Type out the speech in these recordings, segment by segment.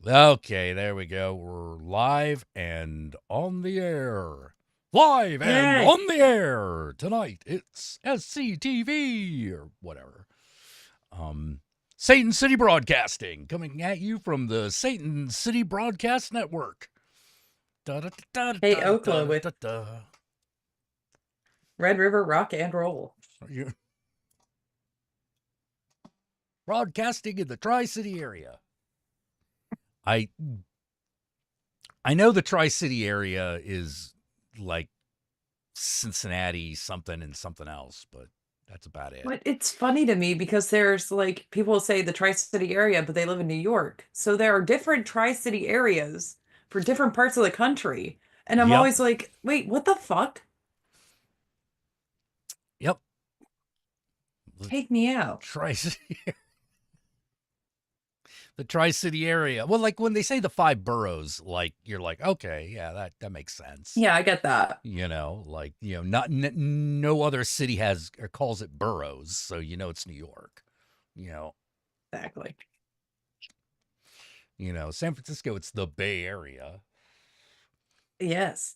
Okay, there we go. We're live and on the air. Live and Yay! on the air. Tonight it's SCTV or whatever. Um Satan City Broadcasting coming at you from the Satan City Broadcast Network. Da, da, da, Hey, da, Okla da, with da, da. Red River Rock and Roll. You- Broadcasting in the Tri-City area. I I know the Tri-City area is like Cincinnati something and something else, but that's about it. But it's funny to me because there's like people say the Tri-City area, but they live in New York. So there are different Tri-City areas for different parts of the country. And I'm Yep. always like, wait, what the fuck? Yep. The Take me out. Tri the Tri-City area. Well, like when they say the five boroughs, like you're like, okay, yeah, that makes sense. Yeah, I get that. Not no other city has or calls it boroughs, so it's New York. You know, Exactly. San Francisco, it's the Bay Area. Yes.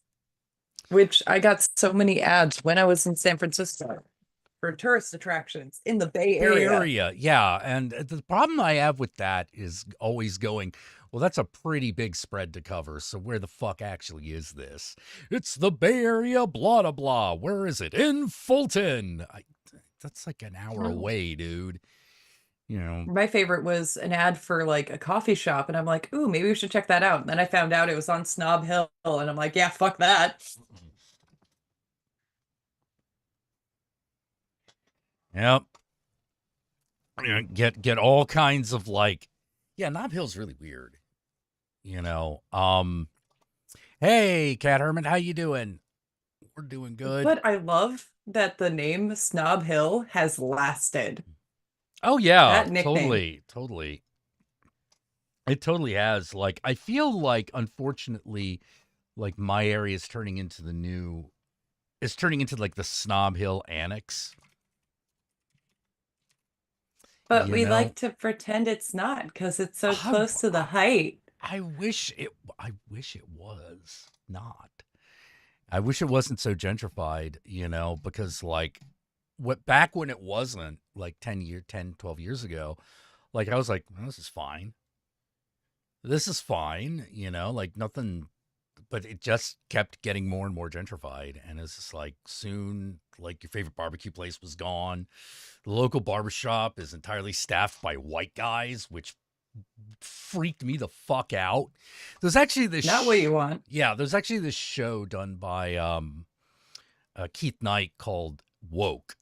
Which I got so many ads when I was in San Francisco for tourist attractions in the Bay Bay Area. Area, yeah. And the problem I have with that is always going, well, that's a pretty big spread to cover. So where the fuck actually is this? It's the Bay Area, blah, blah, blah. Where is it? In Fulton. That's like an hour Oh. away, dude. You know, My favorite was an ad for like a coffee shop, and I'm like, ooh, maybe we should check that out. And then I found out it was on Snob Hill, and I'm like, yeah, fuck that. yep. Get all kinds of like, yeah, Nob Hill's really weird. You know, hey, Cat Hermit, how you doing? We're doing good. But I love that the name Snob Hill has lasted. Oh yeah, That nickname. totally, totally. It totally has. Like, I feel like, unfortunately, like my area is turning into is turning into like the Snob Hill Annex. But You we know, like to pretend it's not because it's so I, close to the height. I wish it. I wish it was not. I wish it wasn't so gentrified. Because like, what back when it wasn't like 12 years ago, like I was like, well, this is fine. This is fine. Like nothing, but it just kept getting more and more gentrified. And it's just like soon, like your favorite barbecue place was gone. The local barbershop is entirely staffed by white guys, which freaked me the fuck out. There's actually Not what you want. there's actually this show done by Keith Knight called Woke,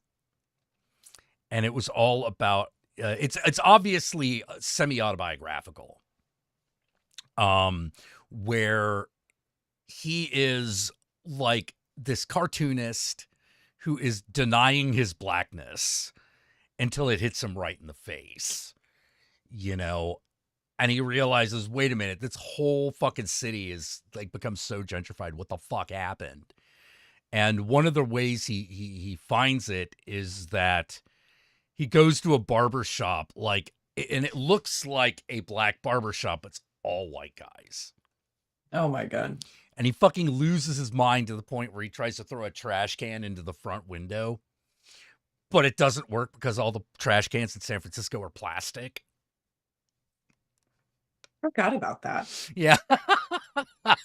and it was all about. It's obviously semi autobiographical, where he is like this cartoonist who is denying his blackness until it hits him right in the face, you know, and he realizes, wait a minute, this whole fucking city is like become so gentrified. What the fuck happened? And one of the ways he finds it is that he goes to a barber shop, like, and it looks like a black barber shop, but it's all white guys. Oh my God. And he fucking loses his mind to the point where he tries to throw a trash can into the front window, but it doesn't work because all the trash cans in San Francisco are plastic. Forgot about that. Yeah. God,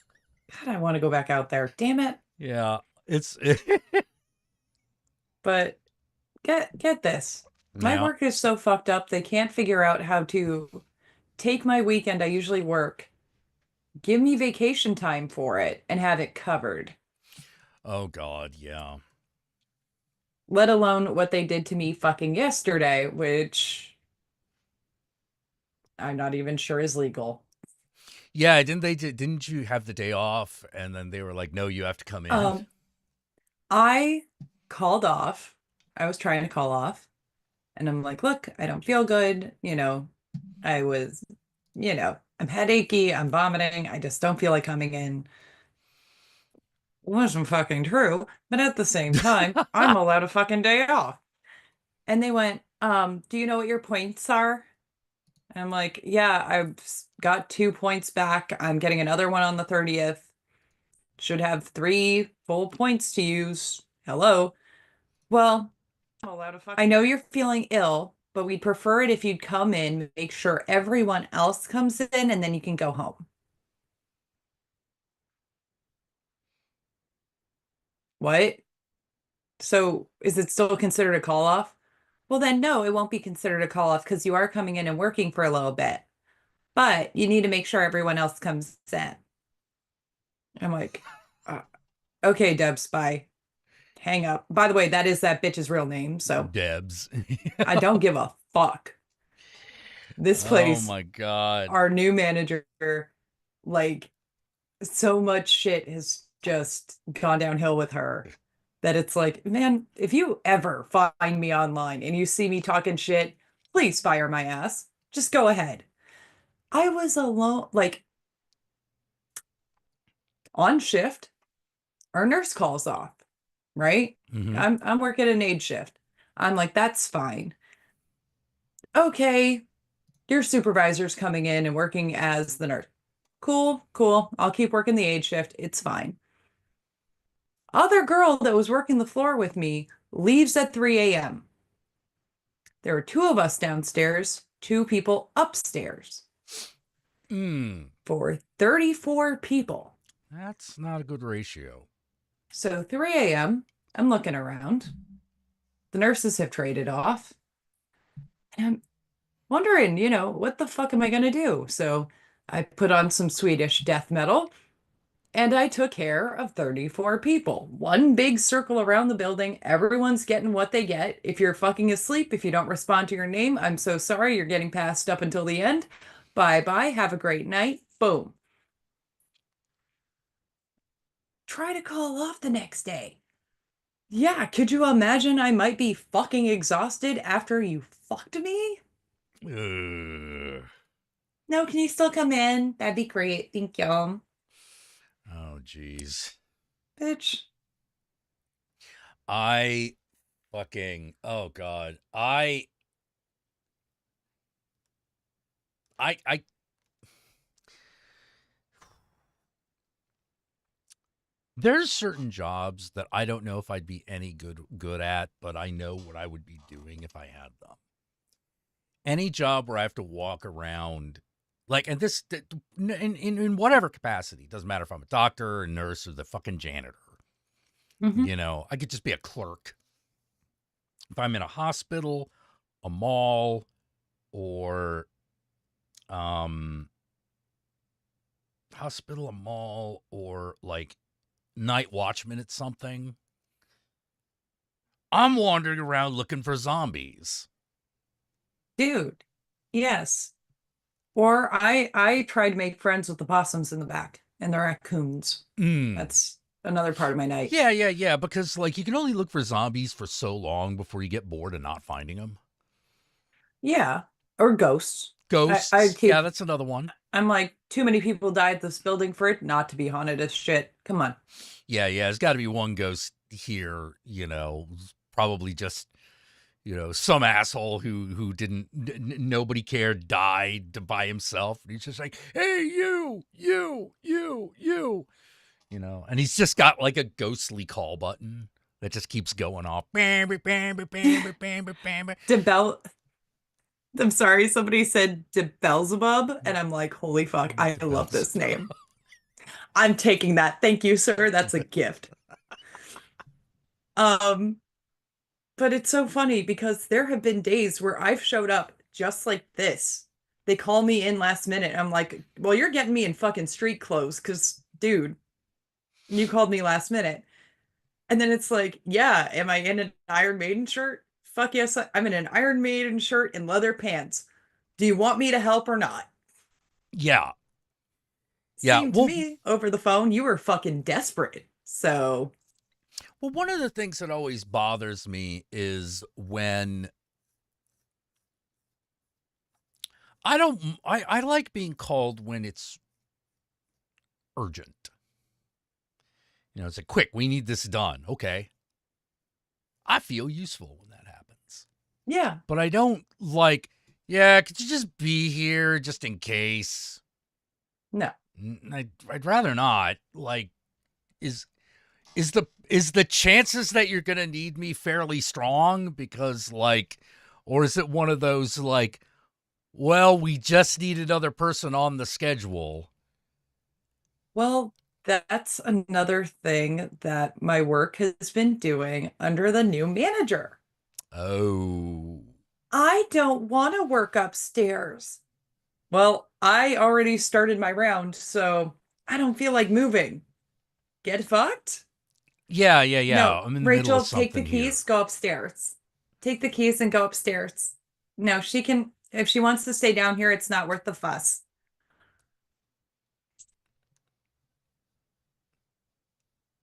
I want to go back out there. Damn it. Yeah. It's But get this. My yeah. work is so fucked up, they can't figure out how to take my weekend I usually work, give me vacation time for it, and have it covered. Oh God, yeah. Let alone what they did to me fucking yesterday, which I'm not even sure is legal. Yeah, didn't you have the day off and then they were like, "No, you have to come in." Um, I called off. I was trying to call off, and I'm like, look, I don't feel good. I was, I'm headachy, I'm vomiting, I just don't feel like coming in. Wasn't fucking true, but at the same time, I'm allowed a fucking day off. And they went, do you know what your points are? And I'm like, yeah, got 2 points back. I'm getting another one on the 30th. Should have 3 full points to use. Hello. Well, I know you're feeling ill, but we'd prefer it if you'd come in, make sure everyone else comes in, and then you can go home. What? So is it still considered a call off? Well, then no, it won't be considered a call off because you are coming in and working for a little bit. But you need to make sure everyone else comes in. I'm like, uh, okay, Deb Spy, hang up. By the way, that is that bitch's real name, so Debs. I don't give a fuck. This Oh place, my God. our new manager, like, so much shit has just gone downhill with her that it's like, man, if you ever find me online and you see me talking shit, please fire my ass. Just go ahead. I was alone, like on shift. Our nurse calls off, right? Hmm. I'm working an aid shift. I'm like, that's fine. Okay, your supervisor's coming in and working as the nurse. Cool, cool. I'll keep working the aid shift. It's fine. Other girl that was working the floor with me leaves at 3 a.m. There were two of us downstairs, two people upstairs Mm, for 34 people. that's not a good ratio. So 3 a.m., I'm looking around. The nurses have traded off. And I'm wondering, what the fuck am I going to do? So I put on some Swedish death metal and I took care of 34 people. One big circle around the building. Everyone's getting what they get. If you're fucking asleep, if you don't respond to your name, I'm so sorry. You're getting passed up until the end. Bye bye. Have a great night. Boom. Try to call off the next day. Yeah, could you imagine I might be fucking exhausted after you fucked me? Ugh. No, can you still come in? That'd be great. Thank you. Oh, geez. Bitch. I oh God. I there's certain jobs that I don't know if I'd be any good at, but I know what I would be doing if I had them. Any job where I have to walk around, like, and this in whatever capacity, doesn't matter if I'm a doctor, or a nurse, or the fucking janitor. Hmm. I could just be a clerk. If I'm in a hospital, a mall, or um hospital, a mall, or like night watchman at something, I'm wandering around looking for zombies. Dude. Yes. Or I try to make friends with the possums in the back and the raccoons. Mm. That's another part of my night. Yeah. Because like you can only look for zombies for so long before you get bored of not finding them. Yeah. Or ghosts. I Ghosts. Yeah, keep that's another one. I'm like, too many people died at this building for it not to be haunted as shit. Come on. Yeah. There's got to be one ghost here. Probably just some asshole who didn't nobody cared, died by himself, and he's just like, hey, you. And he's just got like a ghostly call button that just keeps going off. Bam, bam, bam, bam, bam, bam, bam, bam. DeBel I'm sorry, somebody said DeBelzebub, and I'm like, holy fuck, I The love bells. this name. I'm taking that. Thank you, sir. That's a gift. Um, but it's so funny because there have been days where I've showed up just like this. They call me in last minute. I'm like, well, you're getting me in fucking street clothes because, dude, you called me last minute. And then it's like, yeah, am I in an Iron Maiden shirt? Fuck yes, I'm in an Iron Maiden shirt and leather pants. Do you want me to help or not? Yeah. Yeah. Seemed to Well, me over the phone you were fucking desperate. So, one of the things that always bothers me is when I like being called when it's urgent. It's like, quick, we need this done. Okay. I feel useful when that happens. yeah. But I don't like, yeah, could you just be here just in case? No. I'd rather not. Like, is is the chances that you're gonna need me fairly strong? Because like, or is it one of those like, well, we just need another person on the schedule? Well, that's another thing that my work has been doing under the new manager. Oh, I don't want to work upstairs. Well, I already started my round, so I don't feel like moving. Get fucked? yeah. No, I'm in the middle of Rachel, take the something here. keys, go upstairs. Take the keys and go upstairs. No, she can, if she wants to stay down here, it's not worth the fuss.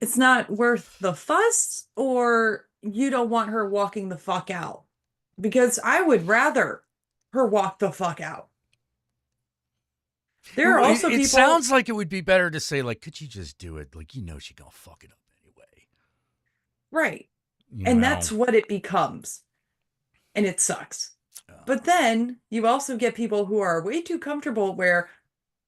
It's not worth the fuss, or you don't want her walking the fuck out. Because I would rather her walk the fuck out. There are also It people, sounds like it would be better to say like, could you just do it? Like, she gonna fuck it up anyway. right. You And know. that's what it becomes. And it sucks. But then you also get people who are way too comfortable where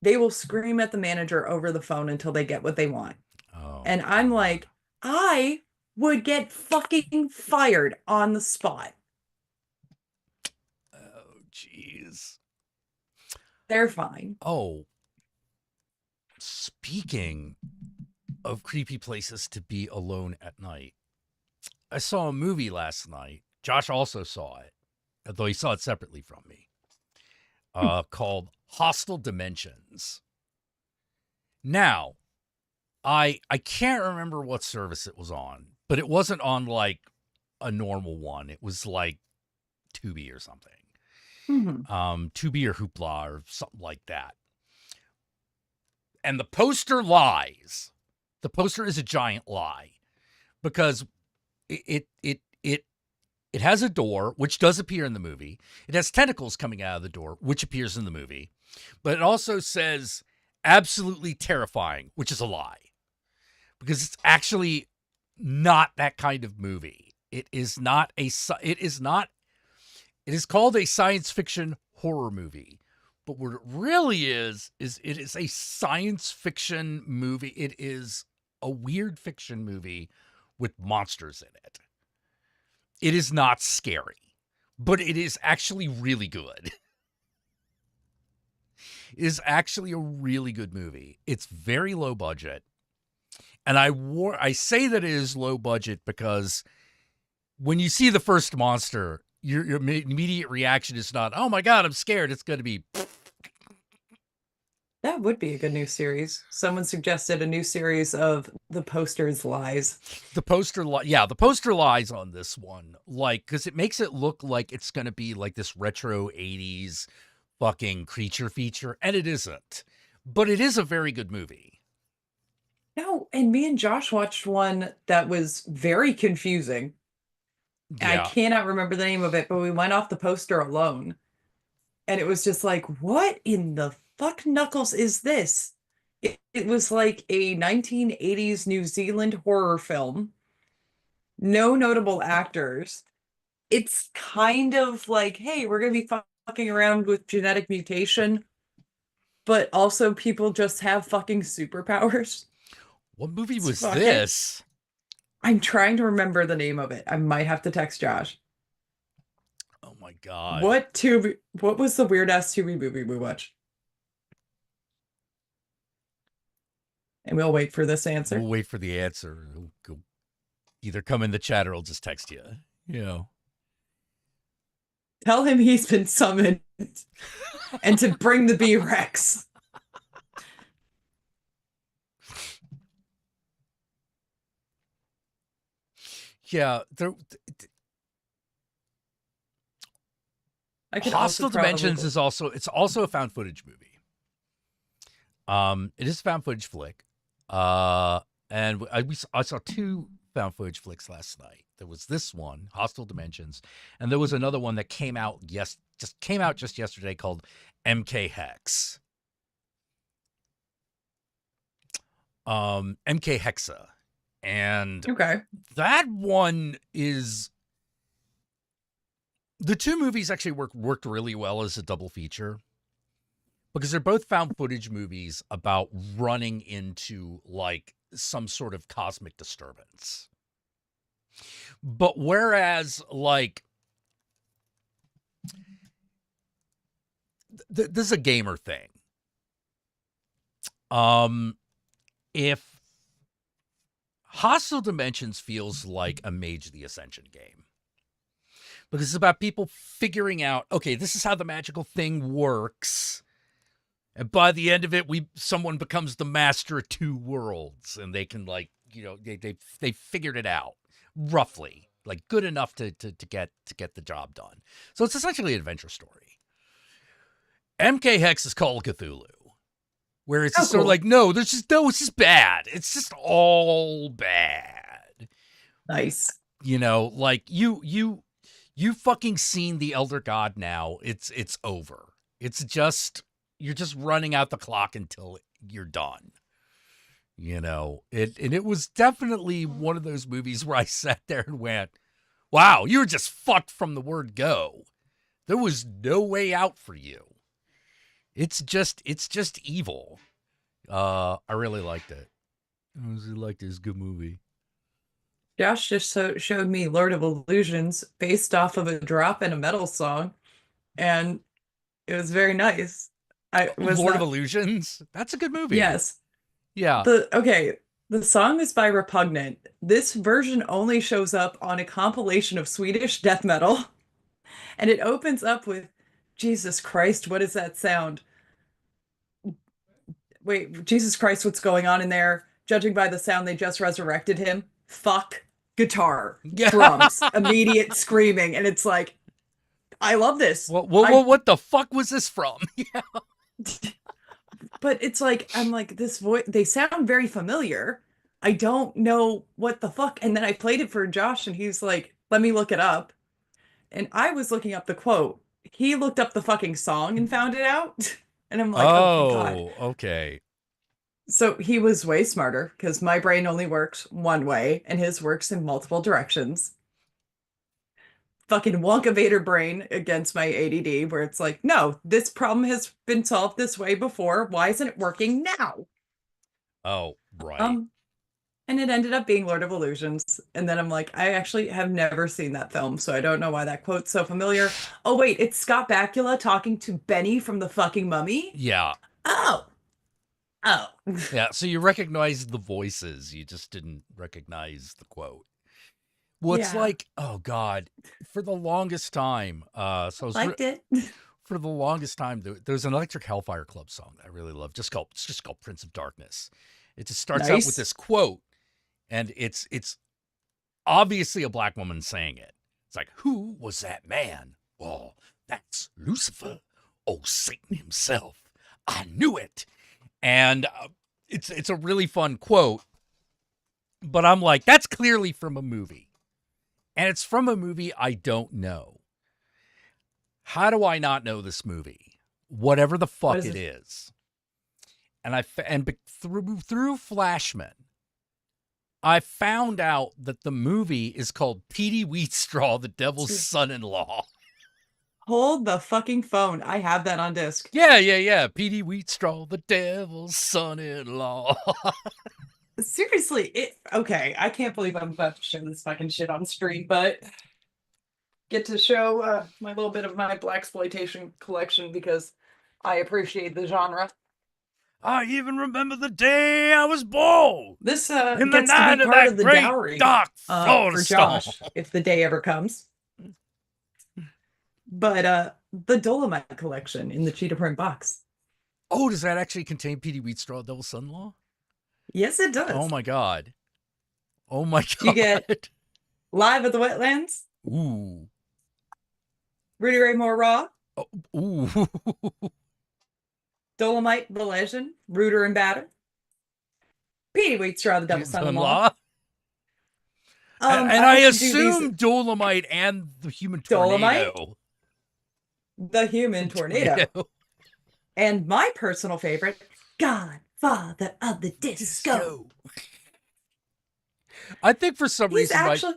they will scream at the manager over the phone until they get what they want. Oh And I'm God. like, I would get fucking fired on the spot. Oh jeez. They're fine. Oh, speaking of creepy places to be alone at night, I saw a movie last night. Josh also saw it, although he saw it separately from me. Called Hostile Dimensions. Now, I can't remember what service it was on, but it wasn't on like a normal one. It was like Tubi or something. Mhm. Tubi or Hoopla or something like that. And the poster lies. The poster is a giant lie because it has a door which does appear in the movie. It has tentacles coming out of the door which appears in the movie, but it also says absolutely terrifying, which is a lie because it's actually not that kind of movie. It is not a it is not it is called a science fiction horror movie. But what it really is it is a science fiction movie. It is a weird fiction movie with monsters in it. It is not scary, but it is actually really good. It is actually a really good movie. It's very low budget. And I say that it is low budget because when you see the first monster, your immediate reaction is not, "Oh my god, I'm scared." It's going to be That would be a good new series. Someone suggested a new series of The Poster's Lies. the poster yeah, the poster lies on this one, like, because it makes it look like it's gonna be like this retro 80s fucking creature feature, and it isn't, but it is a very good movie. No, and me and Josh watched one that was very confusing. I Yeah. cannot remember the name of it, but we went off the poster alone. And it was just like, what in the fuck knuckles is this? It was like a 1980s New Zealand horror film, no notable actors. It's kind of like, hey, we're going to be fucking around with genetic mutation, but also people just have fucking superpowers. What movie It's was fucking. this? I'm trying to remember the name of it. I might have to text Josh. Oh my god. What was the weird ass Tubi movie we watched? And we'll wait for this We'll answer. wait for the answer. It'll either come in the chat or I'll just text you. You know. Tell him he's been summoned and to bring the B-Rex. Yeah, I could also Hostile probably. Dimensions is also it's also a found footage movie. It is a found footage flick. And I saw two found footage flicks last night. There was this one, Hostile Dimensions, and there was another one that came out just yesterday called MK Hex. MK Hexa. And Okay. that one is the two movies actually worked really well as a double feature. because they're both found footage movies about running into like some sort of cosmic disturbance. But whereas like this is a gamer thing. If Hostile Dimensions feels like a Mage the Ascension game, because it's about people figuring out, okay, this is how the magical thing works. And by the end of it, someone becomes the master of two worlds, and they can like, they figured it out roughly, like good enough to get the job done. So it's essentially an adventure story. MK Hex is Call of Cthulhu, where it's just sort of like, no, it's just bad. It's just all bad. Nice. Like you fucking seen the Elder God now. It's over. It's just, you're just running out the clock until you're done. It was definitely one of those movies where I sat there and went, wow, you were just fucked from the word go. There was no way out for you. It's just evil. I really liked it. I really liked it. It's a good movie. Josh just showed me Lord of Illusions based off of a drop in a metal song, and it was very nice. I was Lord of not. Illusions? That's a good movie. Yes. Yeah. The song is by Repugnant. This version only shows up on a compilation of Swedish death metal, and it opens up with Jesus Christ, what is that sound? Wait, Jesus Christ, what's going on in there? Judging by the sound, they just resurrected him. Fuck, guitar, Yeah. drums, immediate screaming. And it's like, I love this. What the fuck was this from? Yeah. But it's like, I'm like, this voice, they sound very familiar. I don't know what the fuck. And then I played it for Josh, and he's like, let me look it up. And I was looking up the quote. He looked up the fucking song and found it out. And I'm like, oh, thank God. Oh, okay. So he was way smarter because my brain only works one way and his works in multiple directions. Fucking Wonka Vader brain against my ADD, where it's like, no, this problem has been solved this way before. Why isn't it working now? Oh, right. And it ended up being Lord of Illusions. And then I'm like, I actually have never seen that film, so I don't know why that quote's so familiar. Oh, wait, it's Scott Bakula talking to Benny from the fucking Mummy? Yeah. Oh. Oh. Yeah, so you recognized the voices, you just didn't recognize the quote. Well, it's like, oh God, for the longest time, Liked it. For the longest time, there's an Electric Hellfire Club song that I really love, it's just called Prince of Darkness. It just starts out with this quote, and it's obviously a black woman saying it. It's like, who was that man? Oh, that's Lucifer. Oh, Satan himself. I knew it. And it's a really fun quote, but I'm like, that's clearly from a movie. And it's from a movie I don't know. How do I not know this movie? Whatever the fuck it is. And through Flashman, I found out that the movie is called Petey Wheatstraw, the Devil's Son-in-Law. Hold the fucking phone. I have that on disc. Yeah. Petey Wheatstraw, the Devil's Son-in-Law. Seriously, okay. I can't believe I'm about to show this fucking shit on screen, but get to show my little bit of my blaxploitation collection because I appreciate the genre. I even remember the day I was born. This in gets the to night be of part that of the great dowry dark Florida for storm. Josh, if the day ever comes. But the Dolomite collection in the cheetah print box. Oh, does that actually contain Petey Wheatstraw, Devil's Son-in-Law? Yes, it does. Oh my God. Oh my God. You get Live at the Wetlands. Ooh. Rudy Ray Moore Raw. Oh, ooh. Dolomite, the Legend, Rooter and Batter. Petey Wheatstraw, the Devil's Son-in-Law. And I assume Dolomite and the Human Tornado. Dolomite, the Human Tornado. And my personal favorite, Godfather of the Disco. I think for some reason, actually...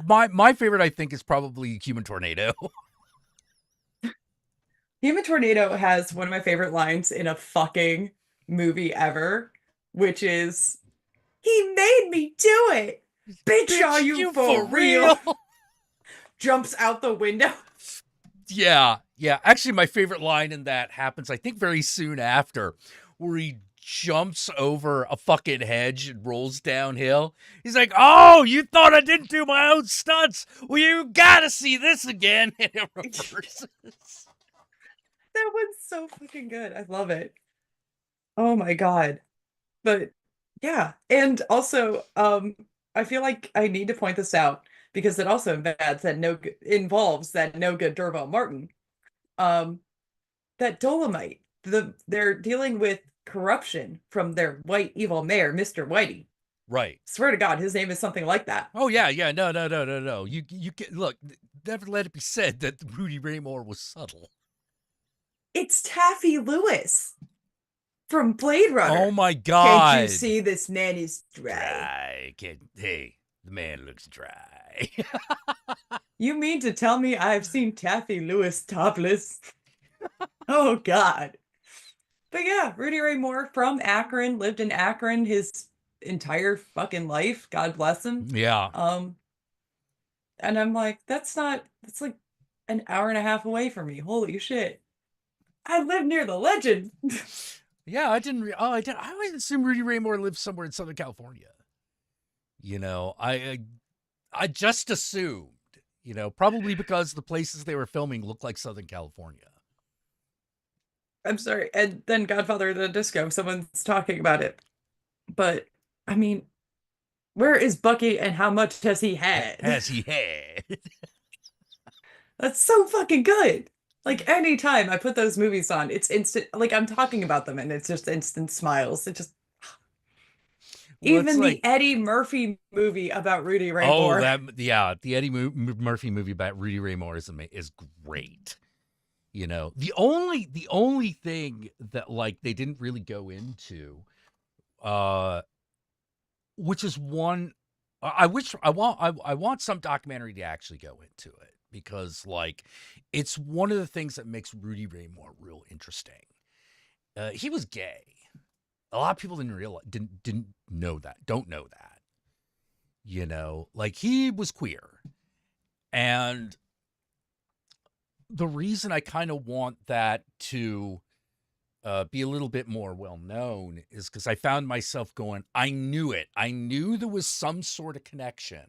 my favorite, I think, is probably Human Tornado. Human Tornado has one of my favorite lines in a fucking movie ever, which is, "He made me do it. Bitch, are Bitch, you you for for real?" real? Jumps out the window. Yeah, yeah. Actually, my favorite line in that happens, I think, very soon after, where he jumps over a fucking hedge and rolls downhill. He's like, "Oh, you thought I didn't do my own stunts? Well, you gotta see this again." And it reverses. That one's so fucking good. I love it. Oh my God. But yeah, and also, I feel like I need to point this out because it also involves that no good Derval Martin. Um, that Dolomite, they're dealing with corruption from their white evil mayor, Mr. Whitey. Right. Swear to God, his name is something like that. Oh yeah, yeah. No, no, no, no, no. You can look. Never let it be said that Rudy Raymore was subtle. It's Taffy Lewis from Blade Oh Runner. my Can't you God. see this man is dry? Dry. Hey, the man looks dry. You mean to tell me I've seen Taffy Lewis topless? Oh God. But yeah, Rudy Ray Moore from Akron, lived in Akron his entire fucking life. God bless him. Yeah. Um, and I'm like, that's like an hour and a half away from me. Holy shit. I live near the legend. Yeah, I didn't. Oh, I did. I always assumed Rudy Raymore lived somewhere in Southern California. You know, I just assumed. You know, probably because the places they were filming looked like Southern California. I'm sorry. And then Godfather of the Disco, someone's talking about it. But I mean, where is Bucky and how much has he had? Has he had? That's so fucking good. Like anytime I put those movies on, it's instant. Like I'm talking about them and it's just instant smiles. It just Well, it's even like, the Eddie Murphy movie about Rudy Ray oh, Moore. that yeah, the Eddie Murphy movie about Rudy Raymore is great. You know, the only thing that like they didn't really go into, uh, which is one I wish I want some documentary to actually go into it because like it's one of the things that makes Rudy Raymore real interesting. He was gay. A lot of people didn't know that. Don't know that. You know, like he was queer. And the reason I kind of want that to be a little bit more well known is because I found myself going, I knew it. I knew there was some sort of connection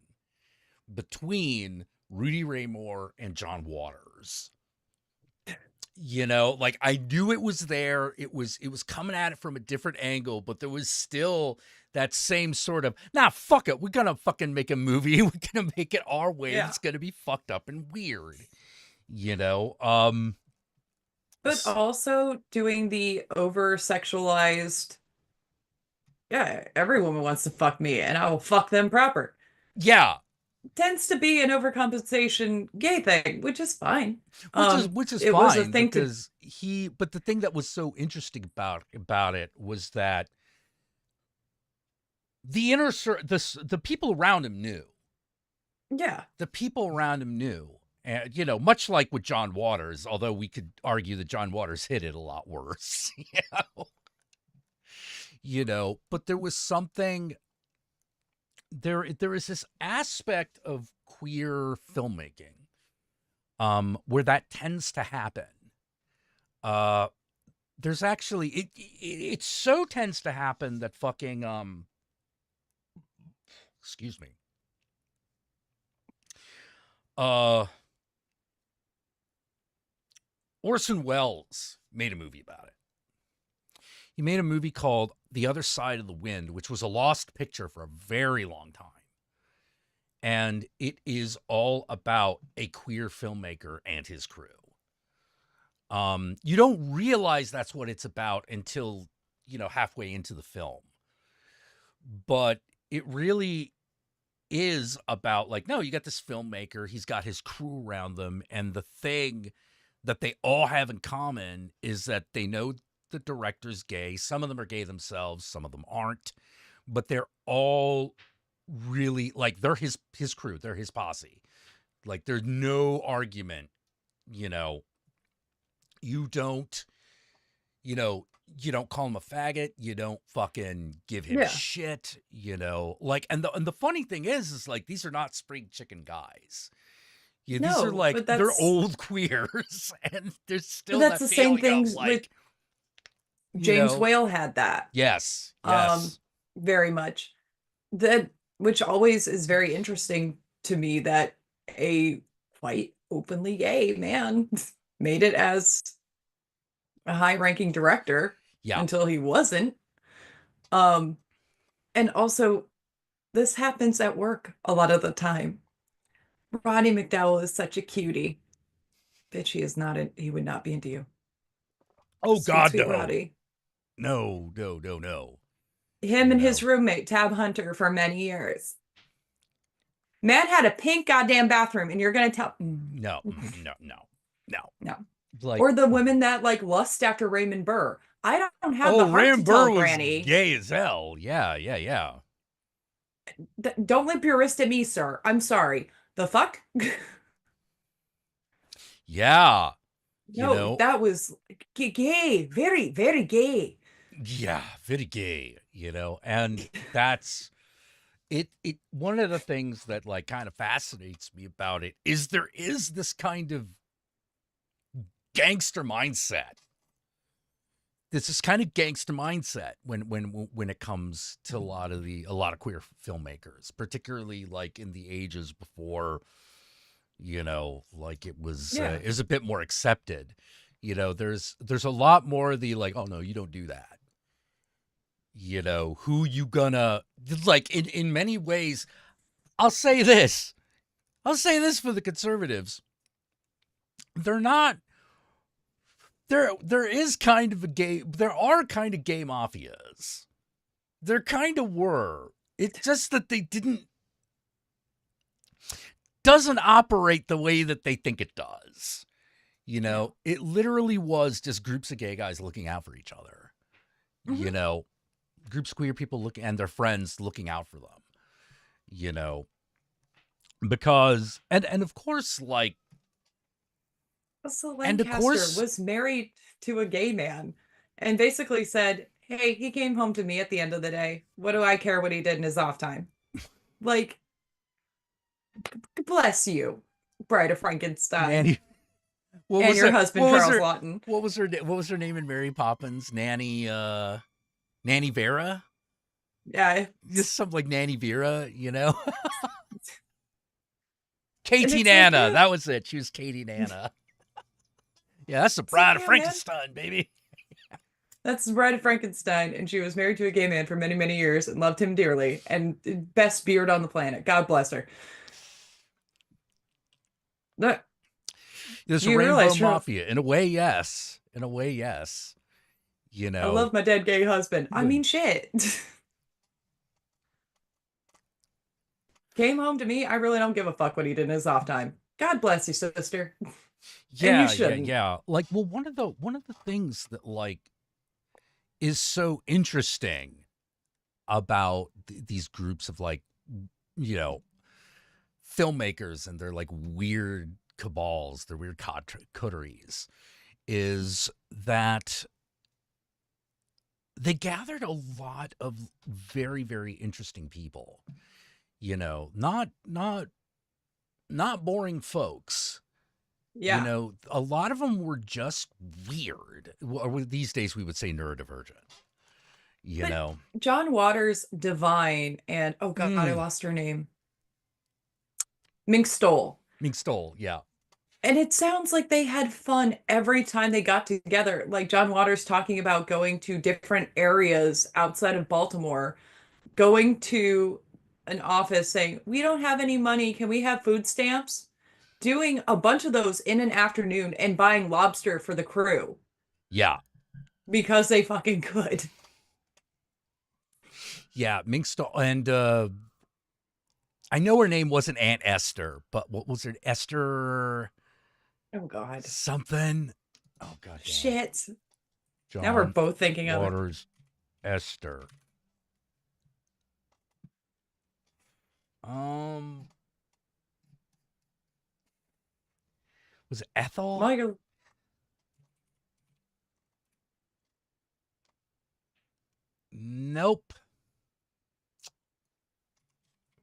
between Rudy Raymore and John Waters. You know, like I knew it was there. It was coming at it from a different angle, but there was still that same sort of, nah, fuck it. We're gonna fucking make a movie. We're gonna make it our way, and Yeah. it's gonna be fucked up and weird. You know, But also doing the over sexualized, yeah, every woman wants to fuck me and I will fuck them proper. yeah, Tends to be an overcompensation gay thing, which is fine. which is It was a fine thing to, because but the thing that was so interesting about it was that the the people around him knew. yeah. The people around him knew. And, you know, much like with John Waters, although we could argue that John Waters hit it a lot worse, but there was something there is this aspect of queer filmmaking where that tends to happen. Uh there's actually it so tends to happen that fucking excuse me. Uh Orson Welles made a movie about it. He made a movie called The Other Side of the Wind, which was a lost picture for a very long time. And it is all about a queer filmmaker and his crew. You don't realize that's what it's about until, halfway into the film. But it really is about like, no, you got this filmmaker, he's got his crew around them, and the thing that they all have in common is that they know the director's gay. Some of them are gay themselves, some of them aren't, but they're all really like they're his crew, they're his posse. Like there's no argument, you know, You don't, you know, you don't call him a faggot. You don't fucking give him Yeah. shit. Like, and the funny thing is like these are not spring chicken guys. Yeah, these are No, like they're old queers, and there's but still that's that the same feeling of things with like, you James know, Whale had that. yes, Um, yes, very much. That which always is very interesting to me that a white openly gay man made it as a high-ranking director yeah. until he wasn't. Um, and also this happens at work a lot of the time. Roddy McDowell is such a cutie. Bitch, he is not he would not be into you. Oh Sweet, God, sweet no, Roddy. no, no, no, no. Him You and his know, roommate, Tab Hunter, for many years. Matt had a pink goddamn bathroom, and you're gonna tell no, no, no, no. no. Like, Or the women that like lust after Raymond Burr. I don't have the oh, heart to Ram tell Burr was Granny. gay as hell. Yeah, yeah, yeah, Don't limp your wrist at me, sir. I'm sorry. The fuck? yeah. You No, know, that was gay. Very, very gay. yeah, very gay. And that's it. One of the things that like kind of fascinates me about it is there is this kind of gangster mindset. This is kind of gangster mindset when it comes to a lot of queer filmmakers, particularly like in the ages before, like Yeah. it was a bit more accepted. There's a lot more of the like, oh no, you don't do that. Who you gonna like in many ways. I'll say this. I'll say this for the conservatives. They're not there is kind of a gay there are kind of gay mafias. There kind of were. It's just that they didn't doesn't operate the way that they think it does. No. It literally was just groups of gay guys looking out for each other. You Hmm. know, groups of queer people looking and their friends looking out for them. You know, because and of course like Russell and of Lancaster course was married to a gay man and basically said, "Hey, he came home to me at the end of the day. What do I care what he did in his off time?" Like, bless you, Bride of Frankenstein, Nanny. What and was your her? husband, What was Charles her? Lawton. What was her name in Mary Poppins? Nanny. Nanny Vera. Yeah. Just something like Nanny Vera. And Katie it's like, Nana. yeah, That was it. She was Katie Nana. Yeah, that's the it's like, Bride of yeah, man. Frankenstein, baby. That's the Bride of Frankenstein, and she was married to a gay man for many, many years and loved him dearly, and best beard on the planet. God bless her. Look, There's a you rainbow realize, Charles, mafia. In a way, yes. In a way, yes. You I know, love my dead gay husband. I good. mean, shit. Came home to me. I really don't give a fuck what he did in his off time. God bless you, sister. And you Yeah, yeah, shouldn't. yeah. Like, well, one of the things that like is so interesting about these groups of like, you know, filmmakers and their like weird cabals, their weird coteries, is that they gathered a lot of very, very interesting people. Not boring folks. Yeah. A lot of them were just weird. Or these days we would say neurodivergent. You But know, John Waters, Divine, and oh God, I mm, lost her name. Mink Stole. Mink Stole, yeah, And it sounds like they had fun every time they got together. Like John Waters talking about going to different areas outside of Baltimore, going to an office saying, "We don't have any money. Can we have food stamps?" Doing a bunch of those in an afternoon and buying lobster for the crew yeah, because they fucking could. yeah. Mink Stole, and I know her name wasn't Aunt Esther, but what was it? Esther Oh God. something. Oh goddamn. Shit. Now we're John both thinking of it. Waters Esther. Um, was it Ethel? Michael. Nope.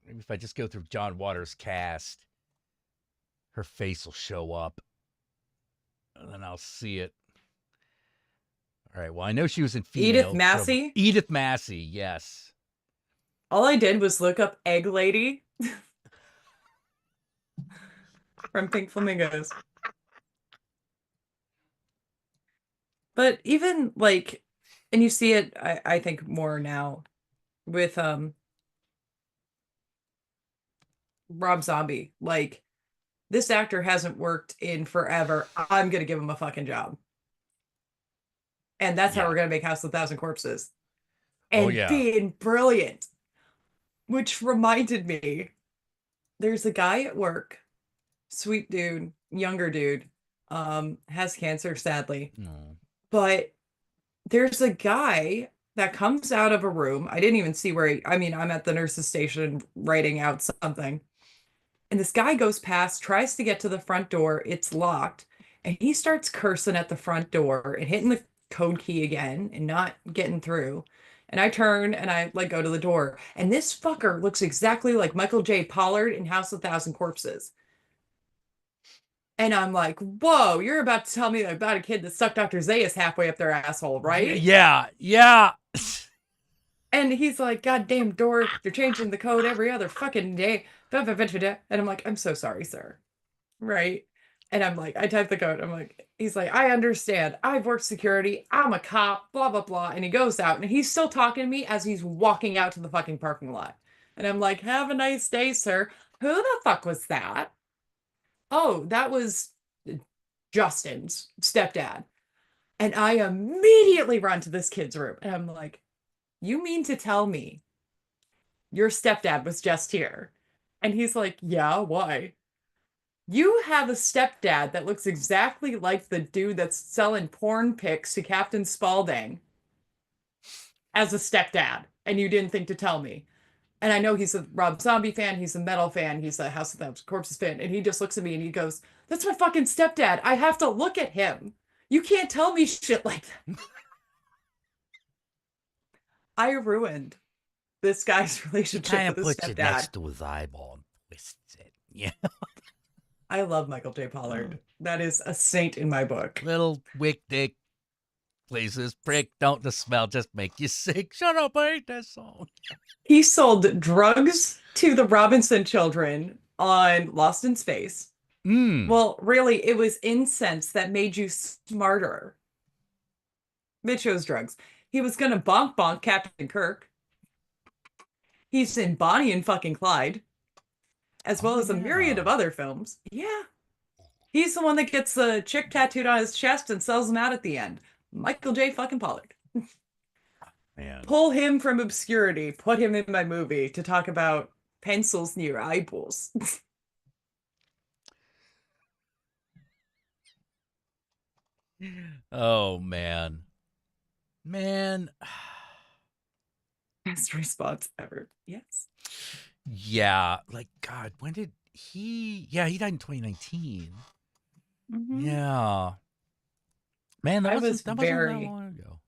Maybe if I just go through John Waters' cast, her face will show up, and then I'll see it. All right. Well, I know she was in Edith female, so Massey. Edith Massey. Yes. All I did was look up Egg Lady from Pink Flamingos. But even like, and you see it, I think more now with Rob Zombie. Like, this actor hasn't worked in forever. I'm gonna give him a fucking job. And that's how Yeah. we're gonna make House of a Thousand Corpses. Oh And yeah. being brilliant. Which reminded me, there's a guy at work, sweet dude, younger dude, has cancer, sadly. Oh. But there's a guy that comes out of a room. I didn't even see where I mean, I'm at the nurse's station writing out something. And this guy goes past, tries to get to the front door. It's locked. And he starts cursing at the front door and hitting the code key again and not getting through. And I turn and I like go to the door. And this fucker looks exactly like Michael J. Pollard in House of a Thousand Corpses. And I'm like, whoa, you're about to tell me about a kid that sucked Dr. Zayas halfway up their asshole, right? Yeah. Yeah. And he's like, God damn, door, you're changing the code every other fucking day. And I'm like, I'm so sorry, sir. Right. And I'm like, I type the code. I'm like, he's like, I understand. I've worked security. I'm a cop, blah, blah, blah. And he goes out and he's still talking to me as he's walking out to the fucking parking lot. And I'm like, have a nice day, sir. Who the fuck was that? Oh, that was Justin's stepdad. And I immediately run to this kid's room. And I'm like, you mean to tell me your stepdad was just here? And he's like, yeah, why? You have a stepdad that looks exactly like the dude that's selling porn pics to Captain Spaulding as a stepdad, and you didn't think to tell me. And I know he's a Rob Zombie fan, he's a metal fan, he's a House of the Corpses fan, and he just looks at me and he goes, "That's my fucking stepdad. I have to look at him. You can't tell me shit like that." I ruined this guy's He relationship kind with of his puts it stepdad. next to his eyeball and twists it. Yeah. I love Michael J. Pollard. That is a saint in my book. Little wick dick places. Prick. Don't the smell just make you sick? Shut up. I hate that song. He sold drugs to the Robinson children on Lost in Space. Mmm. Well, really, it was incense that made you smarter. It chose drugs. He was gonna bonk bonk Captain Kirk. He's in Bonnie and fucking Clyde, as well Oh, as a myriad yeah. of other films. Yeah. He's the one that gets the chick tattooed on his chest and sells them out at the end. Michael J. fucking Pollard. Man. Pull him from obscurity, put him in my movie to talk about pencils near eyeballs. Oh, man. Man. Best response ever. Yes. Yeah. Like, God, when did he. Yeah, he died in 2019. Mhm. Yeah. Man, I was that wasn't that very, long ago.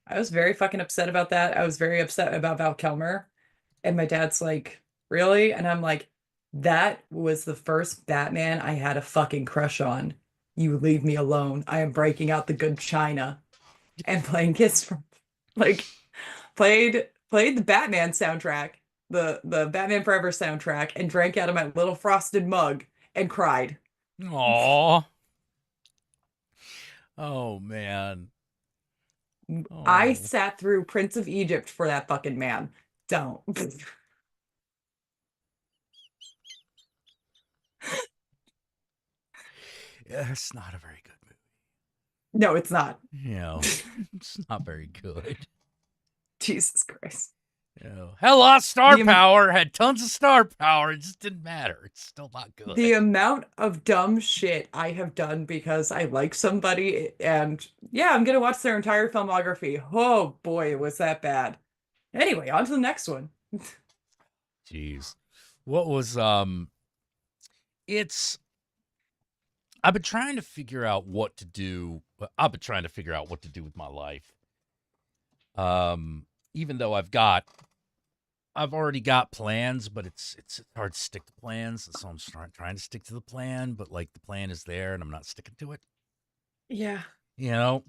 I was very fucking upset about that. I was very upset about Val Kilmer. And my dad's like, really? And I'm like, that was the first Batman I had a fucking crush on. You leave me alone. I am breaking out the good china and playing Kiss from like played the Batman soundtrack, the Batman Forever soundtrack, and drank out of my little frosted mug and cried. Aw. Oh, man. I Oh. sat through Prince of Egypt for that fucking man. Don't. Yeah, it's not a very good movie. No, it's not. You know, it's not very good. Jesus Christ. You know, had a lot of star The power, had tons of star power. It just didn't matter. It's still not the good. amount of dumb shit I have done because I like somebody and yeah, I'm gonna watch their entire filmography. Oh boy, was that bad. Anyway, on to the next one. Jeez. What was it's I've been trying to figure out what to do. I've been trying to figure out what to do with my life. Even though I've already got plans, but it's hard to stick to plans. So I'm trying to stick to the plan, but like the plan is there and I'm not sticking to it. Yeah. You know,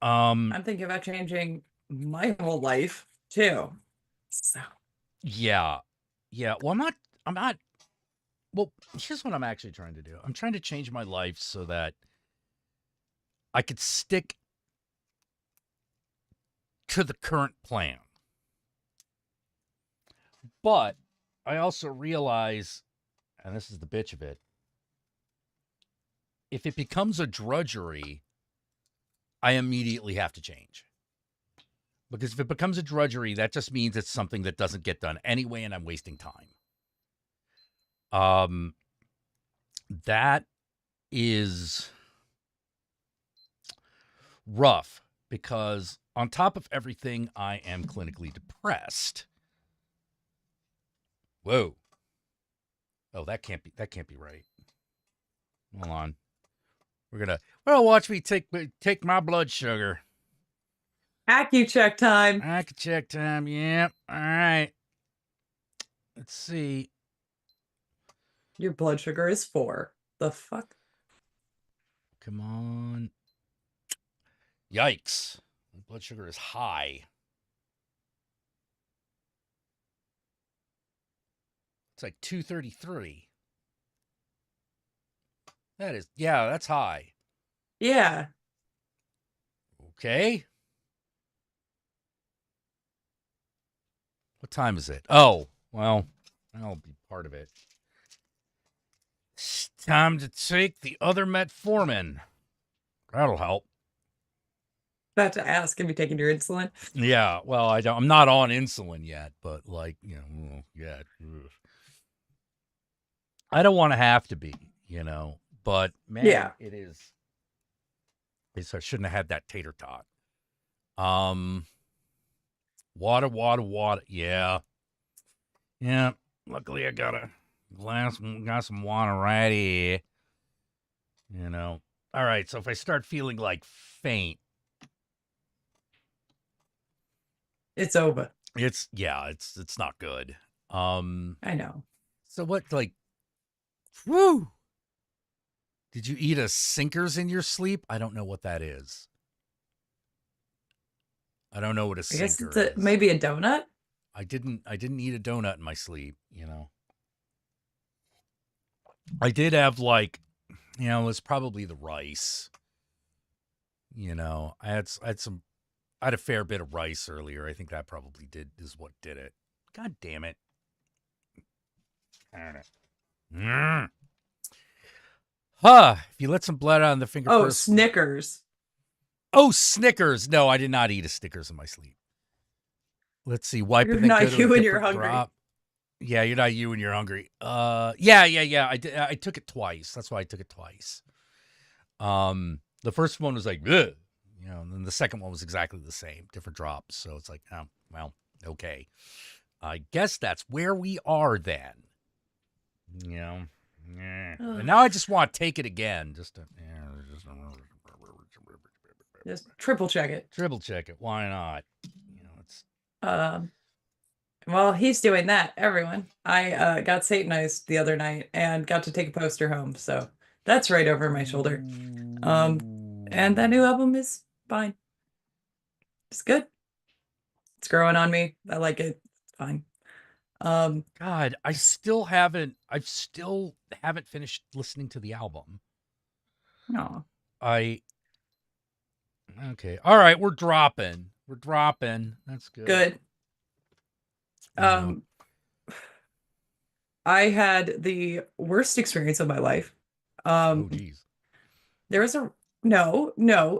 um, I'm thinking about changing my whole life too. So, yeah, yeah. Well, I'm not. Well, here's what I'm actually trying to do. I'm trying to change my life so that I could stick to the current plan. But I also realize, and this is the bitch of it, if it becomes a drudgery, I immediately have to change. Because if it becomes a drudgery, that just means it's something that doesn't get done anyway, and I'm wasting time. Um, that is rough because on top of everything, I am clinically depressed. Whoa. Oh, that can't be right. Hold on. Well, watch me take my blood sugar. AccuCheck time. I can check time. Yeah. All right. Let's see. Your blood sugar is 4. The fuck? Come on. Yikes. My blood sugar is high. It's like 233. Yeah, that's high. Yeah. Okay. What time is it? Oh, well, that'll be part of it. It's time to take the other metformin. That'll help. About to ask, have you taken your insulin? Yeah, well, I'm not on insulin yet, but like, yeah. I don't want to have to be, but man, Yeah. it is. I shouldn't have had that tater tot. Um, water. Yeah. Yeah. Luckily, I got a got some water right here. All right. So if I start feeling like faint, It's over. it's not good. Um, I know. so what, like, whoo? Did you eat a Sinkers in your sleep? I don't know what that is. I don't know what a I guess it's sinker is. maybe a donut. I didn't eat a donut in my sleep. I did have it was probably the rice. I had a fair bit of rice earlier. I think that probably is what did it. God damn it. Mm. Huh. If you let some blood out on the finger Oh, first. Snickers. Oh, Snickers. No, I did not eat a Snickers in my sleep. Let's see. Wipe You're and then go not to a you and you're different hungry. drop. Yeah, you're not you and you're hungry. Yeah. I took it twice. That's why I took it twice. The first one was like, ugh, and then the second one was exactly the same, different drops. So it's like, oh, well, okay. I guess that's where we are then. You know, and Ugh. now I just want to take it again, Just triple check it. triple check it. Why not? It's Um, well, he's doing that, everyone. I got Satanized the other night and got to take a poster home, so that's right over my shoulder. Um, and that new album is fine. It's good. It's growing on me. I like it. It's fine. Um, God. I still haven't finished listening to the album. no, I Okay. All right, we're dropping. We're dropping. That's good. good. You know. Um, I had the worst experience of my life. Oh, Um, geez. there was a no,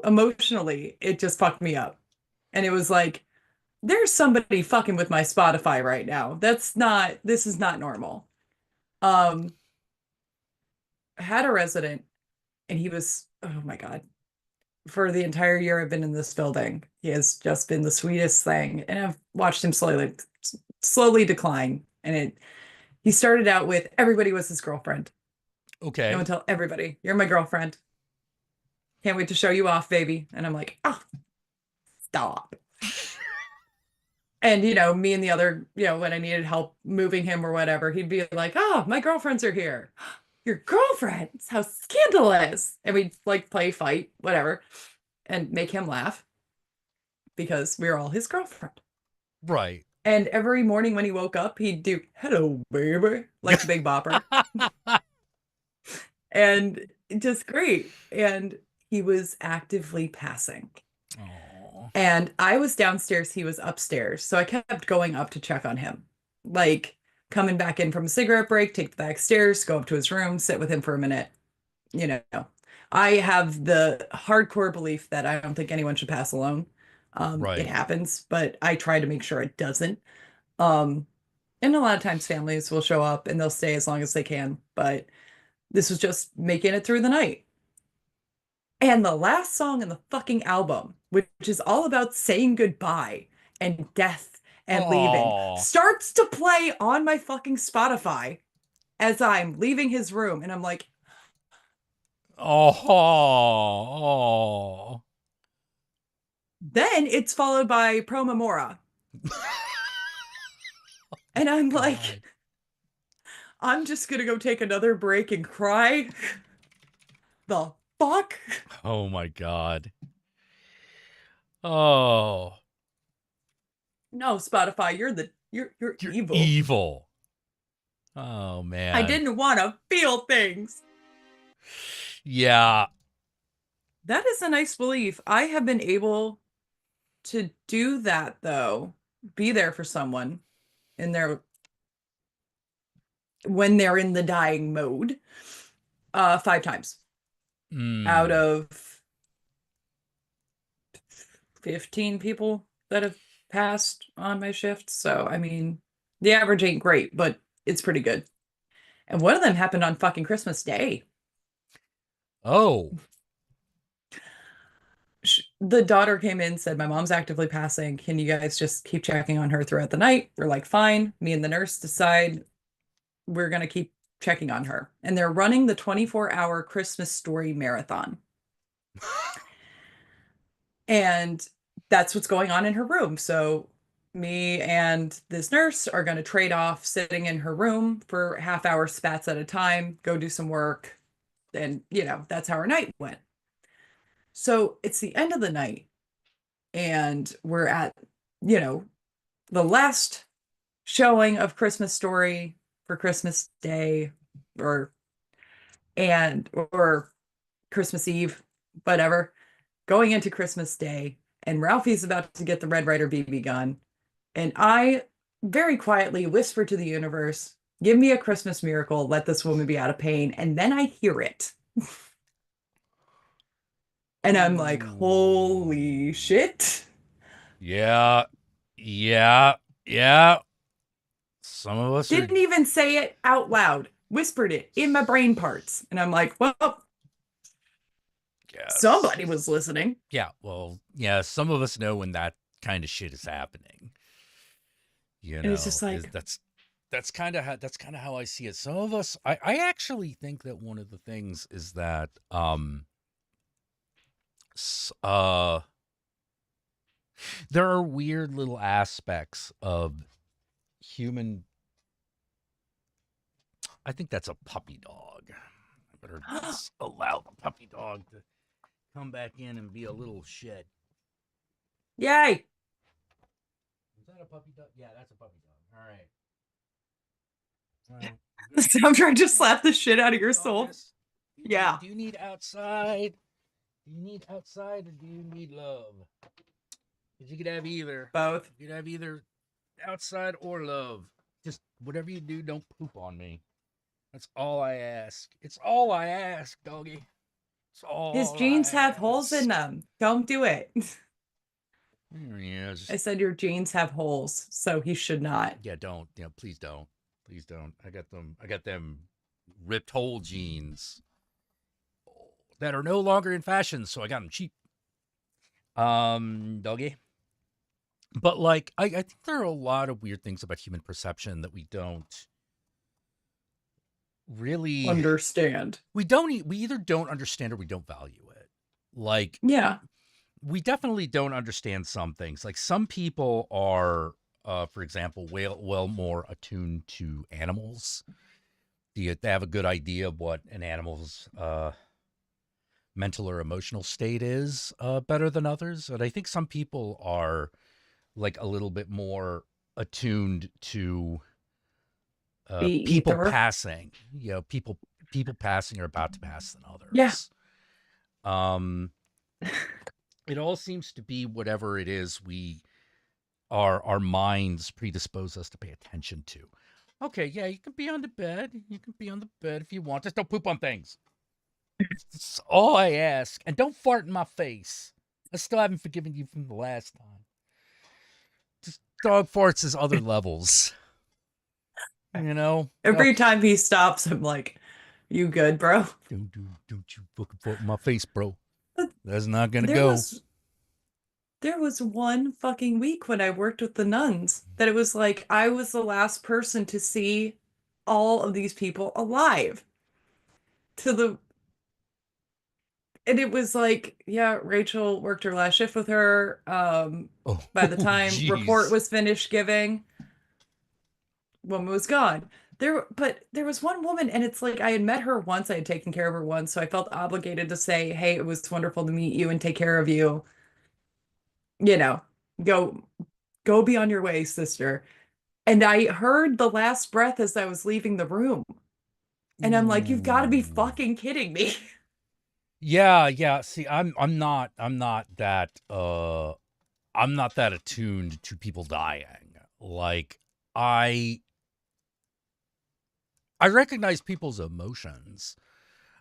emotionally, it just fucked me up. And it was like, there's somebody fucking with my Spotify right now. This is not normal. Um, I had a resident and he was, oh my God, for the entire year I've been in this building, he has just been the sweetest thing. And I've watched him slowly decline. He started out with everybody was his girlfriend. I would Okay. tell everybody, you're my girlfriend. Can't wait to show you off, baby. And I'm like, oh, stop. And, me and the other, when I needed help moving him or whatever, he'd be like, oh, my girlfriends are here. Your girlfriends? How scandalous. And we'd like play fight, whatever, and make him laugh because we were all his girlfriend. Right. And every morning when he woke up, he'd do, hello, baby, like the Big Bopper. And just great. And he was actively passing. Oh. And I was downstairs, he was upstairs. So I kept going up to check on him. Like coming back in from a cigarette break, take the back stairs, go up to his room, sit with him for a minute. You know, I have the hardcore belief that I don't think anyone should pass alone. It Right. happens, but I try to make sure it doesn't. Um, and a lot of times families will show up and they'll stay as long as they can, but this was just making it through the night. And the last song in the fucking album, which is all about saying goodbye and death and leaving, Oh. starts to play on my fucking Spotify as I'm leaving his room. And I'm like, Oh. then it's followed by Pro Memora. And I'm like, God. I'm just gonna go take another break and cry. The fuck? Oh my God. Oh. No, Spotify, you're You're evil. evil. Oh I man. didn't want to feel things. Yeah. That is a nice belief. I have been able to do that though, be there for someone in their when they're in the dying mode, 5 times out Mm. of 15 people that have passed on my shift. So, I mean, the average ain't great, but it's pretty good. And one of them happened on fucking Christmas Day. Oh. The daughter came in, said, my mom's actively passing. Can you guys just keep checking on her throughout the night? We're like, fine. Me and the nurse decide we're going to keep checking on her. And they're running the 24-hour Christmas story marathon. And that's what's going on in her room. So me and this nurse are going to trade off sitting in her room for half-hour spats at a time, go do some work. And, that's how our night went. So it's the end of the night, and we're at, you know, the last showing of Christmas Story for Christmas Day or or Christmas Eve, whatever, going into Christmas Day, and Ralphie's about to get the Red Ryder BB gun. And I very quietly whisper to the universe, give me a Christmas miracle, let this woman be out of pain. And then I hear it. And I'm like, Ooh. holy shit. Yeah. Yeah. Yeah. Some of us are. Didn't even say it out loud, whispered it in my brain parts. And I'm like, well, somebody Yes. was listening. Yeah. Well, yeah. Some of us know when that kind of shit is happening. You And it's just know, is like, that's kind of how I see it. Some of us, I actually think that one of the things is that s- uh there are weird little aspects of human. I think that's a puppy dog. I better allow the puppy dog to come back in and be a little shit. yay. Is that a puppy dog? Yeah, that's a puppy dog. All right. You good? So I'm trying to Okay. slap the shit out of your soul. Doggus. Yeah, Do you need outside? Do you need outside or do you need love? Because you could have either. both. You could have either outside or love. Just whatever you do, don't poop on me. That's all I ask. It's all I ask, doggy. It's His all I jeans have holes in ask. them. Don't do it. Yeah, I just said your jeans have holes, so he should not. yeah, don't. Yeah, please don't. Please don't. I got them ripped hole jeans that are no longer in fashion, so I got them cheap. Doggy. But like, I think there are a lot of weird things about human perception that we don't really. Understand. We either don't understand or we don't value it. Like Yeah. we definitely don't understand some things. Like some people are for example, well more attuned to animals? Do you have a good idea of what an animal's mental or emotional state is better than others? And I think some people are like a little bit more attuned to The people ether. passing, people passing or about to pass than Yeah. others. It all seems to be whatever it is we our minds predispose us to pay attention to. Okay, yeah, you can be on the bed. You can be on the bed if you want. Just don't poop on things. That's all I ask. And don't fart in my face. I still haven't forgiven you from the last time. Just dog farts is other levels. You know? Every time he stops, I'm like, you good, bro? Don't you fucking fart in my face, bro. But That's not gonna there go. was there was one fucking week when I worked with the nuns that it was like I was the last person to see all of these people alive. To the and it was like, yeah, Rachel worked her last shift with her. Oh, By the time report jeez. was finished giving, woman was gone. But there was one woman, and it's like I had met her once, I had taken care of her once, so I felt obligated to say, hey, it was wonderful to meet you and take care of you. You know, go go be on your way, sister. And I heard the last breath as I was leaving the room. And I'm like, you've got to be Ooh. fucking kidding me. Yeah, yeah. See, I'm not that attuned to people dying. Like I I recognize people's emotions.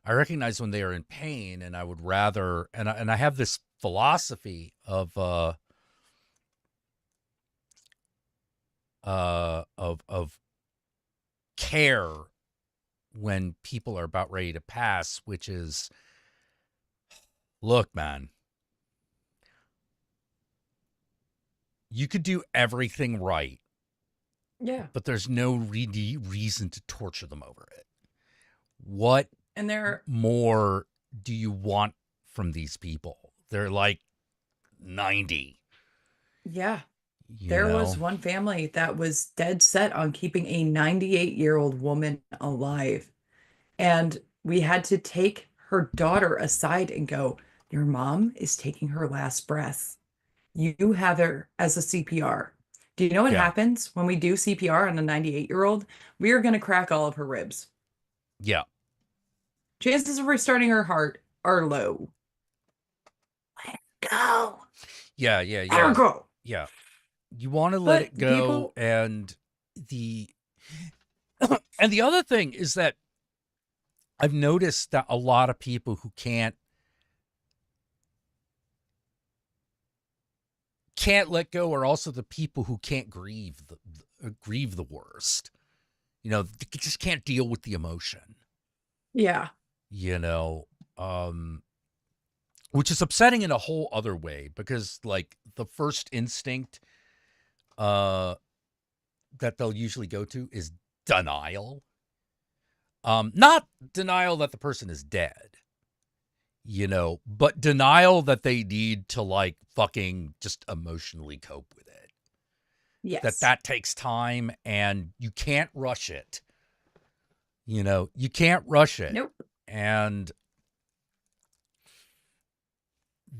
I recognize when they are in pain, and I would rather and I have this philosophy of care when people are about ready to pass, which is, look, man, you could do everything right, Yeah. but there's no reason to torture them over it. What And there, more do you want from these people? They're like 90, yeah, you there was know? one family that was dead set on keeping a 98-year-old woman alive. And we had to take her daughter aside and go, your mom is taking her last breath. You have her as a CPR. Do you know what Yeah. happens when we do CPR on a 98-year-old? We are going to crack all of her ribs. Yeah. Chances of restarting her heart are low. Let her go. Yeah, yeah, Let her yeah. go. Yeah. You want to let it But go, people, and the and the other thing is that I've noticed that a lot of people who can't let go are also the people who can't grieve the worst. They just can't deal with the emotion. yeah, You know, um, which is upsetting in a whole other way, because like the first instinct uh that they'll usually go to is denial. Not denial that the person is dead, but denial that they need to like fucking just emotionally cope with it. That yes. that takes time, and you can't rush it. You can't rush it. Nope. And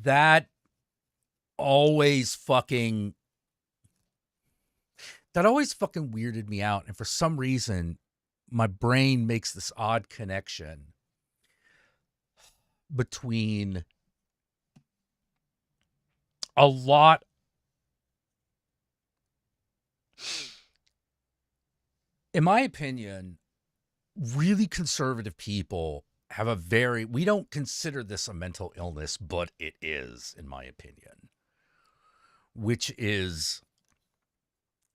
that always fucking that always fucking weirded me out. And for some reason, my brain makes this odd connection between a lot in my opinion, really conservative people have we don't consider this a mental illness, but it is, in my opinion, which is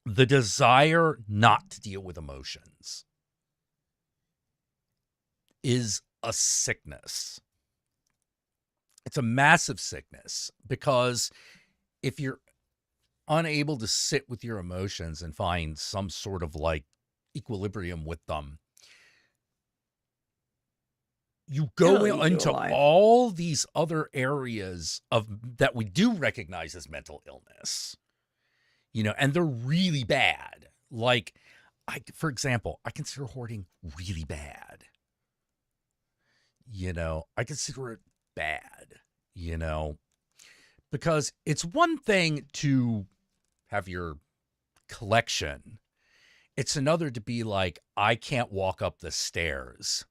the desire not to deal with emotions is a sickness. It's a massive sickness, because if you're unable to sit with your emotions and find some sort of like equilibrium with them, you go It'll eat you into alive. all these other areas of that we do recognize as mental illness. and they're really bad. Like, for example, I consider hoarding really bad. I consider it bad, you know, because it's one thing to have your collection. It's another to be like, I can't walk up the stairs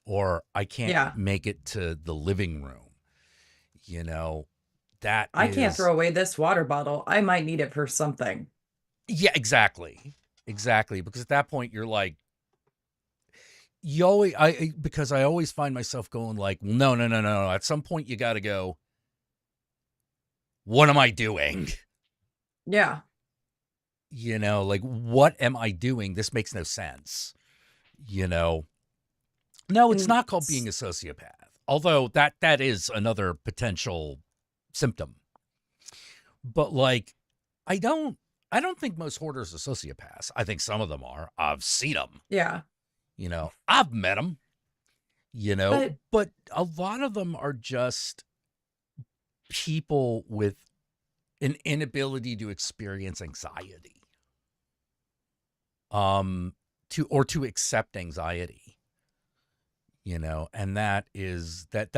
or I can't Yeah. make it to the living room. You know, that I can't is, throw away this water bottle. I might need it for something. yeah, exactly. Exactly. Because at that point, you're like, you always, because I always find myself going like, well, no, no, no, no, no. At some point, you got to go, what am I doing? Yeah. Like, what am I doing? This makes no sense. You know, no, it's And not called being a sociopath. Although that is another potential symptom. But like, I don't I don't think most hoarders are sociopaths. I think some of them are. I've seen them. yeah. I've met them. But But a lot of them are just people with an inability to experience anxiety. To accept anxiety. And that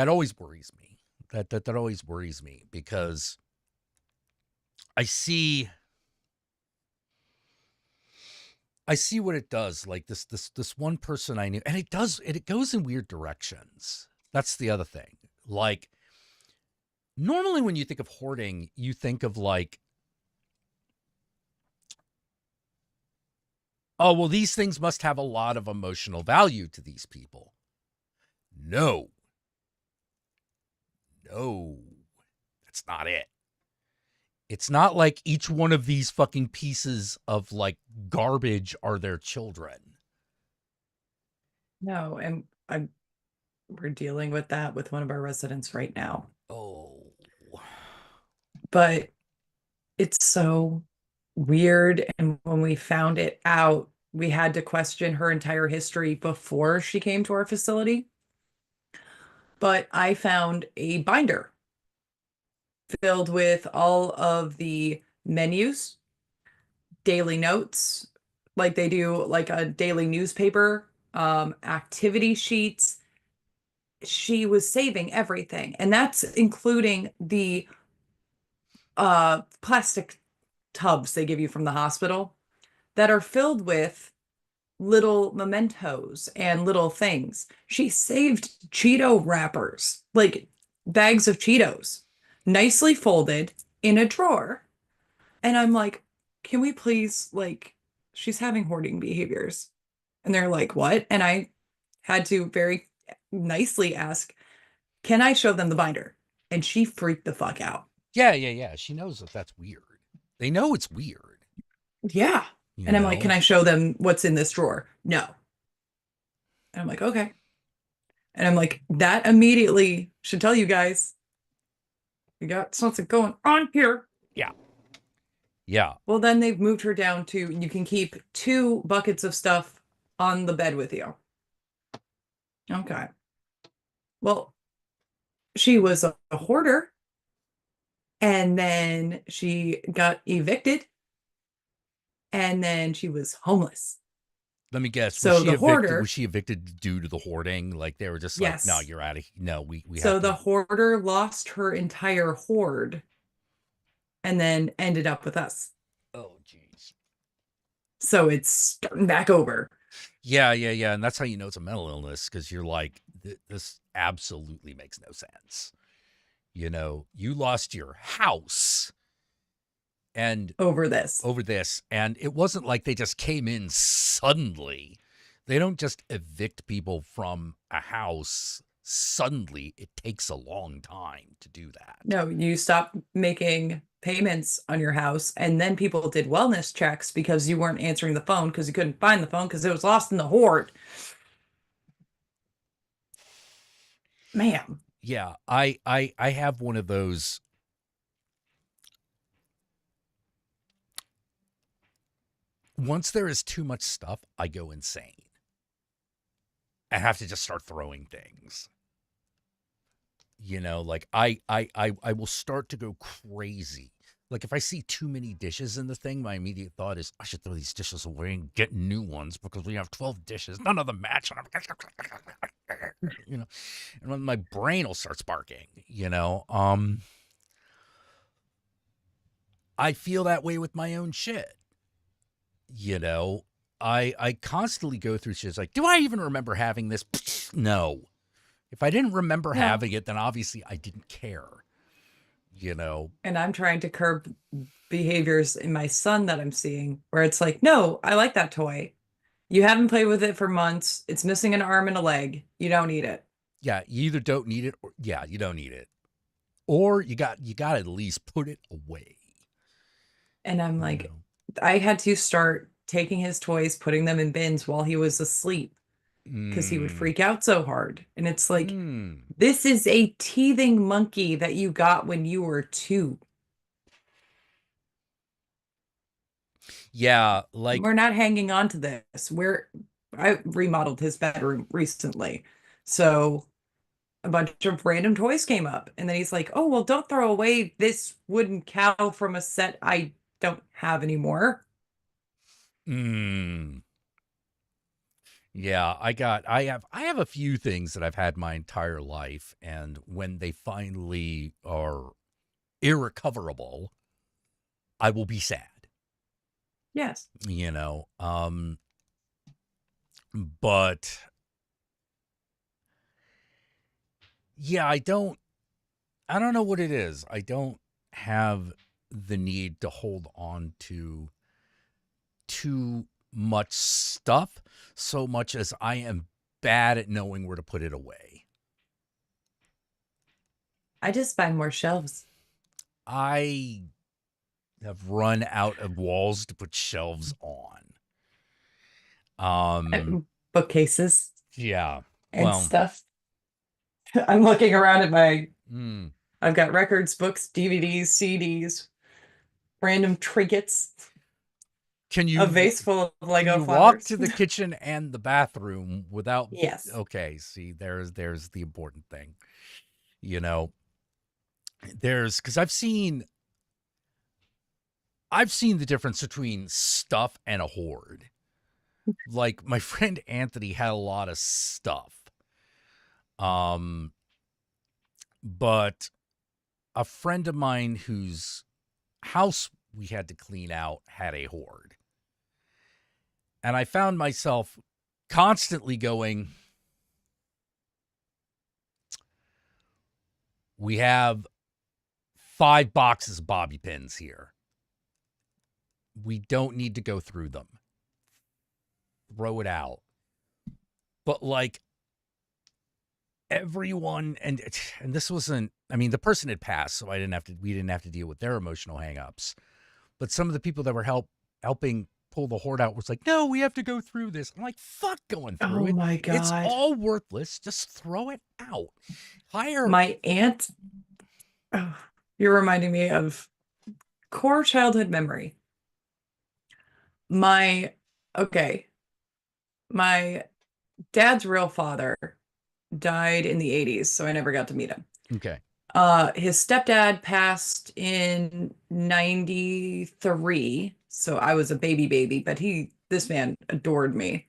always worries me. That always worries me because I see I see what it does. Like this one person I knew, and it goes in weird directions. That's the other thing. Like, normally when you think of hoarding, you think of like, oh, well, these things must have a lot of emotional value to these people. No, no, that's not it. It's not like each one of these fucking pieces of like garbage are their children. no, and we're dealing with that with one of our residents right now. Oh, But it's so weird. And when we found it out, we had to question her entire history before she came to our facility. But I found a binder filled with all of the menus, daily notes, like they do like a daily newspaper, activity sheets. She was saving everything, and that's including the plastic tubs they give you from the hospital that are filled with little mementos and little things. She saved Cheeto wrappers, like bags of Cheetos, nicely folded in a drawer. And I'm like, can we please, like, she's having hoarding behaviors. And they're like, what? And I had to very nicely ask, can I show them the binder? And she freaked the fuck out. yeah, yeah, yeah. She knows that that's weird. They know it's weird, Yeah. you And I'm like, can know? I show them what's in this drawer? No. And I'm like, okay. And I'm like, that immediately should tell you guys we got something going on here. Yeah. Yeah. Well, then they've moved her down to you can keep 2 buckets of stuff on the bed with you. Okay. Well, she was a hoarder and then she got evicted and then she was homeless. Let me guess. Was So she the evicted? Was hoarder, she evicted due to the hoarding? Like they were just like, no, yes. you're out of here. No, we have So to. the hoarder lost her entire hoard and then ended up with us. Oh, jeez. So it's starting back over. Yeah, yeah, yeah. And that's how you know it's a mental illness because you're like, this absolutely makes no sense. You lost your house and Over this. over this, and it wasn't like they just came in suddenly. They don't just evict people from a house suddenly. It takes a long time to do that. No, you stopped making payments on your house, and then people did wellness checks because you weren't answering the phone because you couldn't find the phone because it was lost in the hoard. Ma'am. Yeah, I have one of those. Once there is too much stuff, I go insane. I have to just start throwing things. Like I will start to go crazy. Like if I see too many dishes in the thing, my immediate thought is I should throw these dishes away and get new ones because we have 12 dishes. None of them match. You know, and then my brain will start sparking, you know. I feel that way with my own shit, you know. I constantly go through shit like, do I even remember having this? No. If I didn't remember No. having it, then obviously I didn't care, you know. And I'm trying to curb behaviors in my son that I'm seeing where it's like, no, I like that toy. You haven't played with it for months. It's missing an arm and a leg. You don't need it. Yeah, you either don't need it or yeah, you don't need it. Or you got to at least put it away, And I'm you like, know. I had to start taking his toys, putting them in bins while he was asleep because he would Mm. freak out so hard. And it's like, Mm. this is a teething monkey that you got when you were 2. Yeah, like We're not hanging on to this. I remodeled his bedroom recently. So a bunch of random toys came up. And then he's like, oh, well, don't throw away this wooden cow from a set I don't have anymore. mm. Yeah, I have a few things that I've had my entire life and when they finally are irrecoverable, I will be sad, Yes. you know. But yeah, I don't know what it is. I don't have the need to hold on to too much stuff so much as I am bad at knowing where to put it away. I just buy more shelves. I have run out of walls to put shelves on. Um, Bookcases yeah. and Well, stuff. I'm looking around at mm, I've got records, books, DVDs, CDs, random trinkets, can a you vase full of can Lego you walk flowers. to the kitchen and the bathroom without Yes. okay, see there's the important thing. You know, there's cuz I've seen the difference between stuff and a hoard. Like my friend Anthony had a lot of stuff. Um but a friend of mine whose house we had to clean out had a hoard. And I found myself constantly going, we have 5 boxes of bobby pins here. We don't need to go through them. Throw it out. But like everyone and this wasn't I mean the person had passed so we didn't have to deal with their emotional hangups. But some of the people that were helping pull the hoard out was like, "No, we have to go through this." I'm like, "Fuck going through Oh it. my It's God. all worthless. Just throw it out." Hire My aunt, oh, you're reminding me of core childhood memory. My, okay, my dad's real father died in the 80s, so I never got to meet him. Okay. His stepdad passed in 93, so I was a baby, but this man adored me.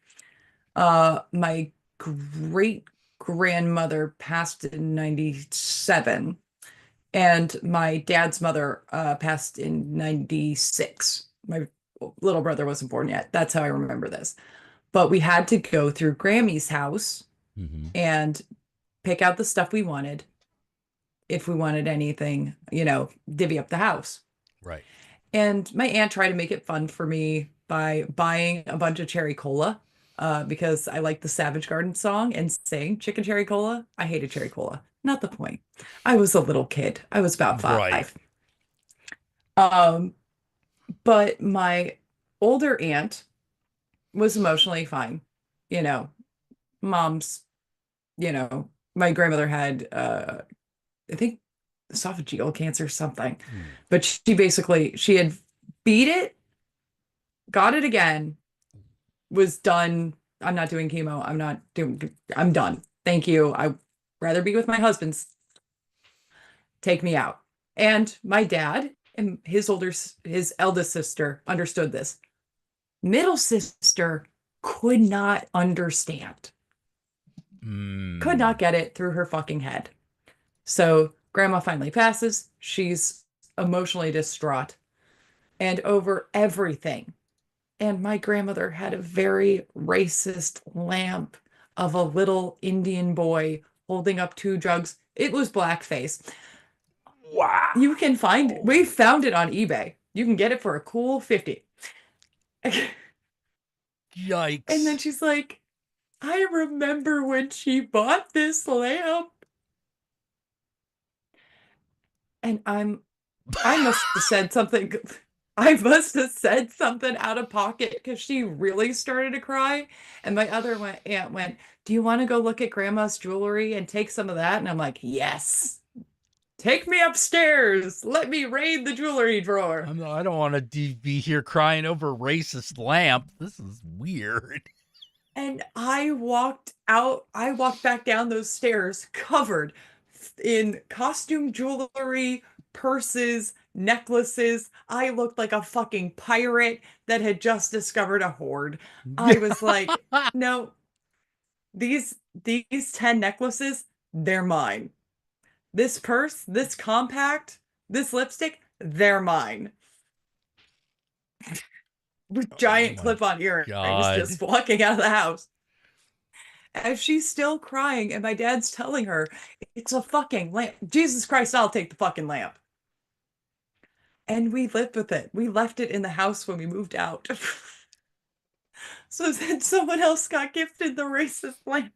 My great grandmother passed in 97, and my dad's mother passed in 96. My little brother wasn't born yet. That's how I remember this. But we had to go through Grammy's house Mhm. and pick out the stuff we wanted if we wanted anything, divvy up the house. Right. And my aunt tried to make it fun for me by buying a bunch of cherry cola because I like the Savage Garden song and saying chicken cherry cola. I hated cherry cola. Not the point. I was a little kid. I was about Right. 5. Um, but my older aunt was emotionally fine. You know, mom's, my grandmother had I think esophageal cancer or something. Mm. But she had beat it, got it again, was done. I'm not doing chemo. I'm done. Thank you. I'd rather be with my husband's. Take me out. And my dad And his eldest sister understood this. Middle sister could not understand, could not Mm. get it through her fucking head. So grandma finally passes. She's emotionally distraught and over everything. And my grandmother had a very racist lamp of a little Indian boy holding up two jugs. It was blackface. You can find, Wow. we found it on eBay. You can get it for a cool 50. And then Yikes. she's like, I remember when she bought this lamp. And I must have said something. I must have said something out of pocket because she really started to cry. And my aunt went, do you want to go look at grandma's jewelry and take some of that? And I'm like, yes, take me upstairs. Let me raid the jewelry drawer. I don't want to be here crying over racist lamp. This is weird. And I walked back down those stairs covered in costume jewelry, purses, necklaces. I looked like a fucking pirate that had just discovered a hoard. I was like, no, these 10 necklaces, they're mine. This purse, this compact, this lipstick, they're mine. With Oh giant my clip-on earrings, God. just walking out of the house. As she's still crying, and my dad's telling her, it's a fucking lamp. Jesus Christ, I'll take the fucking lamp. And we lived with it. We left it in the house when we moved out. So then someone else got gifted the racist lamp.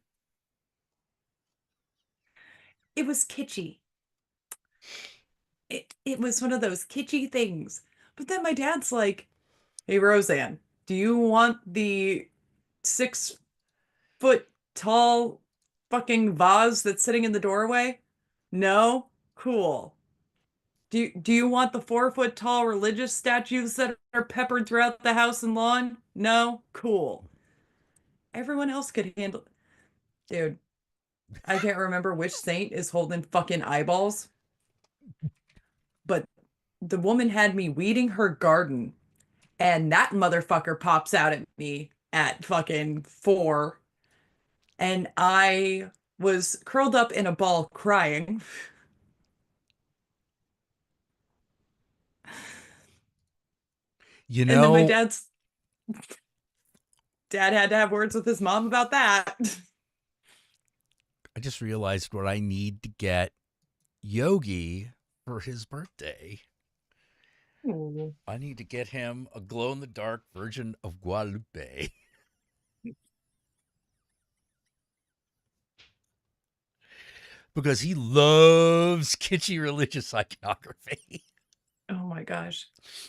It was kitschy. It was one of those kitschy things. But then my dad's like, hey, Roseanne, do you want the 6 foot tall fucking vase that's sitting in the doorway? No? Cool. Do you want the 4 foot tall religious statues that are peppered throughout the house and lawn? No? Cool. Everyone else could handle. Dude, I can't remember which saint is holding fucking eyeballs, but the woman had me weeding her garden, and that motherfucker pops out at me at fucking 4, and I was curled up in a ball crying. You And then my know, dad had to have words with his mom about that. I just realized what I need to get Yogi for his birthday. Ooh. I need to get him a glow in the dark Virgin of Guadalupe because he loves kitschy religious iconography. Oh my gosh.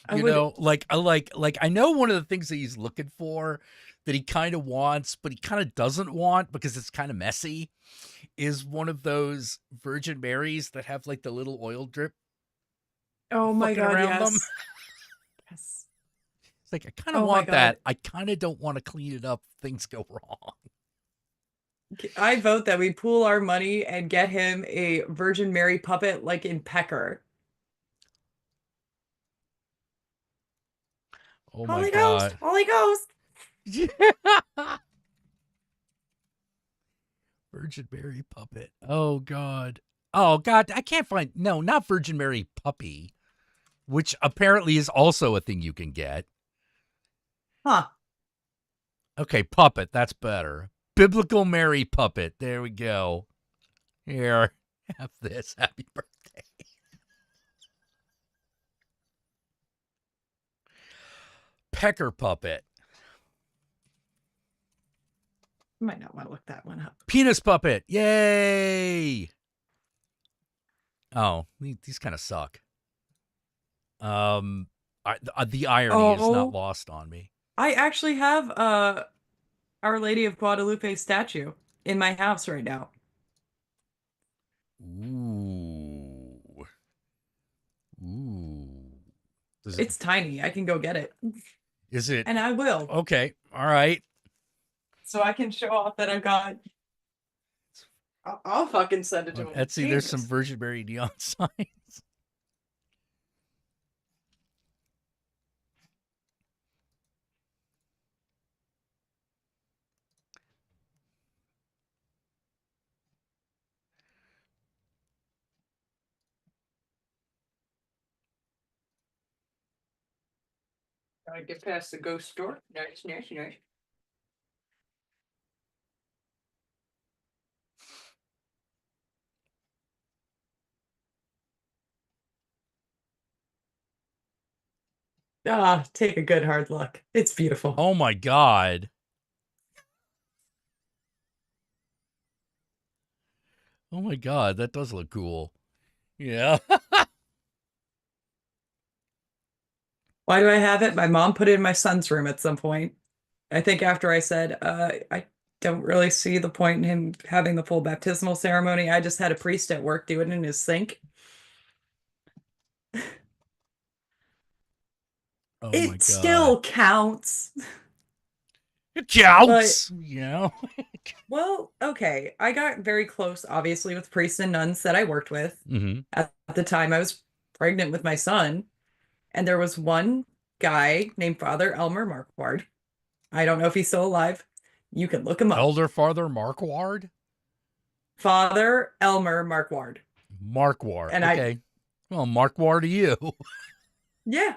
I You would, know, like I know one of the things that he's looking for that he kind of wants, but he kind of doesn't want because it's kind of messy is one of those Virgin Marys that have like the little oil drip oh my fucking God, around them. yes. Yes. It's like I kind of Oh my want God. that. I kind of don't want to clean it up if things go wrong. I vote that we pool our money and get him a Virgin Mary puppet like in Pecker. Oh my Holy Ghost, god. Holy Ghost. Virgin Mary puppet. Oh god. Oh god, I can't find no, not Virgin Mary puppy, which apparently is also a thing you can get. Huh. Okay, puppet, that's better. Biblical Mary puppet. There we go. Here, have this. Happy birthday. Pecker puppet. Might not want to look that one up. Penis puppet. Yay! Oh, these kind of suck. The irony is not Oh, lost on me. I actually have Our Lady of Guadalupe statue in my house right now. Ooh. Ooh. Does it It's tiny. I can go get it. is it And I will. okay, all right. So I can show off that I've got. I'll fucking send it to On him. Etsy, there's some Jesus. Virgin Mary neon signs. I get past the ghost store. Nice, nice, nice. Ah, take a good hard look. It's beautiful. Oh my God. Oh my God. That does look cool. Yeah. Why do I have it? My mom put it in my son's room at some point. I think after I said, I don't really see the point in him having the full baptismal ceremony. I just had a priest at work do it in his sink. Oh my It God. still counts. It But, counts. You know? well, okay. I got very close, obviously, with priests and nuns that I worked with. Mm-hmm. At the time, I was pregnant with my son, and there was one guy named Father Elmer Marquard. I don't know if he's still alive. You can look him up. Elder Father Marquard? Father Elmer Marquard. Marquard. And I, Okay. Well, Marquard to you. yeah,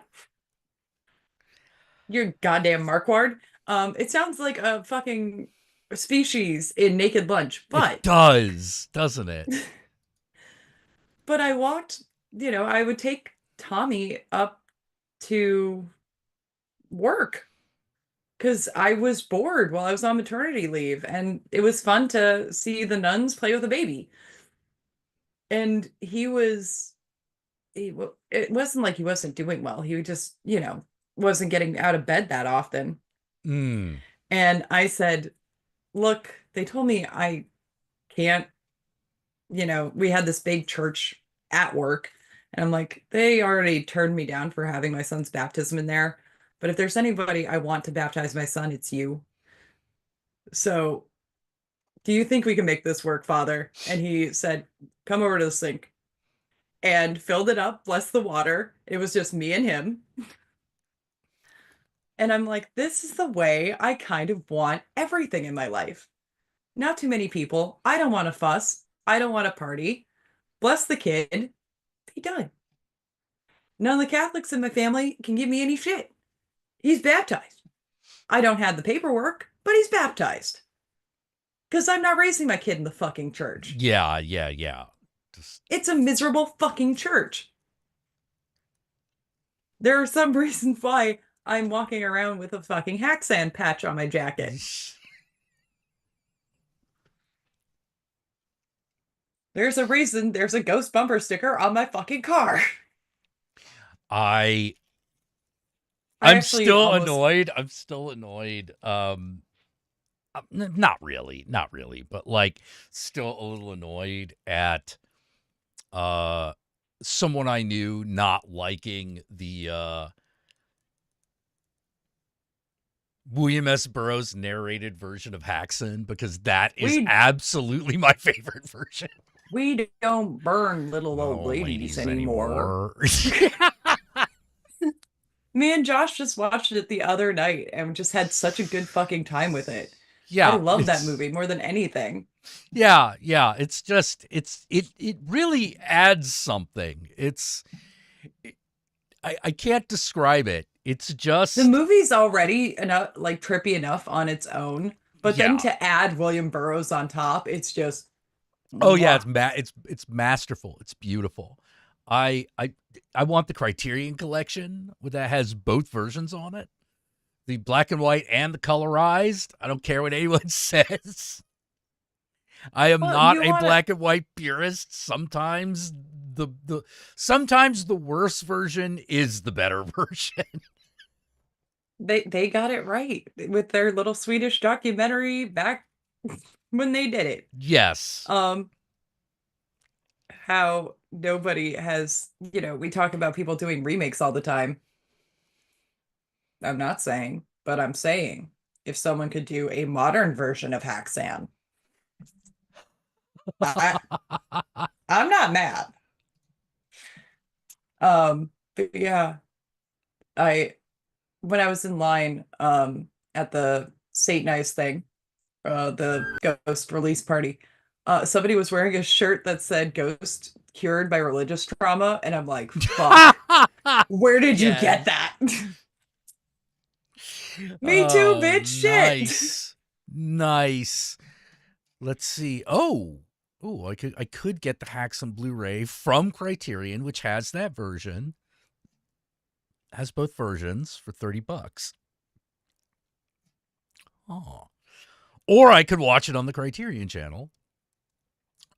you're goddamn Marquard. It sounds like a fucking species in Naked Lunch, It does, doesn't it? but I walked, I would take Tommy up to work because I was bored while I was on maternity leave, and it was fun to see the nuns play with a baby. And it wasn't like he wasn't doing well. He just, wasn't getting out of bed that often. Mm. And I said, look, they told me I can't, we had this big church at work. And I'm like, they already turned me down for having my son's baptism in there. But if there's anybody I want to baptize my son, it's you. So do you think we can make this work, Father? And he said, come over to the sink and filled it up, bless the water. It was just me and him. And I'm like, this is the way I kind of want everything in my life. Not too many people. I don't want to fuss. I don't want to party. Bless the kid. Be done. None of the Catholics in my family can give me any shit. He's baptized. I don't have the paperwork, but he's baptized. Because I'm not raising my kid in the fucking church. Yeah, yeah, yeah. Just It's a miserable fucking church. There are some reasons why I'm walking around with a fucking hack sand patch on my jacket. There's a reason there's a ghost bumper sticker on my fucking car. I I I'm actually still almost annoyed. I'm still annoyed. Not really, not really, but like still a little annoyed at uh someone I knew not liking the William S. Burroughs narrated version of Haxon because that is we absolutely my favorite version. we don't burn little old Oh, ladies ladies anymore. anymore. Me and Josh just watched it the other night and just had such a good fucking time with it. I Yeah, love that it's movie more than anything. yeah, yeah. It's just it really adds something. I can't describe it. It's The just movie's already enough like trippy enough on its own, but then yeah. to add William Burroughs on top, it's just Oh yeah, mwah. it's masterful. It's beautiful. I I I want the Criterion collection that has both versions on it. The black and white and the colorized. I don't care what anyone says. I am Well, not you a want to black and white purist. Sometimes the worst version is the better version. they got it right with their little Swedish documentary back when they did it. Yes. Um, how nobody has, we talk about people doing remakes all the time. I'm not saying, but I'm saying if someone could do a modern version of Haxan, I I'm not mad. But yeah, I when I was in line at the Satanized thing, the ghost release party, somebody was wearing a shirt that said ghost cured by religious trauma, and I'm like, fuck, where did you get Yes. that? Me too, bitch. Shit. Nice. Nice. Let's see. Oh, I could get the Hacks on Blu-ray from Criterion, which has that version. Has both versions for $30. Oh. Or I could watch it on the Criterion channel.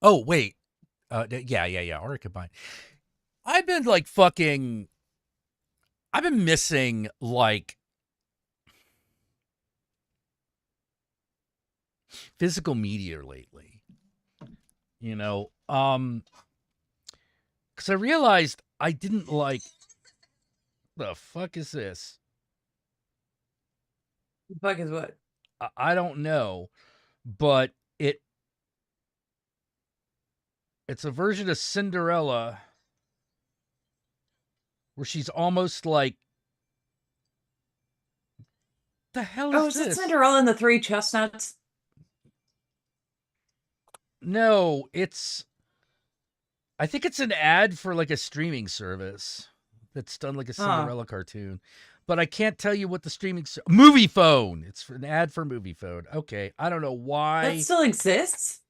Oh, wait. Yeah. Or I could buy it. I've been missing like physical media lately. You know, because I realized I didn't like. The fuck is this? The fuck is what? I don't know, but it's a version of Cinderella where she's almost like, the hell Oh, is is it this? Cinderella and the Three Chestnuts? No, I think it's an ad for like a streaming service that's done like a Huh. Cinderella cartoon. But I can't tell you what the Movie Phone. It's for an ad for Movie Phone. Okay, I don't know That why. still exists?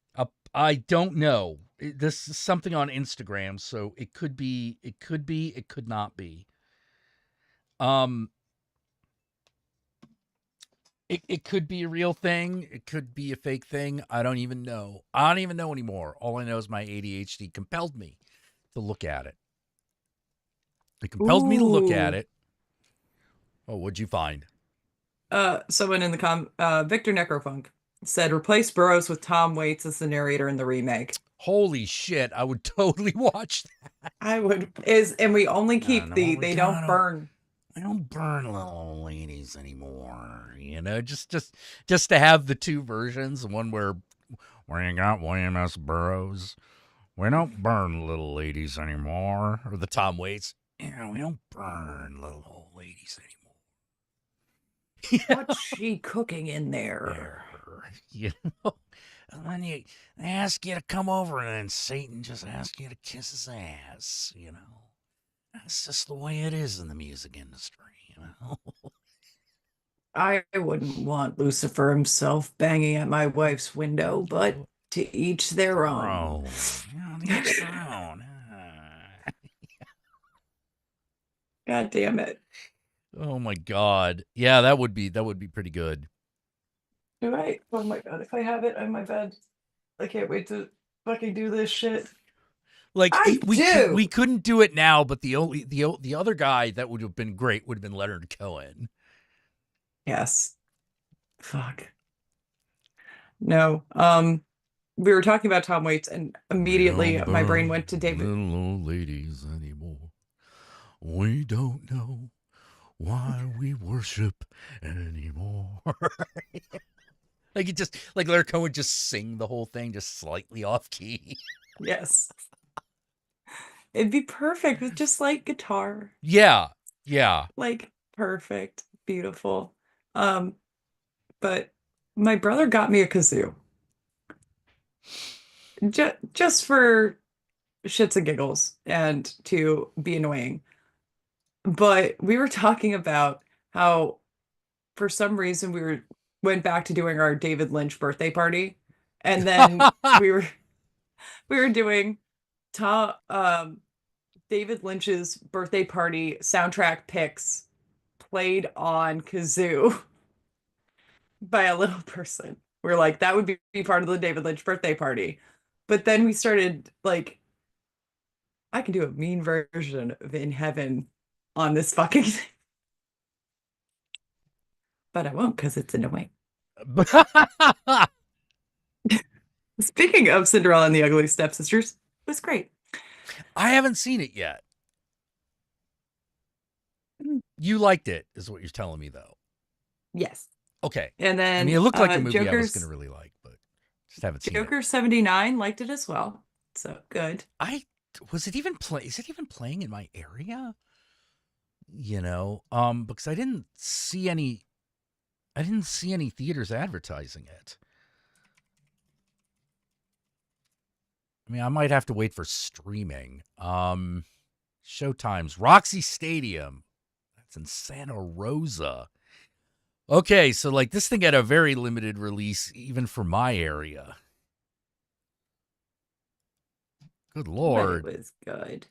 I don't know. This is something on Instagram, so it could be, it could not be. Um, it could be a real thing. It could be a fake thing. I don't even know. I don't even know anymore. All I know is my ADHD compelled me to look at it. It compelled me to look at Ooh. it. Oh, what'd you find? Someone in the Victor Necrofunk said replace Burroughs with Tom Waits as the narrator in the remake. Holy shit! I would totally watch that. I would and we only keep No, the we they kind don't of burn. we don't burn little old ladies anymore. You know, just to have the two versions, one where you got William S. Burroughs. We don't burn little ladies anymore. Or the Tom Waits. Yeah, we don't burn little old ladies anymore. What's she cooking in there? There. You know? And then they ask you to come over, and then Satan just asks you to kiss his ass, you know. That's just the way it is in the music industry, you know. I wouldn't want Lucifer himself banging at my wife's window, but to each their Their own. own. You know, each their own. God damn it. Oh my god. Yeah, that would be pretty good. Do I? Oh my God. If I have it on my bed, I can't wait to fucking do this shit. Like I we do. couldn't do it now, but the other guy that would have been great would have been Leonard Cohen. Yes. Fuck. No. We were talking about Tom Waits, and We immediately don't my brain burn went to David. little old ladies anymore. We don't know why we worship anymore. Like it just like Leonard Cohen would just sing the whole thing just slightly off key. Yes. It'd be perfect with just like guitar. Yeah. Yeah. Like perfect. Beautiful. Um, but my brother got me a kazoo. Just for shits and giggles and to be annoying. But we were talking about how for some reason went back to doing our David Lynch birthday party. And then we were doing Tom David Lynch's birthday party soundtrack picks played on kazoo by a little person. We're like, that would be part of the David Lynch birthday party. But then we started like, I can do a mean version of In Heaven on this fucking thing, but I won't because it's annoying. Speaking of Cinderella and the Ugly Stepsisters, it was great. I haven't seen it yet. You liked it, is what you're telling me, though. Yes. Okay. And I mean, then it looked like a movie I was going to really like, but just haven't seen it. Joker 79 liked it as well. So good. I was it even play? Is it even playing in my area? You know, because I didn't see any. I didn't see any theaters advertising it. I mean, I might have to wait for streaming. Showtimes, Roxy Stadium. That's in Santa Rosa. Okay, so like this thing had a very limited release, even for my area. Good But it Lord. was good.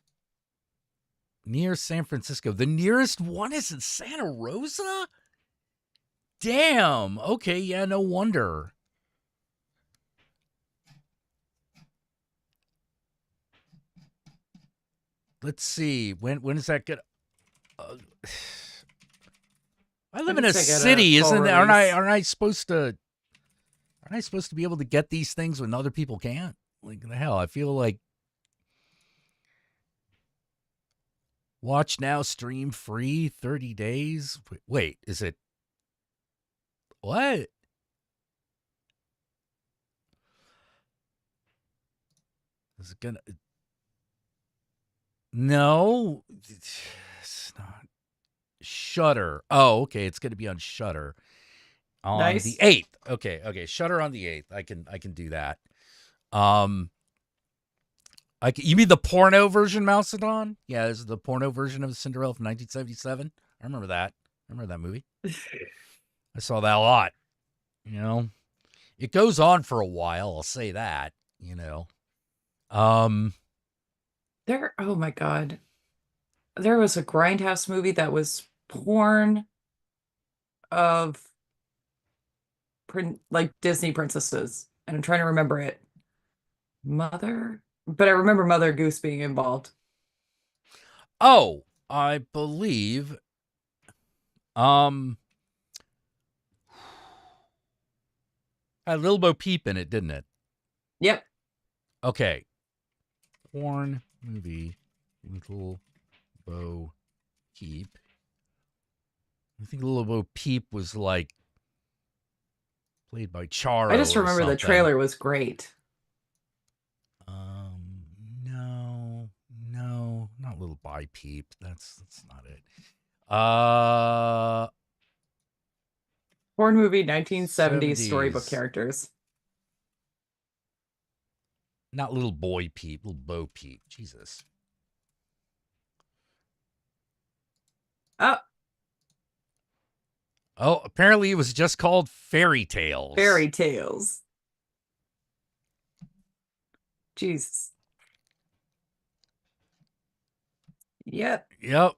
Near San Francisco. The nearest one is in Santa Rosa? Damn. Okay, yeah, no wonder. Let's see. When is that good? Uh, I live When in a does that get a city, full isn't that? Aren't I? release? Aren't I supposed to? Aren't I supposed to be able to get these things when other people can't? Like the hell, I feel like watch now, stream free, 30 days. Wait, is it what? Is it gonna? No, it's not. Shutter. Oh, okay. It's gonna be on Shutter on the Nice. 8th. Okay. Shutter on the 8th. I can do that. Um, you mean the porno version, Mousedon? Yeah, this is the porno version of Cinderella from 1977. I remember that. I remember that movie. I saw that a lot. You know, it goes on for a while. I'll say that. You know, um, Oh my God. There was a Grindhouse movie that was porn of like Disney princesses, and I'm trying to remember it. But I remember Mother Goose being involved. oh, I believe, um, had Little Bo Peep in it, didn't it? Yep. Okay, porn movie, Little Bo Peep. I think Little Bo Peep was like played by I Charo just or remember the something. trailer was great. No, not Little Bo Peep. That's not it. Porn movie 1970s storybook 70s. characters. Not Little Boy Peep, Little Bo Peep. Jesus. Oh, Oh, apparently it was just called Fairy Tales. fairy tales. Jesus. Yep. Yep.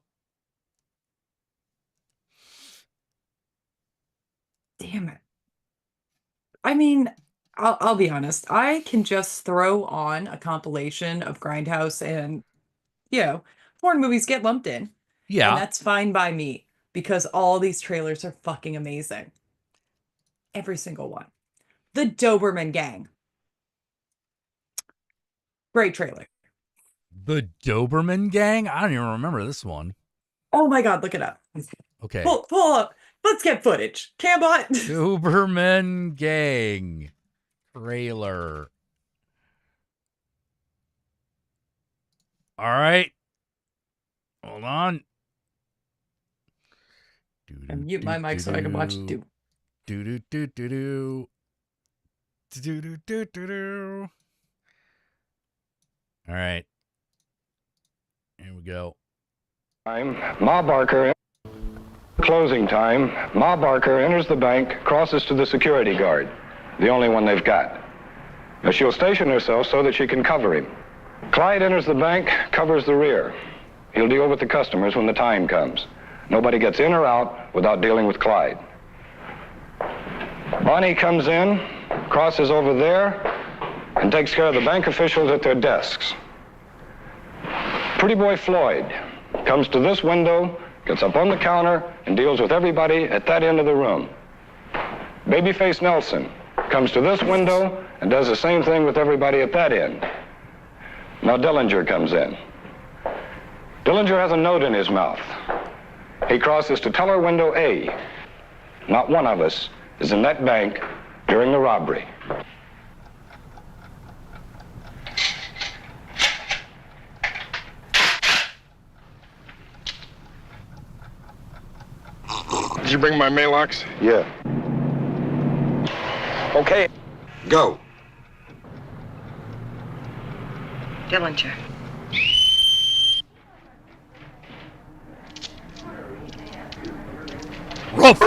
Damn it. I mean, I'll be honest. I can just throw on a compilation of Grindhouse and, you know, porn movies get lumped in, and Yeah. that's fine by me because all these trailers are fucking amazing. Every single one. The Doberman Gang. Great trailer. The Doberman Gang? I don't even remember this one. Oh my God, look it up. Okay. Pull up. Let's get footage. Cambot. Doberman Gang trailer. All right. Hold on. And mute my mic so I can watch it too. Do do do do do. Do do do do do. All right. Here we go. Ma Barker. Closing time. Ma Barker enters the bank, crosses to the security guard, the only one they've got. Now she'll station herself so that she can cover him. Clyde enters the bank, covers the rear. He'll deal with the customers when the time comes. Nobody gets in or out without dealing with Clyde. Bonnie comes in, crosses over there, and takes care of the bank officials at their desks. Pretty boy Floyd comes to this window, gets up on the counter, and deals with everybody at that end of the room. Babyface Nelson comes to this window and does the same thing with everybody at that end. Now Dillinger comes in. Dillinger has a note in his mouth. He crosses to teller window A. Not one of us is in that bank during the robbery. Did you bring my Maalox? Yeah. Okay. Go. Dillinger. Ruff!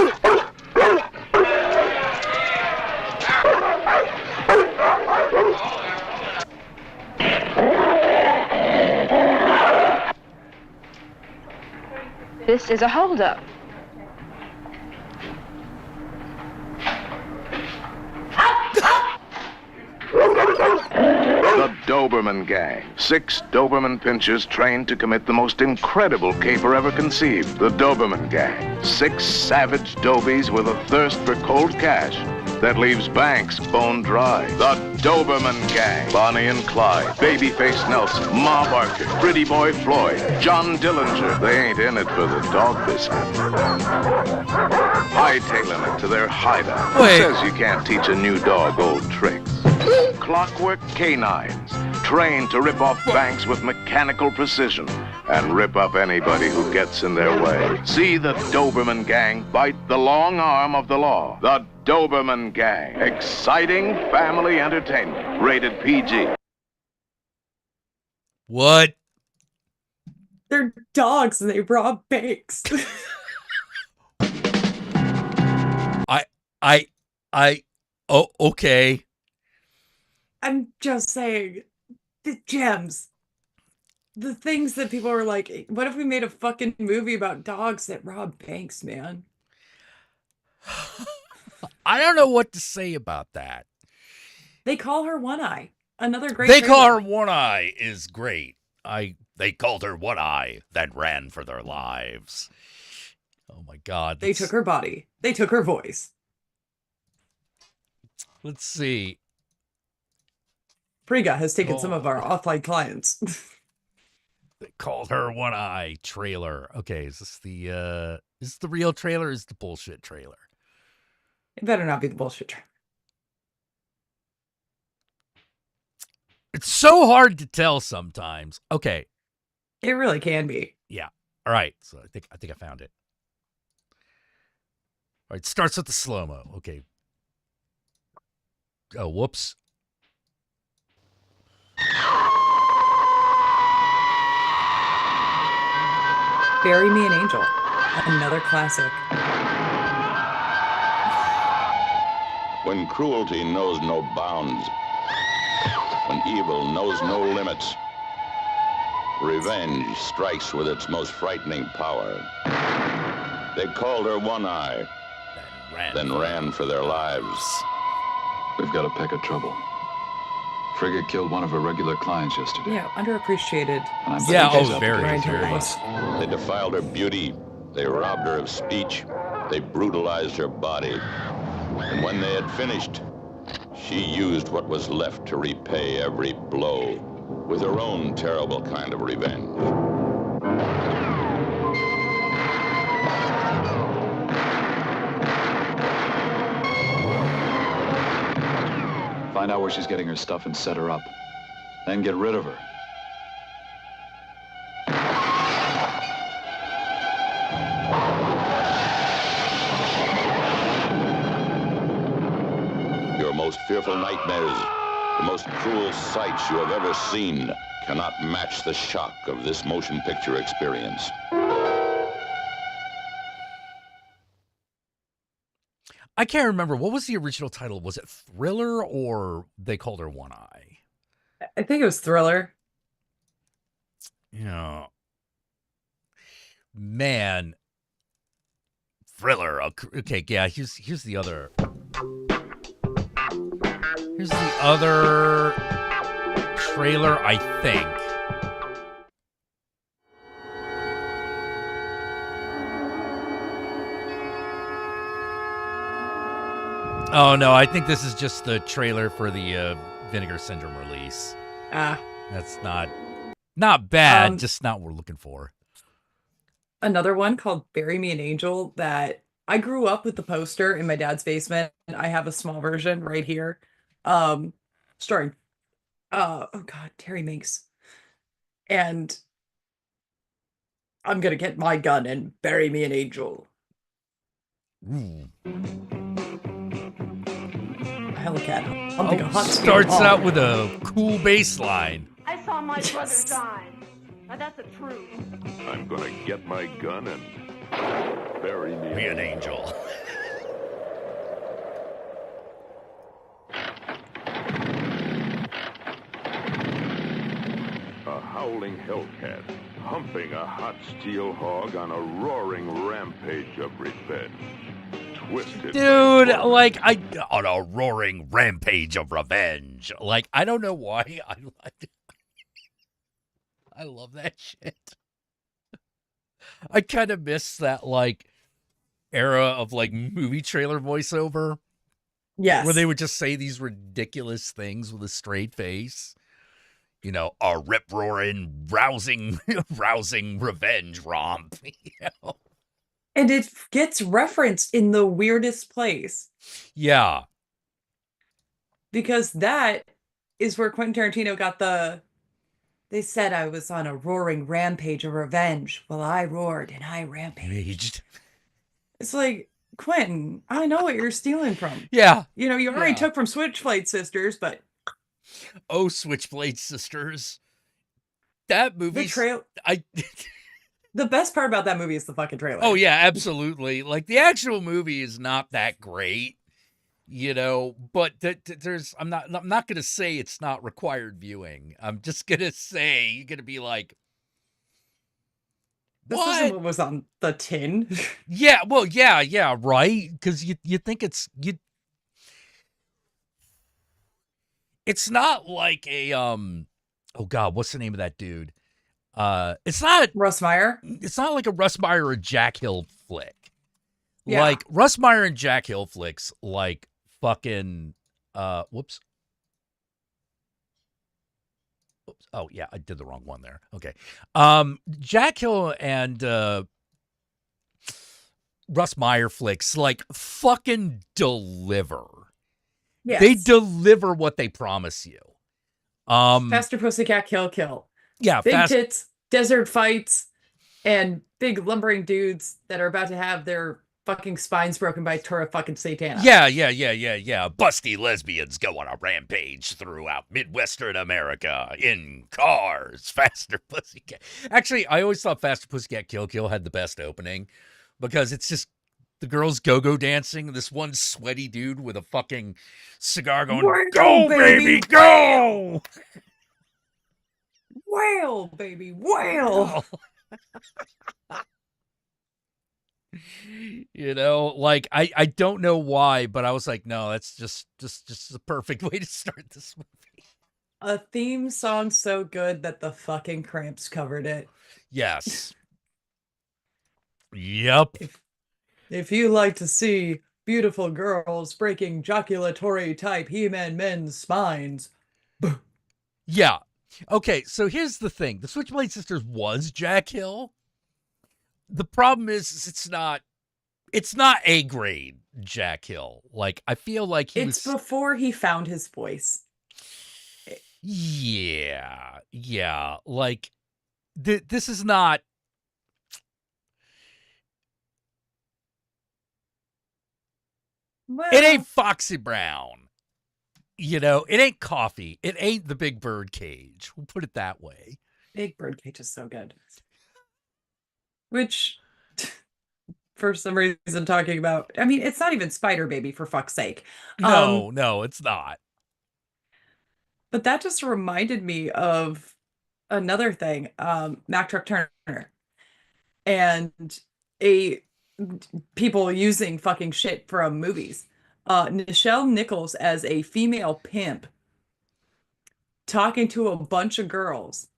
This is a holdup. The Doberman Gang. 6 Doberman pinchers trained to commit the most incredible caper ever conceived. The Doberman Gang. 6 savage dobies with a thirst for cold cash that leaves banks bone dry. The Doberman Gang. Bonnie and Clyde, Babyface Nelson, Ma Barker, Pretty Boy Floyd, John Dillinger. They ain't in it for the dog biscuit. Hightailing it to their hideout. Who says you can't teach a new dog old tricks? Clockwork canines, trained to rip off banks with mechanical precision and rip up anybody who gets in their way. See the Doberman Gang bite the long arm of the law. The Doberman Gang. Exciting family entertainment. Rated PG. What? They're dogs and they rob banks. Oh, okay. I'm just saying, the gems. The things that people are like, what if we made a fucking movie about dogs that rob banks, man? I don't know what to say about that. They call her One Eye. Another great They call trailer. her One Eye is great. They called her One Eye, then ran for their lives. Oh my God. They took her body. They took her voice. Let's see. Frigga has taken some of our offline clients. They called her One Eye trailer. Okay, is this the real trailer or is it the bullshit trailer? It better not be the bullshit trailer. It's so hard to tell sometimes. Okay. It really can be. Yeah. All right. So I think I found it. All right, it starts with the slow-mo. Okay. Oh, whoops. Bury Me an Angel. Another classic. When cruelty knows no bounds, when evil knows no limits, revenge strikes with its most frightening power. They called her One Eye, then ran for their lives. We've got a peck of trouble. Frigga killed one of her regular clients yesterday. Yeah, underappreciated. And I'm Yeah, betting she's oh, up to very, getting very. us. They defiled her beauty, they robbed her of speech, they brutalized her body. And when they had finished, she used what was left to repay every blow with her own terrible kind of revenge. Find out where she's getting her stuff and set her up. Then get rid of her. Your most fearful nightmares, the most cruel sights you have ever seen, cannot match the shock of this motion picture experience. I can't remember. What was the original title? Was it Thriller or They Called Her One Eye? I think it was Thriller. Yeah. Man. Thriller. Okay, yeah, here's the other. Here's the other trailer, I think. Oh, no, I think this is just the trailer for the Vinegar Syndrome release. That's not bad, just not what we're looking for. Another one called Bury Me an Angel that I grew up with the poster in my dad's basement. I have a small version right here. Starring oh god, Terry Minks. And I'm gonna get my gun and bury me an angel. Ooh. Hellcat. I'll take a hot Starts out with a cool bass line. I saw my brother die. Now that's the truth. I'm gonna get my gun and bury me an angel. A howling hellcat humping a hot steel hog on a roaring rampage of revenge. Twisted Dude, by like, on a roaring rampage of revenge. Like, I don't know why I love that shit. I kind of miss that, like, era of, like, movie trailer voiceover. Yes. Where they would just say these ridiculous things with a straight face. You know, a rip-roaring, rousing revenge romp. You know? And it gets referenced in the weirdest place. Yeah. Because that is where Quentin Tarantino got they said I was on a roaring rampage of revenge. Well, I roared and I rampaged. It's like, Quentin, I know what you're stealing from. Yeah. You know, you already took from Switchblade Sisters, but... Oh, Switchblade Sisters. That movie... The best part about that movie is the fucking trailer. Oh, yeah, absolutely. Like, the actual movie is not that great, you know, but I'm not going to say it's not required viewing. I'm just going to say, you're going to be like, This isn't what was on the tin. Yeah, well, yeah, right? Because you think it's not like a, oh, God, what's the name of that dude? It's not Russ Meyer. It's not like a Russ Meyer or Jack Hill flick. Yeah. Like Russ Meyer and Jack Hill flicks, like fucking whoops. Oh yeah, I did the wrong one there. Okay. Jack Hill and Russ Meyer flicks like fucking deliver. Yes. They deliver what they promise you. Faster Pussycat Kill Kill. Yeah, big tits, desert fights, and big lumbering dudes that are about to have their fucking spines broken by Tora fucking Satana. Yeah. Busty lesbians go on a rampage throughout Midwestern America in cars. Faster Pussycat. Actually, I always thought Faster Pussycat Kill Kill had the best opening because it's just the girls go-go dancing. This one sweaty dude with a fucking cigar going, "Go, baby, go!" Wail, baby, wail. You know, like I don't know why, but I was like, no, that's just the perfect way to start this movie. A theme song so good that the fucking Cramps covered it. Yes. Yep. If you like to see beautiful girls breaking joculatory type He-Man men's spines. Yeah. Okay, so here's the thing. The Switchblade Sisters was Jack Hill. The problem is it's not A grade Jack Hill. Like, I feel like it's before he found his voice. Yeah. Like, this is not... Well, it ain't Foxy Brown. You know, it ain't Coffee. It ain't the Big Bird Cage. We'll put it that way. Big Bird Cage is so good. Which, for some reason, talking about... I mean, it's not even Spider Baby, for fuck's sake. No, it's not. But that just reminded me of another thing. Mack Truck Turner. And people using fucking shit from movies. Nichelle Nichols as a female pimp talking to a bunch of girls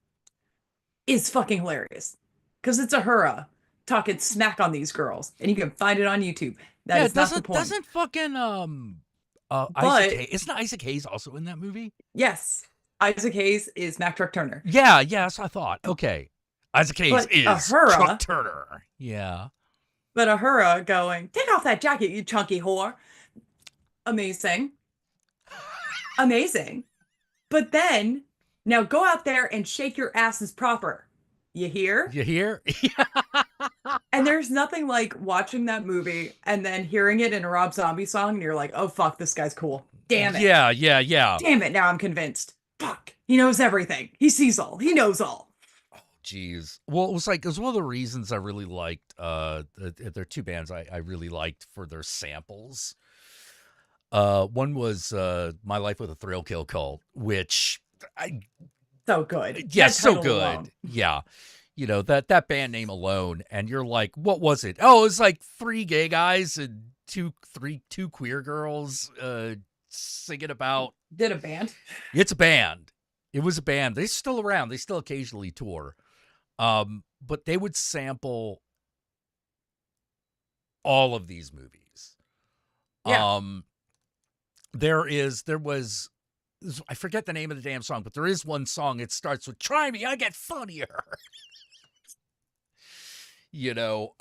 is fucking hilarious because it's a hurrah talking smack on these girls, and you can find it on YouTube. That is not the point. Doesn't fucking Isaac isn't Isaac Hayes also in that movie? Yes, Isaac Hayes is Mack Truck Turner. Yeah, yes, I thought. Okay, Isaac Hayes is Truck Turner. Yeah, but Ahura going, "Take off that jacket, you chunky whore." Amazing. But then, now go out there and shake your asses proper. You hear? And there's nothing like watching that movie and then hearing it in a Rob Zombie song and you're like, oh, fuck, this guy's cool. Damn it. Yeah. Damn it, now I'm convinced. Fuck. He knows everything. He sees all. He knows all. Oh, geez. Well, it was one of the reasons I really liked, there are two bands I really liked for their samples. One was My Life with a Thrill Kill Cult, which so good. Yeah, so good. Alone. Yeah. you know, that band name alone, and you're like, what was it? Oh, it was like 3 gay guys and two queer girls singing about. Did a band? It's a band. It was a band. They're still around. They still occasionally tour. But they would sample all of these movies. Yeah. There was, I forget the name of the damn song, but there is one song. It starts with "Try me, I get funnier." You know,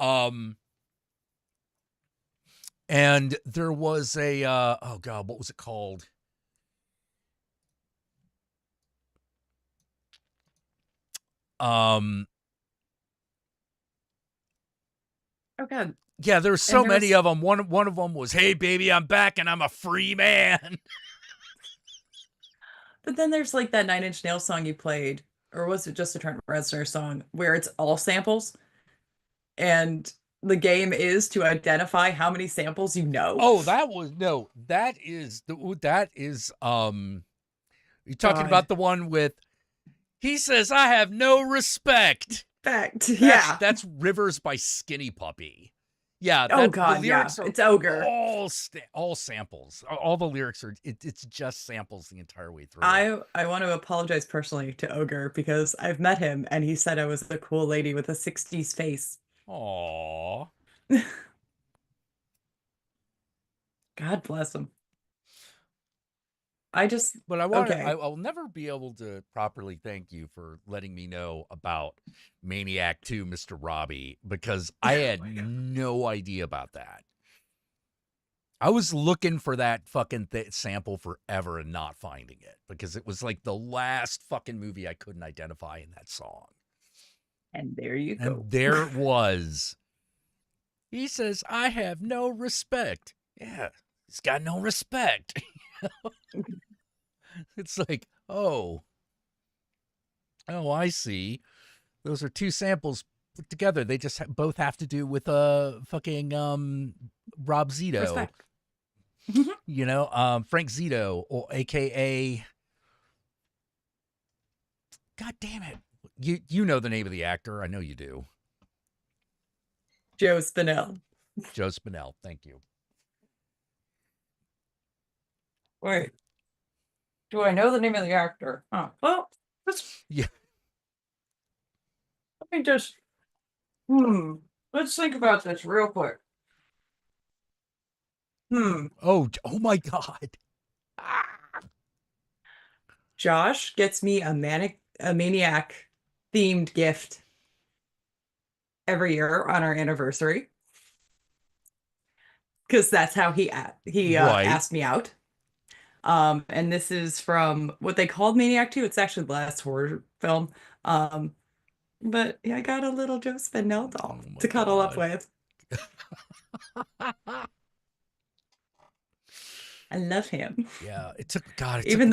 and there was a oh god, what was it called? Oh god. Yeah, there's so many of them. One of them was, "Hey baby, I'm back and I'm a free man." But then there's like that Nine Inch Nails song you played, or was it just a Trent Reznor song where it's all samples? And the game is to identify how many samples you know. Oh, that is you're talking about the one with, he says, "I have no respect." Yeah. That's Rivers by Skinny Puppy. Yeah. Oh god, the lyrics are it's Ogre. All samples. All the lyrics are, it's just samples the entire way through. I want to apologize personally to Ogre because I've met him and he said I was a cool lady with a 60s face. Aww. God bless him. But I'll never be able to properly thank you for letting me know about Maniac 2, Mr. Robbie, because I had no idea about that. I was looking for that fucking sample forever and not finding it because it was like the last fucking movie I couldn't identify in that song. And there you go. And there it was. He says, "I have no respect." Yeah, he's got no respect. It's like, oh, I see. Those are 2 samples put together. They just both have to do with fucking Rob Zito. Respect. You know, Frank Zito, or AKA, god damn it. You know the name of the actor. I know you do. Joe Spinell. Joe Spinell. Thank you. Wait. Do I know the name of the actor? Oh, well, yeah. Let me just, let's think about this real quick. Oh my god. Josh gets me a Maniac themed gift every year on our anniversary. Because that's how he asked me out. And this is from what they called Maniac 2. It's actually the last horror film. But yeah, I got a little Joe Spinell doll to cuddle up with. I love him. Yeah, it took God. Even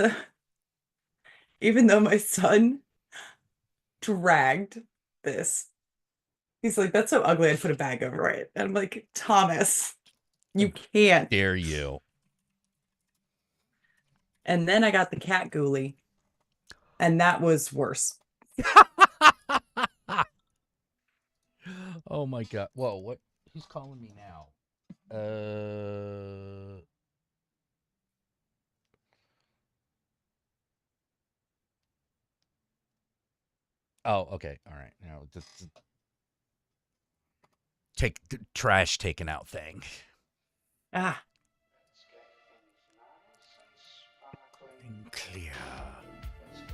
though my son dragged this, he's like, "That's so ugly. I'd put a bag over it." And I'm like, "Thomas, you can't." Dare you? And then I got the cat ghoulie, and that was worse. Oh my god! Whoa! What? Who's calling me now? Oh, okay. All right. Now just take the trash taken out thing. Ah. Clear.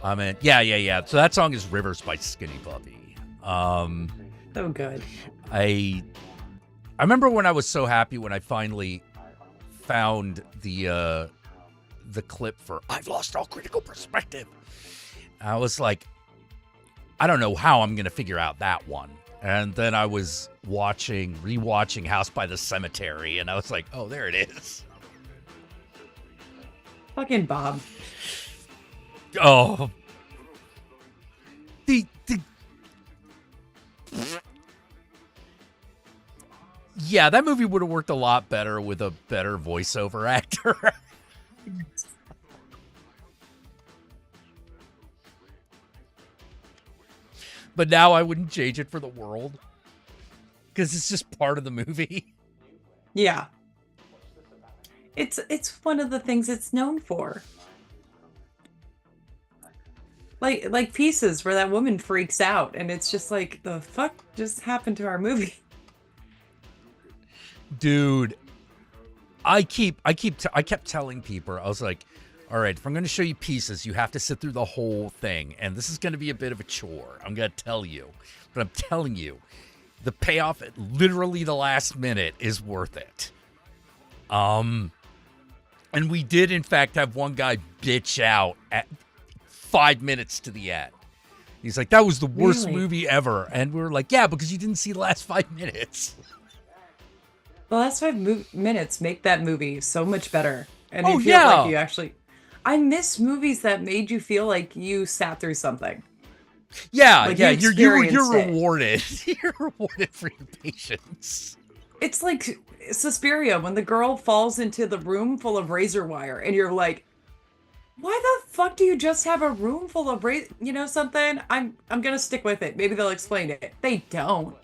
I mean, yeah. So that song is "Rivers" by Skinny Puppy. So good. I remember when I was so happy when I finally found the clip for "I've Lost All Critical Perspective." I was like, I don't know how I'm gonna figure out that one. And then I was rewatching House by the Cemetery, and I was like, oh, there it is. Fucking Bob. Oh. Yeah, that movie would have worked a lot better with a better voiceover actor. but now I wouldn't change it for the world because it's just part of the movie. Yeah. It's one of the things it's known for. Like Pieces, where that woman freaks out, and it's just like, the fuck just happened to our movie? Dude, I kept telling people, I was like, all right, if I'm going to show you Pieces, you have to sit through the whole thing, and this is going to be a bit of a chore. I'm going to tell you, but I'm telling you, the payoff at literally the last minute is worth it. And we did, in fact, have one guy bitch out at 5 minutes to the end. He's like, that was the worst movie ever. And we were like, yeah, because you didn't see the last 5 minutes. The last 5 minutes make that movie so much better. And Oh, you feel yeah. like you actually... I miss movies that made you feel like you sat through something. Yeah, Like, yeah, you you're experienced it. rewarded. You're rewarded for your patience. It's like Suspiria, when the girl falls into the room full of razor wire, and you're like, why the fuck do you just have a room full of razor... You know something? I'm gonna stick with it. Maybe they'll explain it. They don't.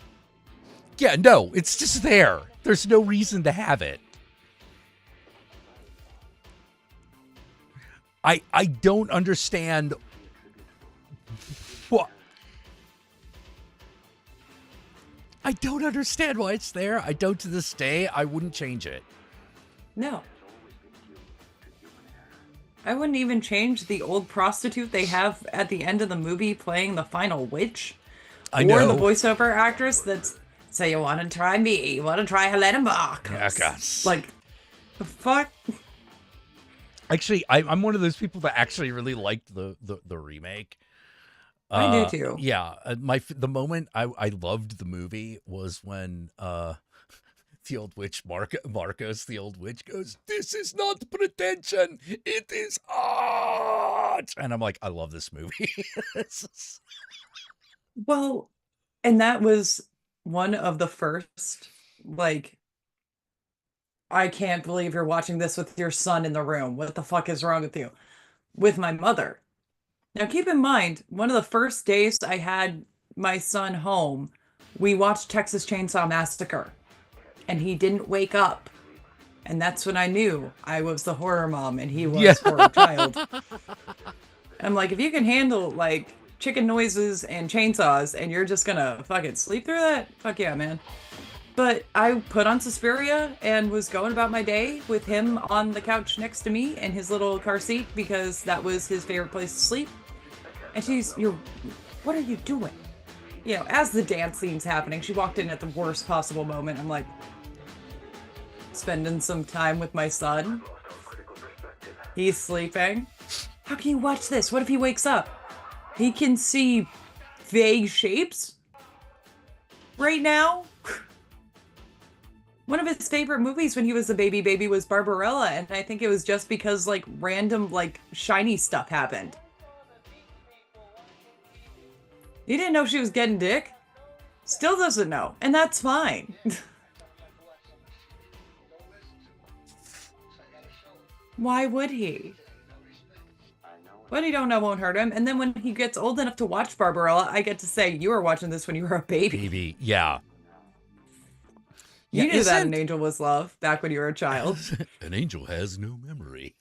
Yeah, no, it's just there. There's no reason to have it. I don't understand what... I don't understand why it's there. I don't to this day. I wouldn't change it. No. I wouldn't even change the old prostitute they have at the end of the movie playing the final witch. I know. Or the voiceover actress that's, so you want to try me, you want to try Helena Marcos. Yeah, gosh. Like, the fuck? Actually, I'm one of those people that actually really liked the remake. I do too. Yeah, the moment I loved the movie was when the old witch Marcos, the old witch, goes, "This is not pretension, it is art," and I'm like, I love this movie. Well, and that was one of the first, like, I can't believe you're watching this with your son in the room. What the fuck is wrong with you? With my mother. Now, keep in mind, one of the first days I had my son home, we watched Texas Chainsaw Massacre, and he didn't wake up. And that's when I knew I was the horror mom and he was horror child. I'm like, if you can handle, like, chicken noises and chainsaws and you're just gonna fucking sleep through that, fuck yeah, man. But I put on Suspiria and was going about my day with him on the couch next to me in his little car seat because that was his favorite place to sleep. And what are you doing? You know, as the dance scene's happening, she walked in at the worst possible moment. I'm like, spending some time with my son. He's sleeping. How can you watch this? What if he wakes up? He can see vague shapes right now. One of his favorite movies when he was a baby was Barbarella, and I think it was just because, like, random, like, shiny stuff happened. He didn't know she was getting dick. Still doesn't know, and that's fine. Why would he? What he don't know won't hurt him. And then when he gets old enough to watch Barbarella, I get to say, you were watching this when you were a baby. Baby, yeah. You knew that an angel was love back when you were a child. An angel has no memory.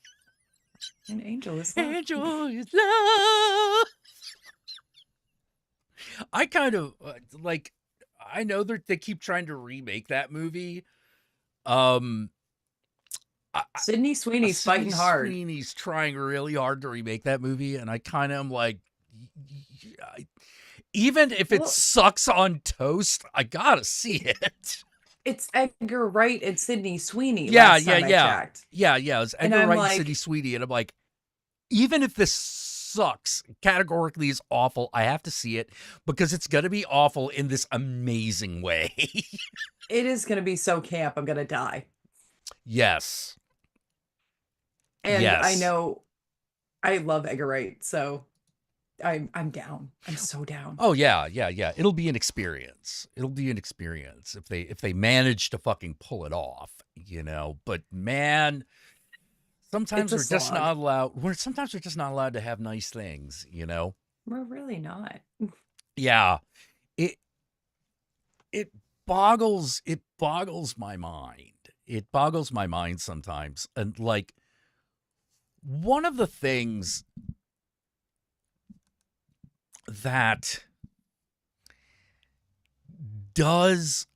An angel is love. Angel is love. I kind of like. I know they keep trying to remake that movie. Sydney Sweeney's fighting hard. Sweeney's trying really hard to remake that movie, and I kind of am like, even if it sucks on toast, I gotta see it. It's Edgar Wright and Sydney Sweeney. Yeah. It's Edgar Wright and Sydney Sweeney, and I'm like, even if this sucks, categorically is awful, I have to see it because it's gonna be awful in this amazing way. It is gonna be so camp. I'm gonna die. Yes. And yes. I know I love Edgar Wright, so I'm down. I'm so down. Oh yeah. It'll be an experience. If they manage to fucking pull it off, you know. But man, sometimes we're just not allowed to have nice things, you know. We're really not. Yeah. It it boggles my mind. It boggles my mind sometimes. And like one of the things that does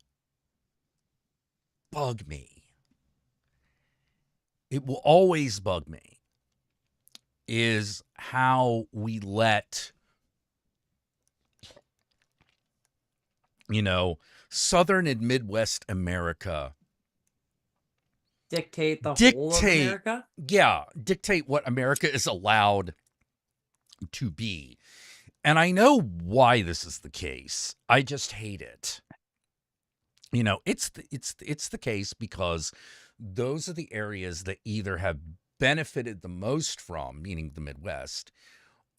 bug me, it will always bug me, is how we let, you know, Southern and Midwest America Dictate the whole of dictate, America. dictate what America is allowed to be. And I know why this is the case. I just hate it. You know, it's the case because those are the areas that either have benefited the most from, meaning the Midwest,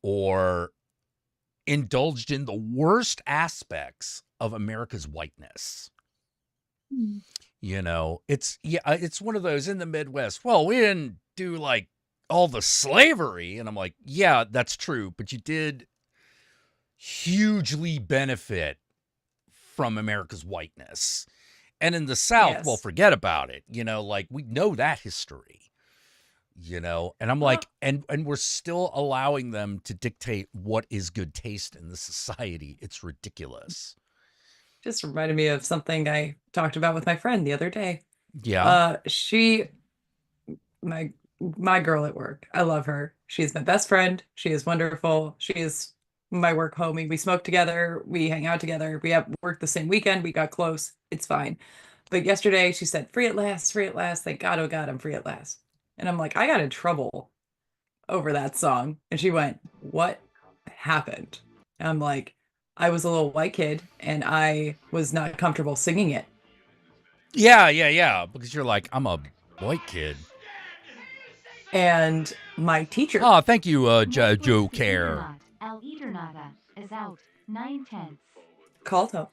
or indulged in the worst aspects of America's whiteness. You know, it's one of those in the Midwest. Well, we didn't do like all the slavery. And I'm like, yeah, that's true. But you did hugely benefit from America's whiteness. And in the South, well, Yes. forget about it. You know, like we know that history, you know, and I'm like, and we're still allowing them to dictate what is good taste in the society. It's ridiculous. Just reminded me of something I talked about with my friend the other day. Yeah. She my girl at work. I love her. She's my best friend. She is wonderful. She is my work homie. We smoke together. We hang out together. We have worked the same weekend. We got close. It's fine. But yesterday she said, free at last, free at last. Thank God, oh God, I'm free at last. And I'm like, I got in trouble over that song. And she went, what happened? And I'm like, I was a little white kid and I was not comfortable singing it. Yeah. Because you're like, I'm a white kid. And my teacher. Oh, thank you, Joe Care. El Eternata is out 9/10. Called him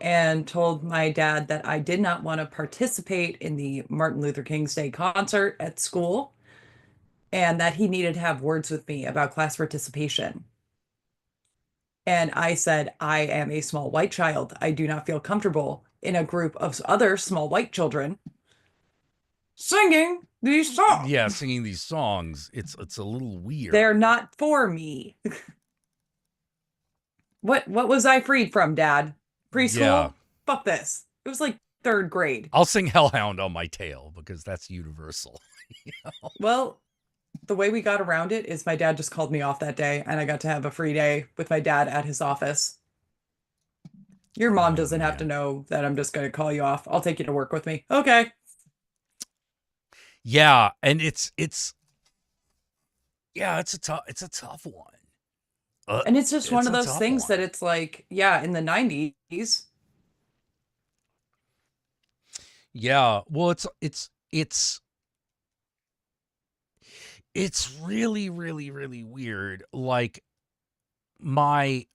and told my dad that I did not want to participate in the Martin Luther King's Day concert at school and that he needed to have words with me about class participation. And I said, I am a small white child. I do not feel comfortable in a group of other small white children singing these songs. Yeah, singing these songs. It's a little weird. They're not for me. What was I freed from, Dad? Preschool? Yeah. Fuck this. It was like third grade. I'll sing Hellhound on my tail because that's universal. You know? Well, the way we got around it is my dad just called me off that day and I got to have a free day with my dad at his office. Your mom doesn't have to know that I'm just going to call you off. I'll take you to work with me. Okay. Yeah, and it's a tough one. And it's just one of a those tough things one. that it's like, yeah, in the 90s. Yeah, well, it's really, really, really weird. Like I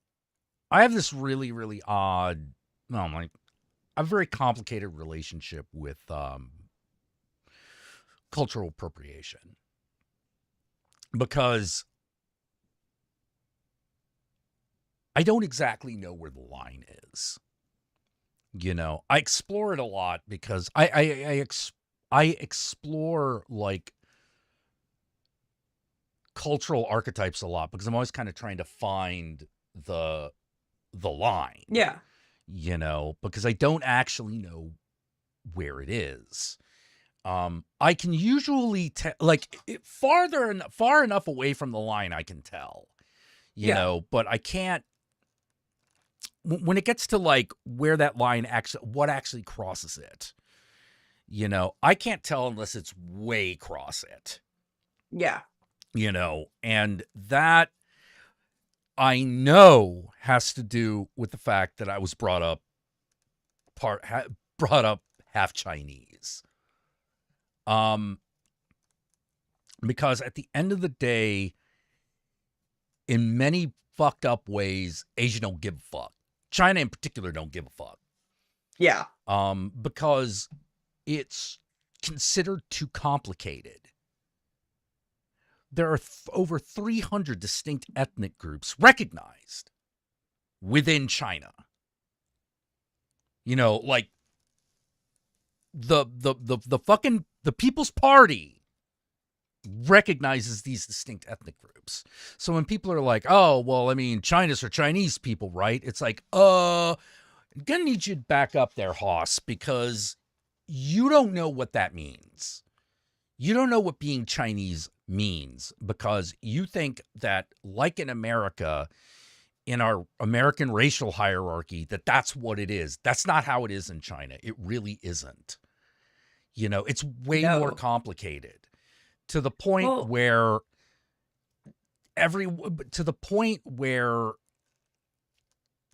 have this really, really odd, a very complicated relationship with cultural appropriation because I don't exactly know where the line is. You know, I explore it a lot because I explore like cultural archetypes a lot because I'm always kind of trying to find the line. Yeah. You know, because I don't actually know where it is. I can usually tell, like far enough away from the line, I can tell. You know, but I can't. When it gets to like where that line what actually crosses it, you know, I can't tell unless it's way across it. Yeah. You know, and that I know has to do with the fact that I was brought up half Chinese. Because at the end of the day, in many fucked up ways, Asia don't give a fuck. China in particular don't give a fuck. Yeah. Because it's considered too complicated. There are over 300 distinct ethnic groups recognized within China. You know, like the fucking the People's Party recognizes these distinct ethnic groups. So when people are like, oh, well, I mean, China's for Chinese people, right? It's like, I'm gonna need you to back up there, Hoss, because you don't know what that means. You don't know what being Chinese means, because you think that, like in America, in our American racial hierarchy, that's what it is. That's not how it is in China. It really isn't. You know, it's way more complicated, to the point where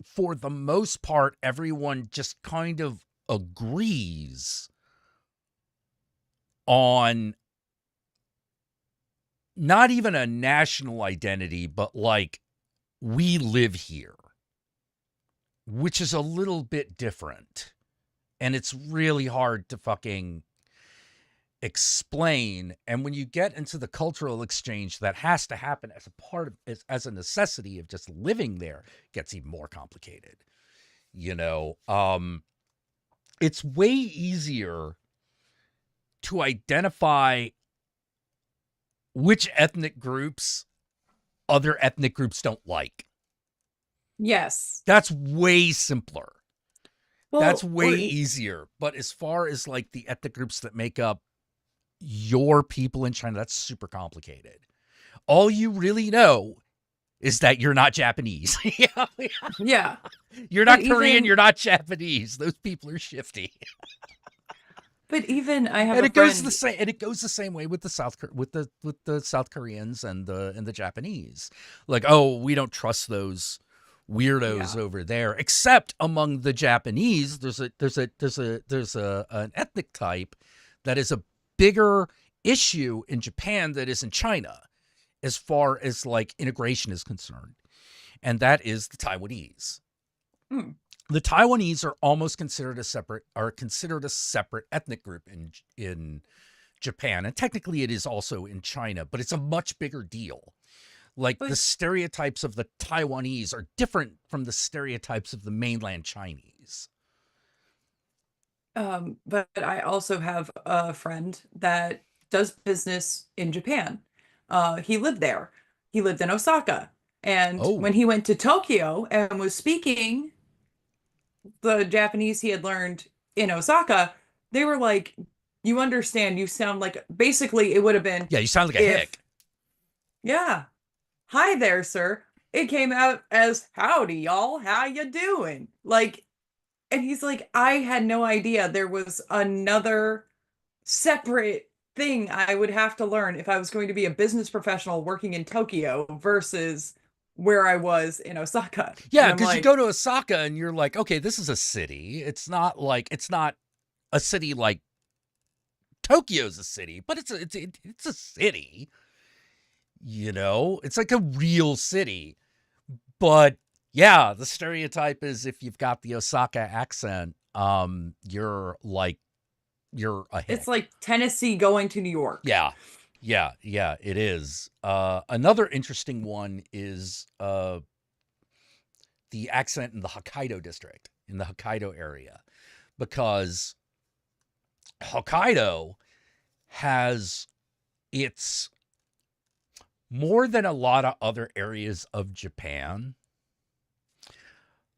for the most part, everyone just kind of agrees on not even a national identity, but like, we live here, which is a little bit different. And it's really hard to fucking explain. And when you get into the cultural exchange that has to happen as a part of, as a necessity of just living there, it gets even more complicated. You know, it's way easier to identify which ethnic groups other ethnic groups don't like. Yes. That's way simpler. Well, that's way easier. But as far as like the ethnic groups that make up your people in China, that's super complicated. All you really know is that you're not Japanese. Yeah. You're not Korean, you're not Japanese. Those people are shifty. But even I have and a it friend... goes the same. And it goes the same way with the South Koreans and the Japanese. Like, oh, we don't trust those weirdos over there. Except among the Japanese, there's an ethnic type that is a bigger issue in Japan that is in China, as far as like integration is concerned, and that is the Taiwanese. The Taiwanese are almost considered a separate ethnic group in Japan. And technically it is also in China, but it's a much bigger deal. Like the stereotypes of the Taiwanese are different from the stereotypes of the mainland Chinese. But I also have a friend that does business in Japan. He lived there. He lived in Osaka. And when he went to Tokyo and was speaking the Japanese he had learned in Osaka, they were like, you understand, you sound like, basically it would have been, yeah, you sound like a hick. Yeah. Hi there, sir. It came out as, howdy, y'all, how you doing? Like, and he's like, I had no idea there was another separate thing I would have to learn if I was going to be a business professional working in Tokyo versus where I was in Osaka. Yeah, because you go to Osaka and you're like, okay, this is a city. It's not a city like Tokyo's a city, but it's a city. You know, it's like a real city. But yeah, the stereotype is if you've got the Osaka accent, you're a hick. It's like Tennessee going to New York. Yeah, it is. Another interesting one is the accent in the Hokkaido district, in the Hokkaido area, because Hokkaido has its, more than a lot of other areas of Japan,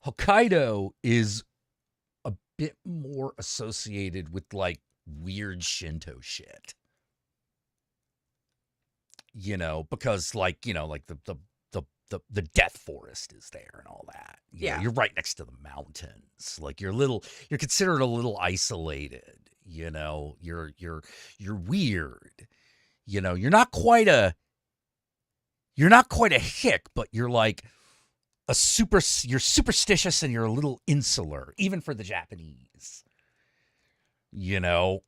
Hokkaido is a bit more associated with like weird Shinto shit. You know, because like, you know, like the death forest is there and all that. You know, you're right next to the mountains. Like you're considered a little isolated, you know, you're weird. You know, you're not quite a hick, but you're like you're superstitious and you're a little insular, even for the Japanese. You know,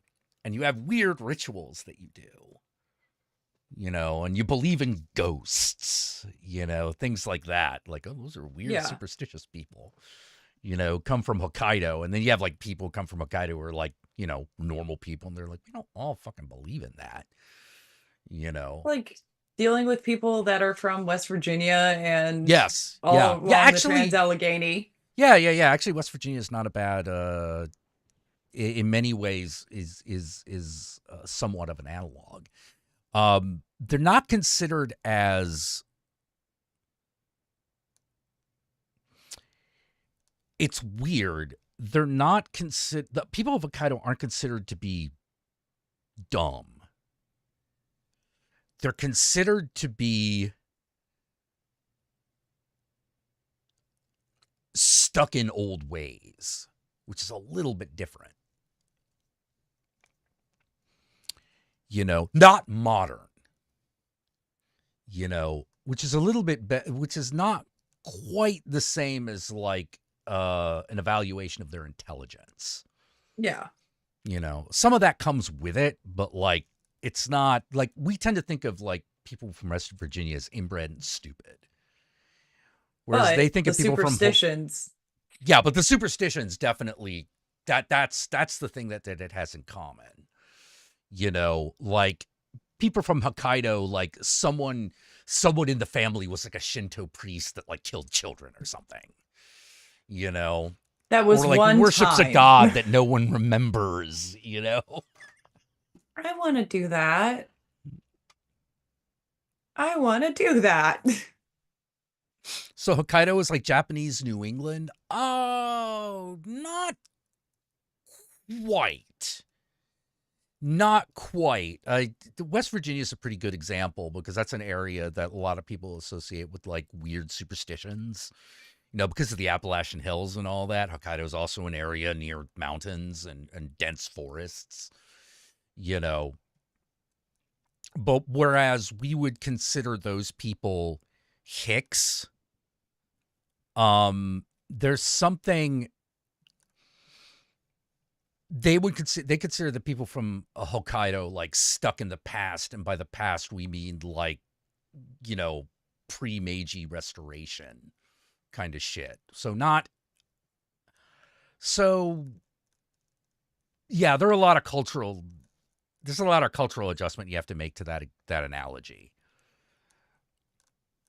and you have weird rituals that you do. You know, and you believe in ghosts, you know, things like that. Like, oh, those are weird, superstitious people, you know, come from Hokkaido. And then you have like people come from Hokkaido who are like, you know, normal people. And they're like, we don't all fucking believe in that, you know. Like, dealing with people that are from West Virginia and Yes. all Yeah. along Yeah. the Actually, Trans-Allegheny. yeah. Actually, West Virginia is not a bad. In many ways, is somewhat of an analog. They're not considered as. It's weird. They're not considered. The people of Hokkaido aren't considered to be dumb. They're considered to be stuck in old ways, which is a little bit different. Not modern. Which is a little bit, which is not quite the same as like an evaluation of their intelligence. Yeah. Some of that comes with it, but like it's not like we tend to think of like people from West Virginia as inbred and stupid. Whereas But they think the of people superstitions. Yeah, but the superstitions definitely that's the thing that it has in common. Like people from Hokkaido, like someone in the family was like a Shinto priest that like killed children or something. That was or like one worships time. a god that no one remembers. I want to do that. I want to do that. So Hokkaido is like Japanese New England. Oh, not quite. Not quite. West Virginia is a pretty good example because that's an area that a lot of people associate with like weird superstitions. Because of the Appalachian Hills and all that. Hokkaido is also an area near mountains and dense forests. But whereas we would consider those people hicks, there's something they consider the people from Hokkaido like stuck in the past, and by the past we mean like pre-Meiji restoration kind of shit. Yeah, there's a lot of cultural adjustment you have to make to that analogy.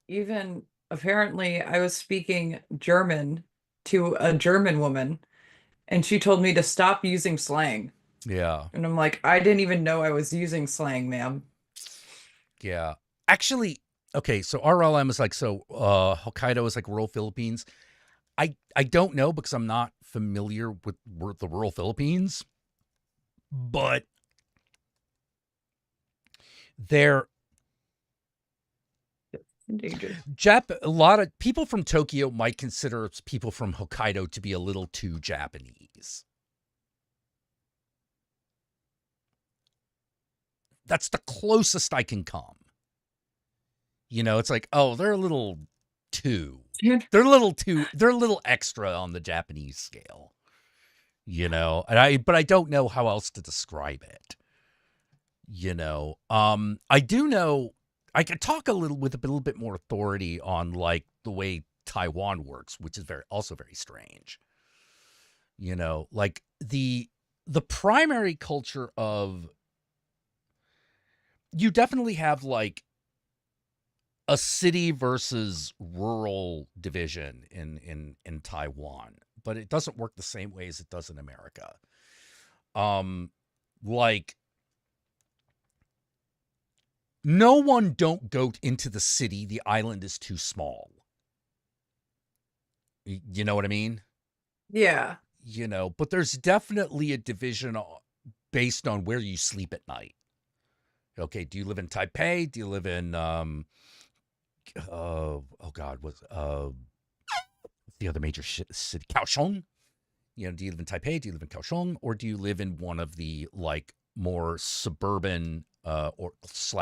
Even apparently I was speaking German to a German woman and she told me to stop using slang. Yeah. And I'm like, I didn't even know I was using slang, ma'am. Yeah. Actually, okay, so RLM is like, Hokkaido is like rural Philippines. I don't know because I'm not familiar with the rural Philippines, but they're endangered. A lot of people from Tokyo might consider people from Hokkaido to be a little too Japanese. That's the closest I can come. It's like, oh, they're a little too. They're a little extra on the Japanese scale. But I don't know how else to describe it. I do know I could talk with a little bit more authority on like the way Taiwan works, which is also very strange. Like the primary culture of, you definitely have like a city versus rural division in Taiwan, but it doesn't work the same way as it does in America. Like no one don't go into the city. The island is too small. You know what I mean? Yeah. But there's definitely a division based on where you sleep at night. Okay, do you live in Taipei? Do you live in what's the other major city? Kaohsiung? Do you live in Taipei? Do you live in Kaohsiung? Or do you live in one of the like more suburban or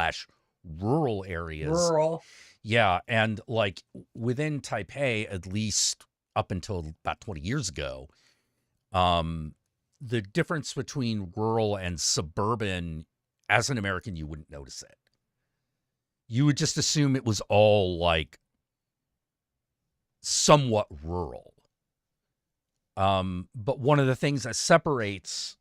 / rural areas? Rural. Yeah, and like within Taipei, at least up until about 20 years ago, the difference between rural and suburban, as an American, you wouldn't notice it. You would just assume it was all like somewhat rural. But one of the things that separates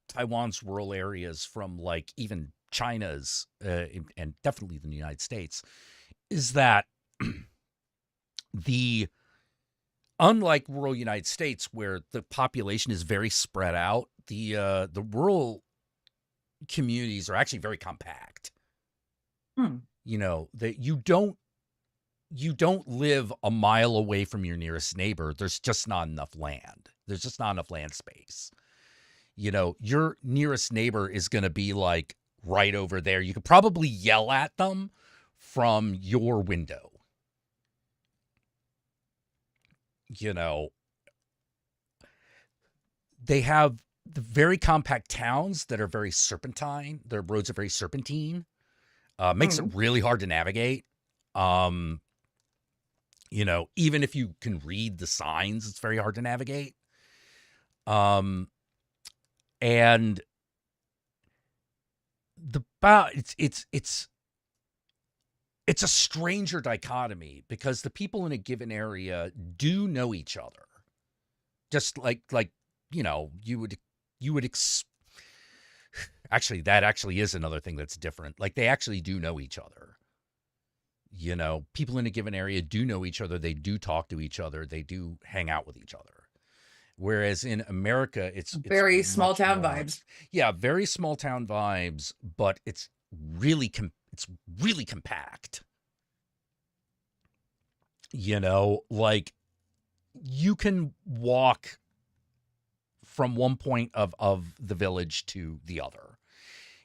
Taiwan's rural areas from like even China's and definitely the United States is that unlike rural United States where the population is very spread out, the rural communities are actually very compact. You know, that you don't live a mile away from your nearest neighbor. There's just not enough land. There's just not enough land space. You know, your nearest neighbor is going to be like right over there. You could probably yell at them from your window. You know, they have the very compact towns that are very serpentine. Their roads are very serpentine. Makes it really hard to navigate. You know, even if you can read the signs, it's very hard to navigate. And it's a stranger dichotomy because the people in a given area do know each other. Just like you know, actually, that actually is another thing that's different. Like, they actually do know each other. You know, people in a given area do know each other. They do talk to each other. They do hang out with each other. Whereas in America, it's very small town more, vibes. Yeah, very small town vibes, but it's really compact. You know, like, you can walk from one point of the village to the other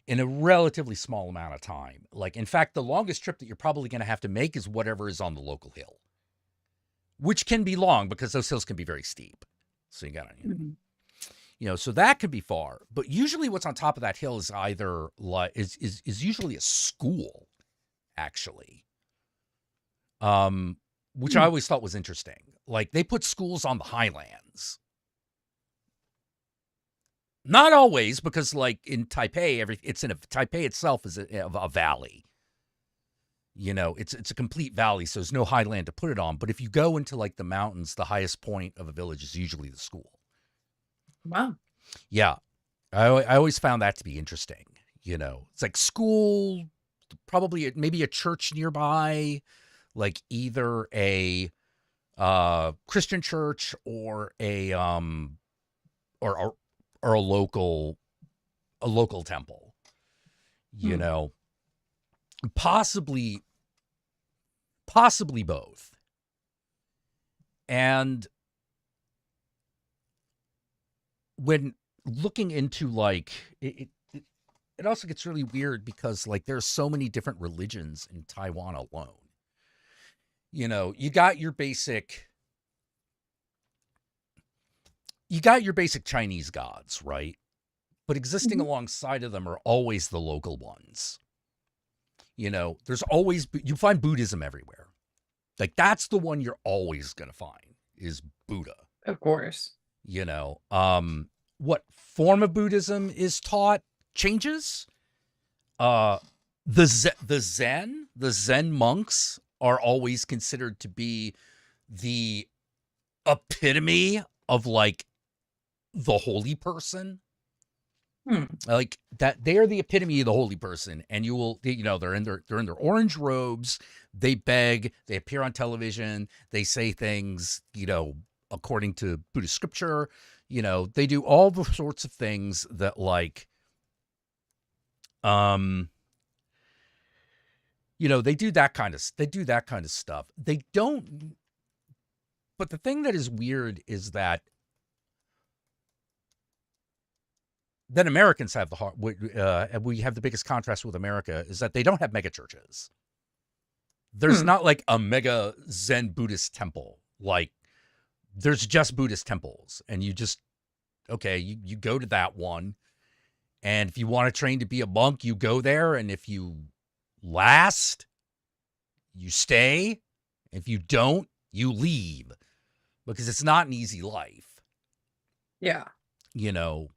in a relatively small amount of time. Like, in fact, the longest trip that you're probably going to have to make is whatever is on the local hill, which can be long because those hills can be very steep. So you got to, you know, so that could be far. But usually what's on top of that hill is either like is usually a school, actually. Which I always thought was interesting. Like, they put schools on the highlands. Not always, because like in Taipei, Taipei itself is a valley. You know, it's a complete valley, so there's no highland to put it on. But if you go into like the mountains, the highest point of a village is usually the school. Wow. Yeah, I always found that to be interesting. You know, it's like school, probably maybe a church nearby, like either a Christian church or a local temple. You know, possibly both. And when looking into like it also gets really weird because like there's so many different religions in Taiwan alone. You know, you got your basic Chinese gods, right? But existing alongside of them are always the local ones. You know, there's always, you find Buddhism everywhere. Like, that's the one you're always going to find is Buddha. Of course. You know, what form of Buddhism is taught changes. The Zen monks are always considered to be the epitome of like the holy person. Like that, they are the epitome of the holy person, and you will, you know, they're in their orange robes. They beg. They appear on television. They say things, you know, according to Buddhist scripture. You know, they do all the sorts of things that, like, you know, they do that kind of stuff. They don't. But the thing that is weird is that Americans have we have the biggest contrast with America is that they don't have mega churches. There's not like a mega Zen Buddhist temple. Like, there's just Buddhist temples, and you just, okay, you go to that one, and if you want to train to be a monk, you go there, and if you last, you stay. If you don't, you leave, because it's not an easy life. Yeah. You know,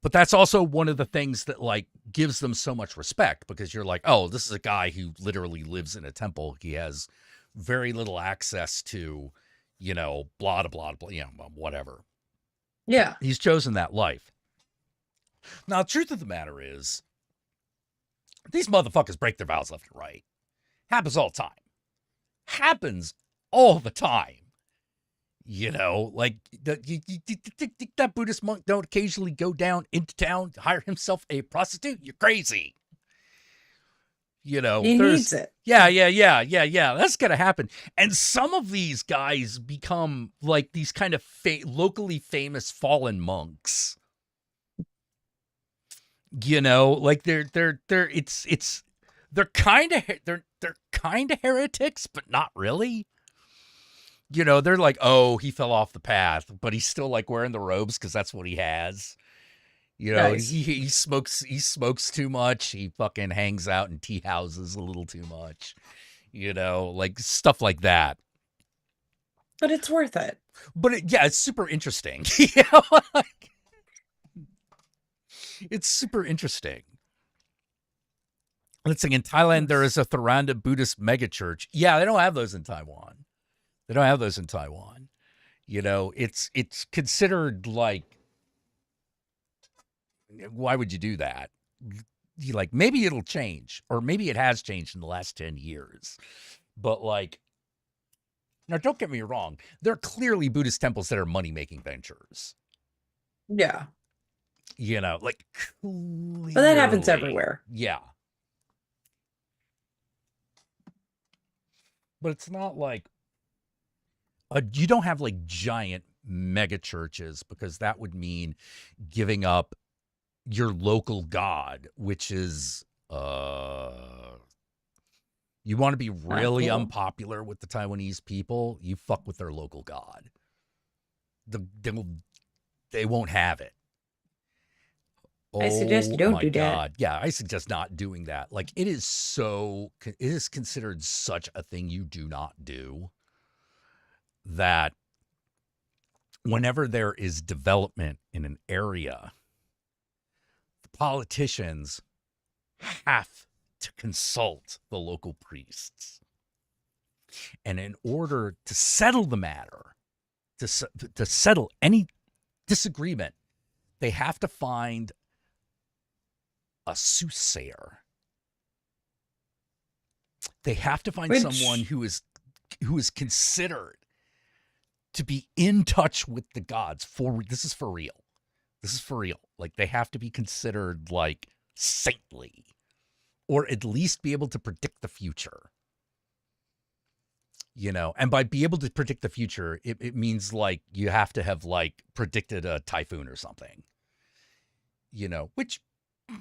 but that's also one of the things that like gives them so much respect, because you're like, oh, this is a guy who literally lives in a temple. He has very little access to, you know, blah, blah, blah, you know, whatever. Yeah. He's chosen that life. Now, the truth of the matter is, These motherfuckers break their vows left and right. Happens all the time. Happens all the time. You know, like you think that Buddhist monk don't occasionally go down into town to hire himself a prostitute? You're crazy. You know, He needs it. Yeah. That's gonna happen. And some of these guys become like these kind of locally famous fallen monks. You know, like they're kind of heretics, but not really. You know, they're like, oh, he fell off the path, but he's still like wearing the robes because that's what he has. You know, Nice. he smokes too much. He fucking hangs out in tea houses a little too much. You know, like stuff like that. But it's worth it. But it's super interesting. You know, like, it's super interesting. Let's see, in Thailand, there is a Tharanda Buddhist megachurch. Yeah, they don't have those in Taiwan. You know, it's considered like, why would you do that? You like, maybe it'll change, or maybe it has changed in the last 10 years. But like, now don't get me wrong, there are clearly Buddhist temples that are money-making ventures. Yeah. You know, like, clearly. But that happens everywhere. Yeah. But it's not like, you don't have like giant mega churches, because that would mean giving up your local god, which is, you want to be really unpopular with the Taiwanese people, you fuck with their local god. They won't have it. I suggest you don't do that. Yeah, I suggest not doing that. Like, it is considered such a thing you do not do, that whenever there is development in an area, the politicians have to consult the local priests. And in order to settle the matter, to settle any disagreement, they have to find a soothsayer. They have to find someone who is considered to be in touch with the gods. This is for real. Like, they have to be considered like saintly, or at least be able to predict the future. You know, and by be able to predict the future, it means like you have to have like predicted a typhoon or something. You know, which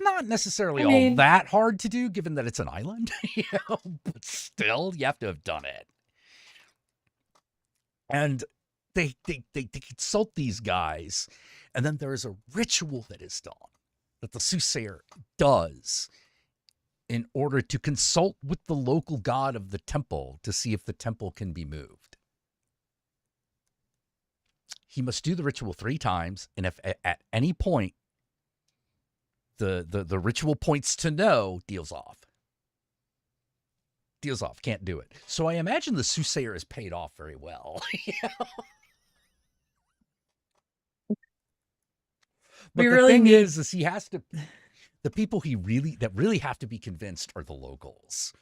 not necessarily all that hard to do, given that it's an island. You know, but still, you have to have done it. And they consult these guys, and then there is a ritual that is done, that the soothsayer does, in order to consult with the local god of the temple to see if the temple can be moved. He must do the ritual 3 times, and if at any point the ritual points to no, deals off. Can't do it. So I imagine the soothsayer is paid off very well. You know? But the thing is he has to. The people that really have to be convinced are the locals,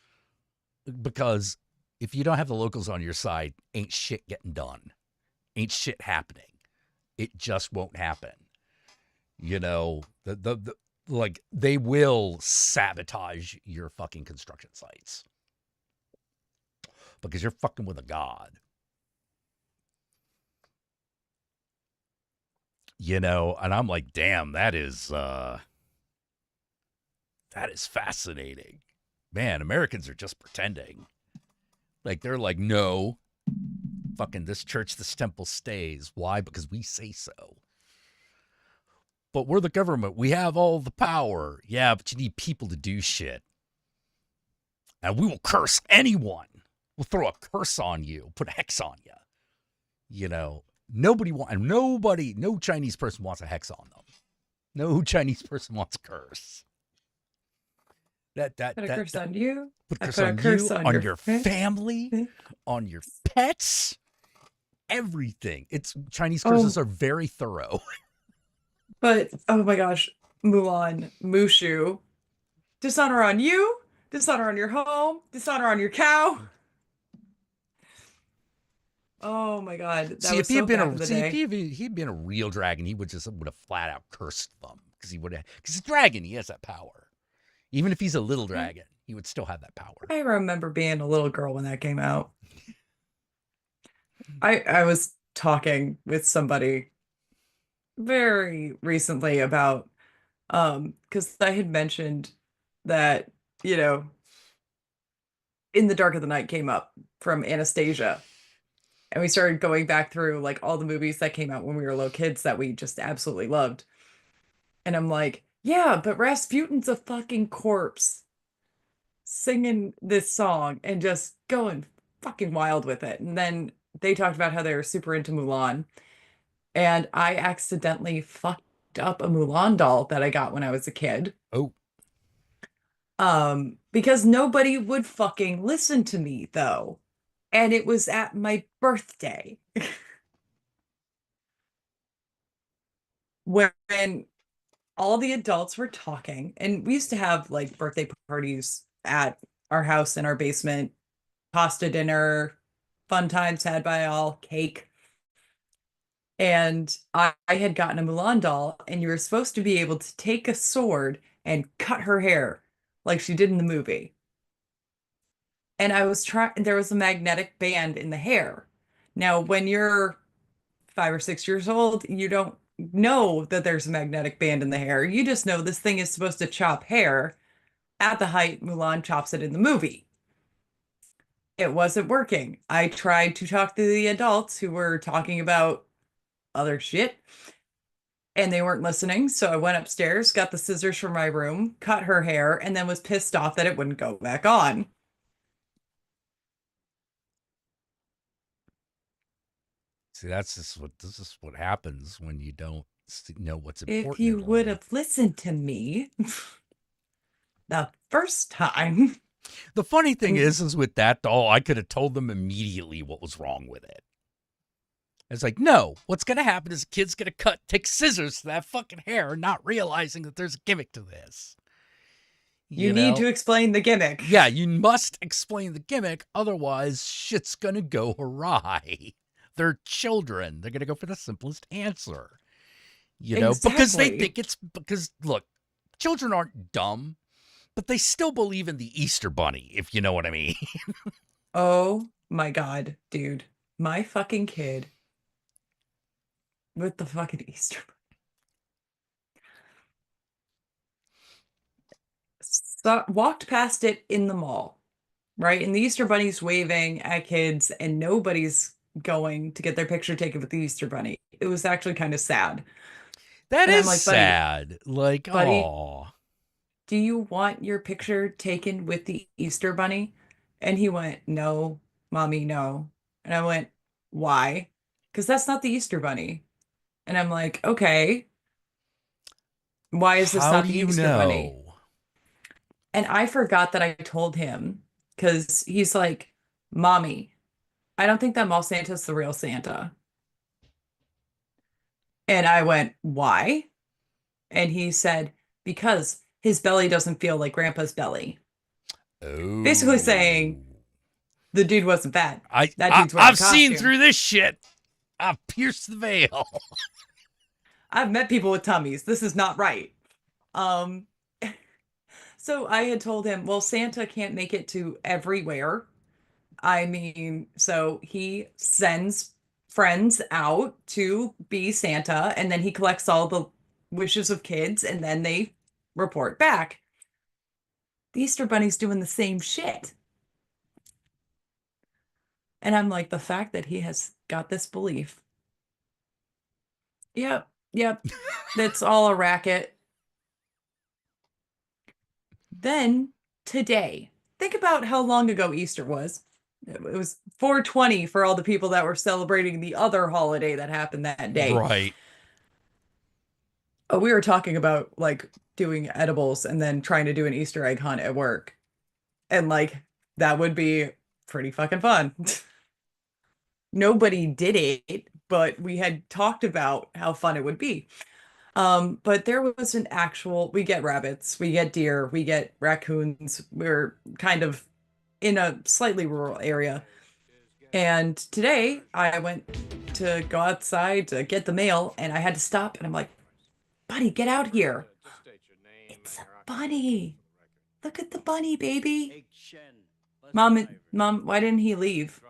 because if you don't have the locals on your side, ain't shit getting done, ain't shit happening. It just won't happen. You know, like, they will sabotage your fucking construction sites because you're fucking with a god. You know, and I'm like, damn, that is fascinating. Man, Americans are just pretending. Like, they're like, no, fucking this church, this temple stays. Why? Because we say so. But we're the government. We have all the power. Yeah, but you need people to do shit. And we will curse anyone. We'll throw a curse on you, put a hex on you. You know, no Chinese person wants a hex on them. No Chinese person wants a curse. Put a curse on you. Put a curse on your family, on your pets, everything. Chinese curses are very thorough. But oh my gosh, Mulan, Mushu, Dishonor on you, dishonor on your home, dishonor on your cow. Oh my God, that See, if was he had so been back a in the see if day. he'd been a real dragon, he would have flat out cursed them because he's a dragon. He has that power. Even if he's a little dragon, he would still have that power. I remember being a little girl when that came out. I was talking with somebody very recently about because I had mentioned that, you know, In the Dark of the Night came up from Anastasia. And we started going back through like all the movies that came out when we were little kids that we just absolutely loved. And I'm like, yeah, but Rasputin's a fucking corpse singing this song and just going fucking wild with it. And then they talked about how they were super into Mulan. And I accidentally fucked up a Mulan doll that I got when I was a kid. Oh. Because nobody would fucking listen to me though. And it was at my birthday. When all the adults were talking, and we used to have like birthday parties at our house in our basement, pasta dinner, fun times had by all, cake. And I had gotten a Mulan doll, and you were supposed to be able to take a sword and cut her hair like she did in the movie. And I was trying, there was a magnetic band in the hair. Now, when you're 5 or 6 years old, you don't know that there's a magnetic band in the hair. You just know this thing is supposed to chop hair at the height Mulan chops it in the movie. It wasn't working. I tried to talk to the adults who were talking about other shit, and they weren't listening. So I went upstairs, got the scissors from my room, cut her hair, and then was pissed off that it wouldn't go back on. See, this is what happens when you don't know what's important. If you would have listened to me the first time. The funny thing is with that doll, I could have told them immediately what was wrong with it. It's like, no, what's going to happen is a kid's going to take scissors to that fucking hair, not realizing that there's a gimmick to this. You need to explain the gimmick. Yeah, you must explain the gimmick. Otherwise, shit's going to go awry. They're children. They're going to go for the simplest answer. Because they think because, look, children aren't dumb, but they still believe in the Easter Bunny, if you know what I mean. Oh my God, dude. My fucking kid with the fucking Easter Bunny. Walked past it in the mall, right? And the Easter Bunny's waving at kids and nobody's going to get their picture taken with the Easter Bunny. It was actually kind of sad. That is like, sad. Like, oh. Do you want your picture taken with the Easter Bunny? And he went, no, mommy, no. And I went, why? Because that's not the Easter Bunny. And I'm like, okay. Why is this not the Easter Bunny? And I forgot that I told him because he's like, mommy, I don't think that Mall Santa's the real Santa. And I went, why? And he said, because his belly doesn't feel like Grandpa's belly. Oh. Basically saying the dude wasn't fat. I've seen through this shit. I've pierced the veil. I've met people with tummies. This is not right. So I had told him, well, Santa can't make it to everywhere. I mean, so he sends friends out to be Santa, and then he collects all the wishes of kids, and then they report back. The Easter Bunny's doing the same shit. And I'm like, the fact that he has got this belief. Yep. That's all a racket. Then today, think about how long ago Easter was. It was 420 for all the people that were celebrating the other holiday that happened that day. Right. We were talking about like doing edibles and then trying to do an Easter egg hunt at work. And like, that would be pretty fucking fun. Nobody did it, but we had talked about how fun it would be. But there was an actual, we get rabbits, we get deer, we get raccoons. We're kind of in a slightly rural area. And today I went to go outside to get the mail and I had to stop and I'm like, buddy, get out here. It's a bunny. Look at the bunny, baby. Mom, why didn't he leave?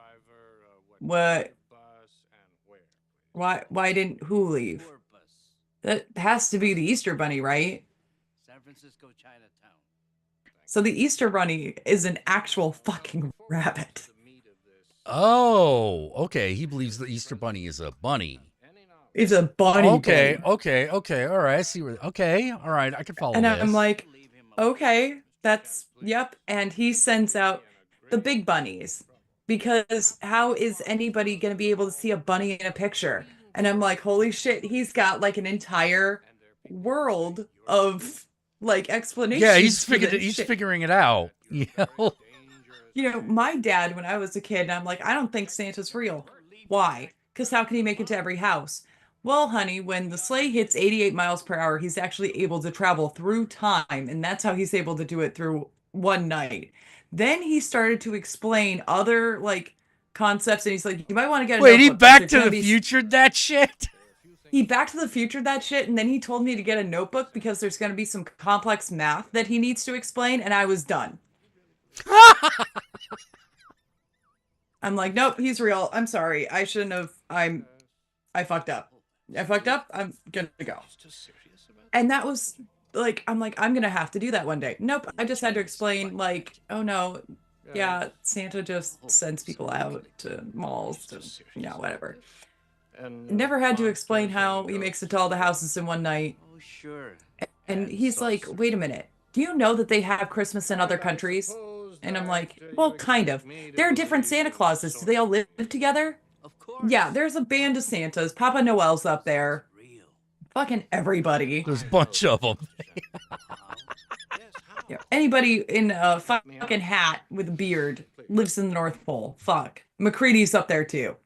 What? Why didn't who leave? That has to be the Easter bunny, right? So the Easter bunny is an actual fucking rabbit. Oh, okay. He believes the Easter Bunny is a bunny. It's a bunny. Okay, bunny. okay. All right, I see where. Okay, all right, I can follow And this. I'm like, okay, that's yep. And he sends out the big bunnies because how is anybody going to be able to see a bunny in a picture? And I'm like, holy shit, he's got like an entire world of like explanations. Yeah, he's for this he's shit. figuring it out. You know? You know, my dad, when I was a kid, I'm like, I don't think Santa's real. Why? Because how can he make it to every house? Well, honey, when the sleigh hits 88 miles per hour, he's actually able to travel through time, and that's how he's able to do it through one night. Then he started to explain other like concepts, and he's like, you might want to get a Wait, he notebook, 'cause Back there's to gonna the be Future that shit? he Back to the Future that shit, and then he told me to get a notebook because there's going to be some complex math that he needs to explain, and I was done. I'm like, nope, he's real. I'm sorry. I shouldn't have. I fucked up. I fucked up. I'm gonna go. And that was like, I'm like, I'm gonna have to do that one day. Nope. I just had to explain, like, oh no, yeah, Santa just sends people out to malls to, whatever. Never had to explain how he makes it to all the houses in one night. Oh, sure. And he's like, wait a minute. Do you know that they have Christmas in other countries? And I'm like, well, kind of. There are different Santa Clauses. Do they all live together? Of course. Yeah, there's a band of Santas. Papa Noel's up there. Fucking everybody. There's a bunch of them. Yeah, anybody in a fucking hat with a beard lives in the North Pole. Fuck. McCready's up there too.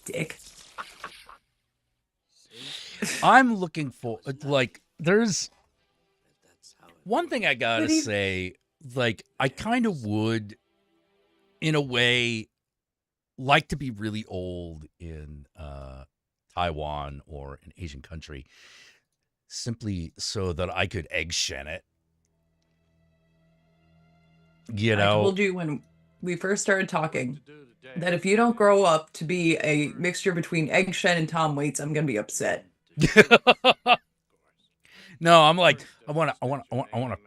Dick. I'm looking for, like, there's one thing I gotta say, like, I kind of would, in a way, like to be really old in Taiwan or an Asian country, simply so that I could egg shen it. You know? I told you when we first started talking that if you don't grow up to be a mixture between Egg Shen and Tom Waits, I'm gonna be upset. No, I'm like, I want to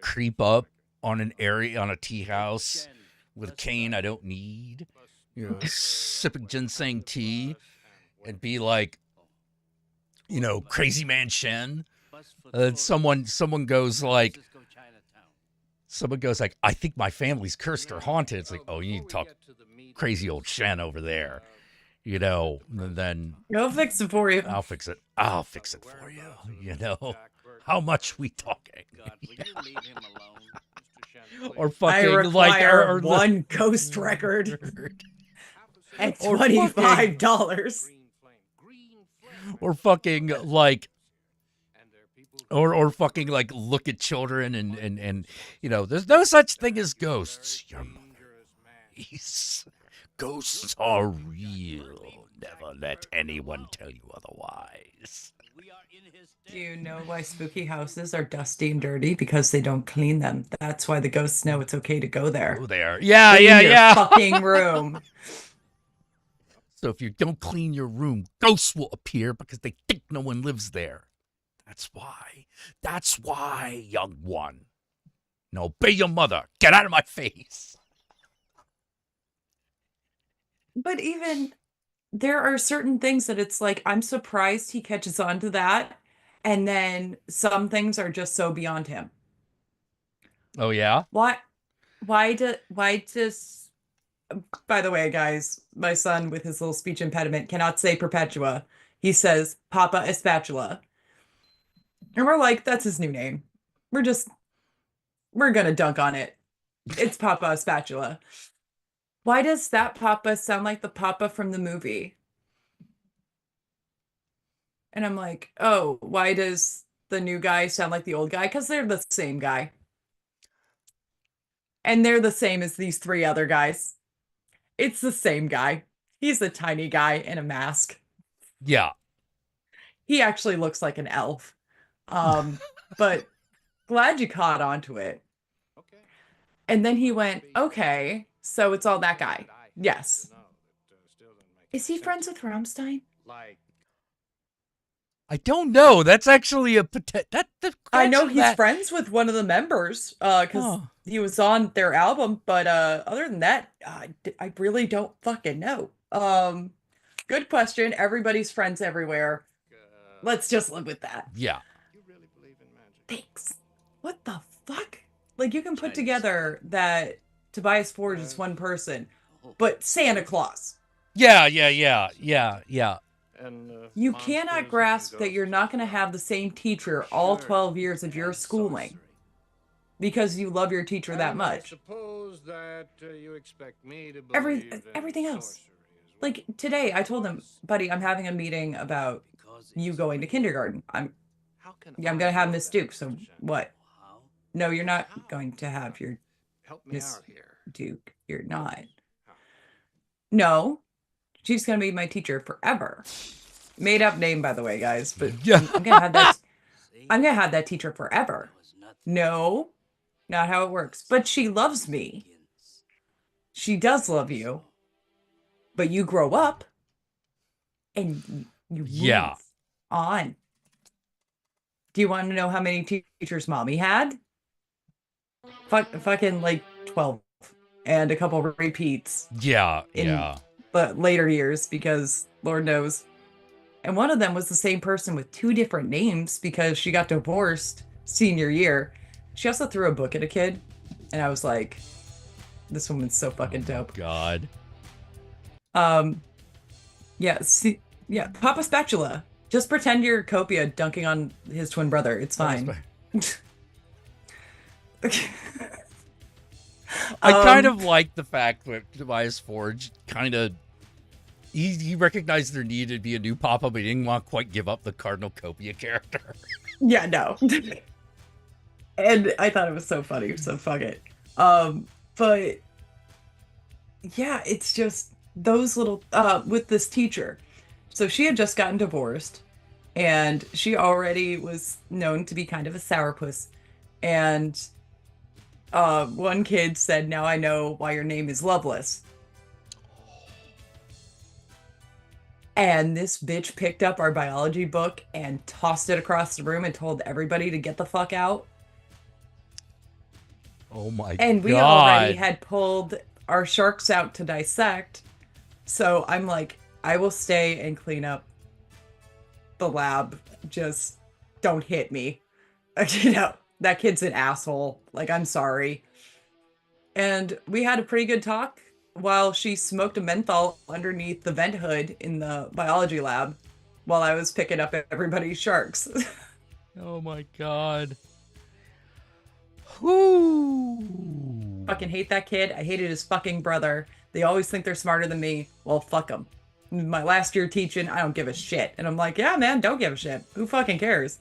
creep up on an area, on a tea house with cane I don't need, sipping ginseng tea, and be like, crazy man Shen. Someone goes like, I think my family's cursed or haunted. It's like, oh, you need to talk crazy old Shen over there. And then I'll fix it for you. I'll fix it for you. How much we talking? Or fucking I require like or one ghost record at $25. Or fucking like or fucking like look at children and there's no such thing as ghosts. Your mother. Ghosts are real. Never let anyone tell you otherwise. Do you know why spooky houses are dusty and dirty? Because they don't clean them. That's why the ghosts know it's okay to go there. Go there. Yeah, clean your fucking room. So if you don't clean your room, ghosts will appear because they think no one lives there. That's why. That's why, young one. Now obey your mother. Get out of my face. But even there are certain things that it's like, I'm surprised he catches on to that. And then some things are just so beyond him. Oh, yeah? Why does, by the way, guys, my son with his little speech impediment cannot say Perpetua. He says Papa Espatula. And we're like, that's his new name. We're going to dunk on it. It's Papa Spatula. Why does that Papa sound like the Papa from the movie? And I'm like, oh, why does the new guy sound like the old guy? Because they're the same guy. And they're the same as these three other guys. It's the same guy. He's the tiny guy in a mask. Yeah. He actually looks like an elf. But glad you caught on to it. And then he went, okay, so it's all that guy. Yes. Is he friends with Rammstein? I don't know. That's actually a I know he's friends with one of the members because he was on their album, but other than that, I really don't fucking know. Good question. Everybody's friends everywhere. Let's just live with that. Yeah. Thanks. What the fuck? Like, you can put together that Tobias Forge is one person, but Santa Claus. Yeah. You cannot grasp that you're not going to have the same teacher all 12 years of your schooling because you love your teacher that much. Everything else. Like today, I told him, buddy, I'm having a meeting about you going to kindergarten. I'm going to have Miss Duke. So what? No, you're not going to have your Miss Duke. You're not. No, she's going to be my teacher forever. Made up name, by the way, guys. But yeah. I'm gonna have that. I'm gonna have that teacher forever. No, not how it works. But she loves me. She does love you. But you grow up, and you move on. Do you want to know how many teachers mommy had? Fucking like 12, and a couple of repeats. Yeah. But later years, because Lord knows. And one of them was the same person with two different names because she got divorced senior year. She also threw a book at a kid. And I was like, this woman's so fucking dope. God. Yeah, Papa Spatula. Just pretend you're Copia dunking on his twin brother. It's fine. I kind of like the fact that Tobias Forge kind of he recognized there needed to be a new Papa, but he didn't want to quite give up the Cardinal Copia character. Yeah, no. And I thought it was so funny, so fuck it. But yeah, it's just those little with this teacher. So she had just gotten divorced, and she already was known to be kind of a sourpuss. And one kid said, "Now I know why your name is Loveless." And this bitch picked up our biology book and tossed it across the room and told everybody to get the fuck out. Oh my God. And we already had pulled our sharks out to dissect. So I'm like, I will stay and clean up the lab. Just don't hit me. You know, that kid's an asshole. Like, I'm sorry. And we had a pretty good talk while she smoked a menthol underneath the vent hood in the biology lab while I was picking up everybody's sharks. Oh my God. Whoo. Fucking hate that kid. I hated his fucking brother. They always think they're smarter than me. Well, fuck them. My last year teaching, I don't give a shit. And I'm like, yeah, man, don't give a shit. Who fucking cares?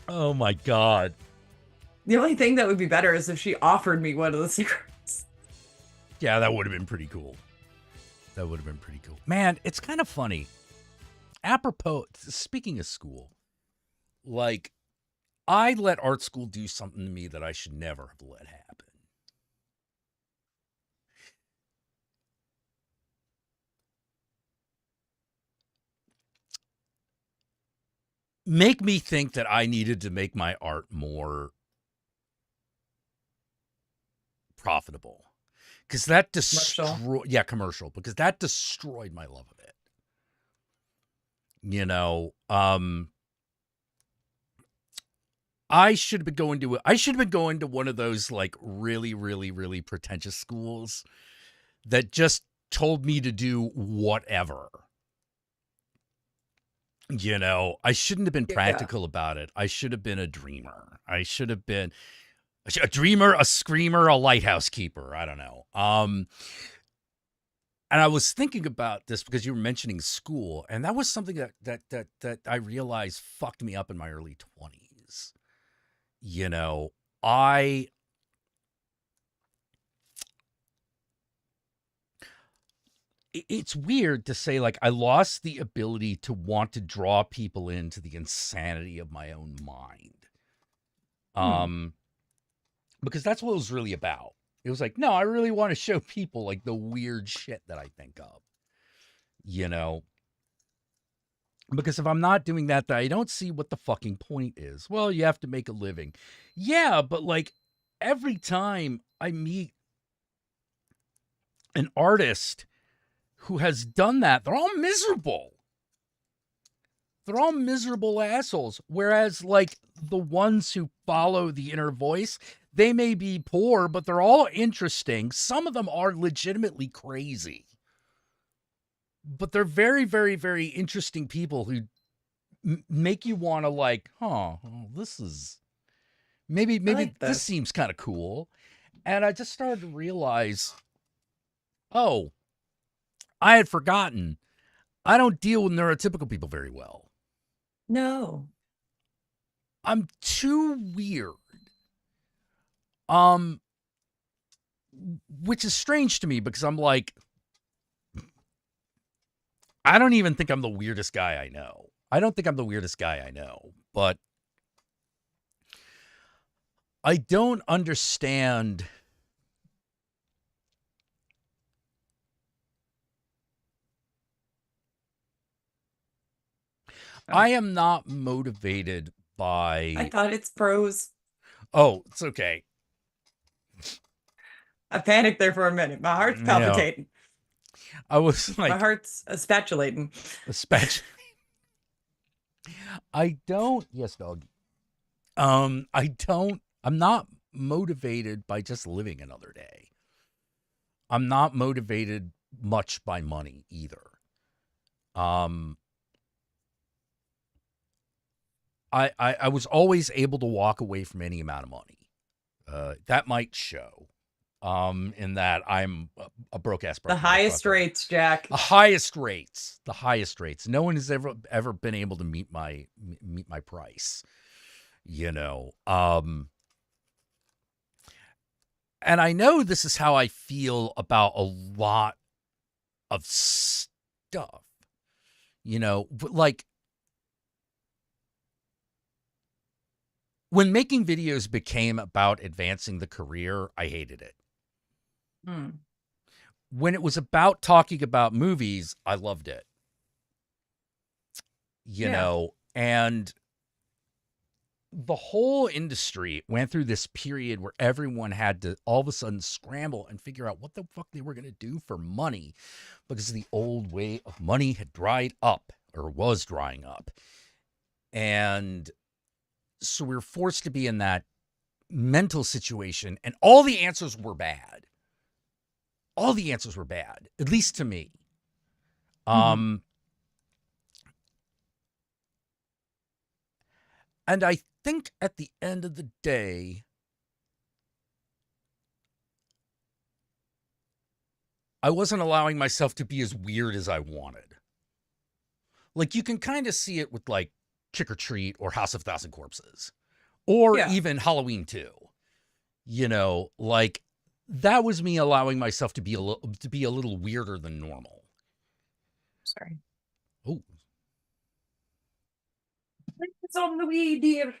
Oh my God. The only thing that would be better is if she offered me one of the cigarettes. Yeah, that would have been pretty cool. That would have been pretty cool. Man, it's kind of funny. Apropos, speaking of school, like, I let art school do something to me that I should never have let happen. Make me think that I needed to make my art more profitable. Because that destroyed, commercial, because that destroyed my love of it. You know, I should have been going to one of those like really, really, really pretentious schools that just told me to do whatever. You know, I shouldn't have been practical about it. I should have been a dreamer. I should have been a dreamer, a screamer, a lighthouse keeper. I don't know. And I was thinking about this because you were mentioning school, and that was something that I realized fucked me up in my early 20s. You know, I it's weird to say, like, I lost the ability to want to draw people into the insanity of my own mind. Because that's what it was really about. It was like, no, I really want to show people like the weird shit that I think of, you know, because if I'm not doing that, then I don't see what the fucking point is. Well, you have to make a living. Yeah, but like every time I meet an artist who has done that, they're all miserable. They're all miserable assholes. Whereas, like, the ones who follow the inner voice, they may be poor, but they're all interesting. Some of them are legitimately crazy. But they're very, very, very interesting people who make you want to, like, this is... Maybe like this seems kind of cool. And I just started to realize, oh, I had forgotten. I don't deal with neurotypical people very well. No. I'm too weird. Which is strange to me because I'm like, I don't even think I'm the weirdest guy I know. I don't think I'm the weirdest guy I know, but I don't understand. I am not motivated by... I thought it's prose. Oh, it's okay. I panicked there for a minute. My heart's palpitating. I was like... My heart's spatulating. I don't... Yes, dog. I'm not motivated by just living another day. I'm not motivated much by money either. I was always able to walk away from any amount of money. That might show. In that I'm a broke ass. The highest rates, Jack. The highest rates. The highest rates. No one has ever been able to meet my price. You know. And I know this is how I feel about a lot of stuff. You know, like when making videos became about advancing the career, I hated it. When it was about talking about movies, I loved it. You know, and the whole industry went through this period where everyone had to all of a sudden scramble and figure out what the fuck they were going to do for money because the old way of money had dried up or was drying up. And so we were forced to be in that mental situation, and all the answers were bad. All the answers were bad, at least to me. And I think at the end of the day, I wasn't allowing myself to be as weird as I wanted. Like, you can kind of see it with, like, Trick or Treat or House of 1,000 Corpses. Or even Halloween 2. You know, like, that was me allowing myself to be a little weirder than normal. Sorry. Oh. It's on the weed, dear.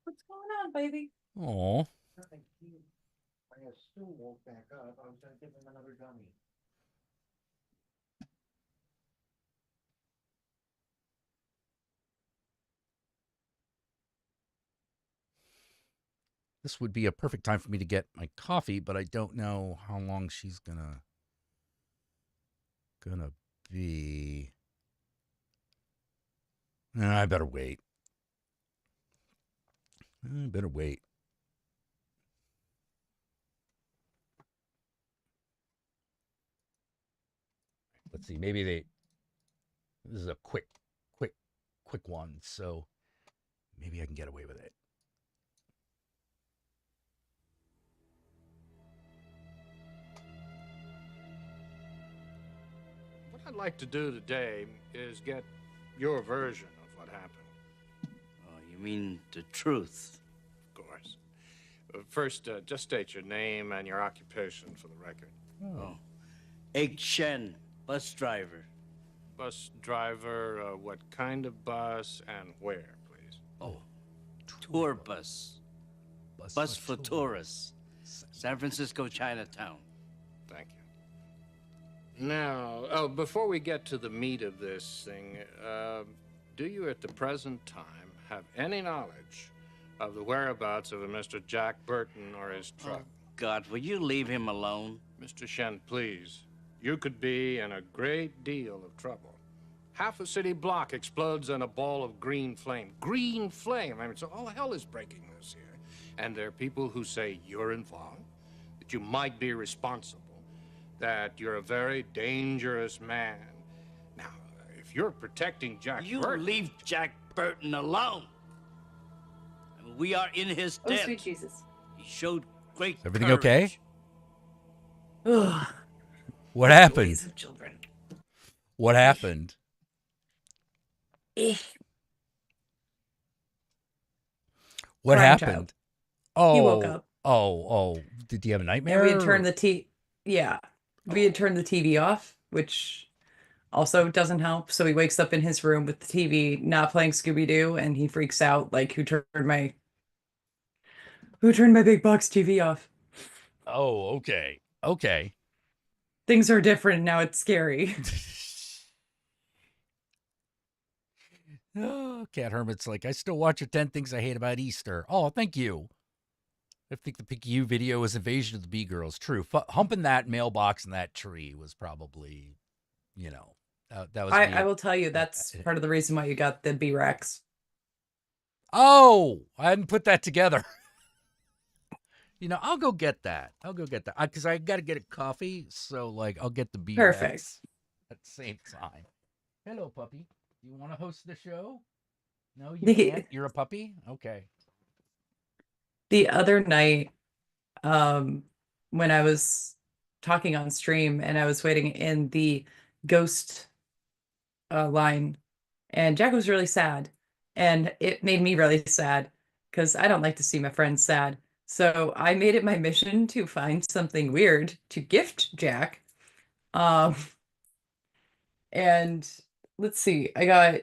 What's going on, baby? Aw. My stool woke back up. I was going to give him another gummy. This would be a perfect time for me to get my coffee, but I don't know how long she's gonna be. I better wait. Let's see. Maybe this is a quick one, so maybe I can get away with it. I'd like to do today is get your version of what happened. Oh, you mean the truth? Of course. First, just state your name and your occupation for the record. Oh. Egg Shen, bus driver. Bus driver, what kind of bus and where, please? Oh, tour bus. Bus for tourists. San Francisco, Chinatown. Thank you. Now, before we get to the meat of this thing, do you at the present time have any knowledge of the whereabouts of a Mr. Jack Burton or his truck? Oh, God, will you leave him alone? Mr. Shen, please. You could be in a great deal of trouble. Half a city block explodes in a ball of green flame. Green flame! I mean, so all hell is breaking loose here. And there are people who say you're involved, that you might be responsible, that you're a very dangerous man. Now, if you're protecting Jack Burton... You leave Jack Burton alone! I mean, we are in his debt. Oh, sweet Jesus. He showed great Everything courage. okay? Ugh. What happened? Boys of children. What happened? What Crying happened? child. Oh, He woke up. Oh. Did he have a nightmare? And we had turned the we had turned the TV off, which also doesn't help. So he wakes up in his room with the TV not playing Scooby-Doo, and he freaks out like who turned my big box TV off. Oh, okay. Okay. Things are different now. It's scary. Oh, Cat Hermit's like, I still watch your 10 Things I Hate About Easter. Oh, thank you. I think the PQ video was Invasion of the Bee Girls. True. Humping that mailbox in that tree was probably, that was me. I will tell you that's part of the reason why you got the B-Rex. Oh, I hadn't put that together. I'll go get that. Because I got to get a coffee. So, I'll get the B-Rex Perfect. at the same time. Hello, puppy. You want to host the show? No, you can't? You're a puppy? Okay. The other night, when I was talking on stream and I was waiting in the ghost line, and Jack was really sad, and it made me really sad because I don't like to see my friends sad. So I made it my mission to find something weird to gift Jack. And let's see, I got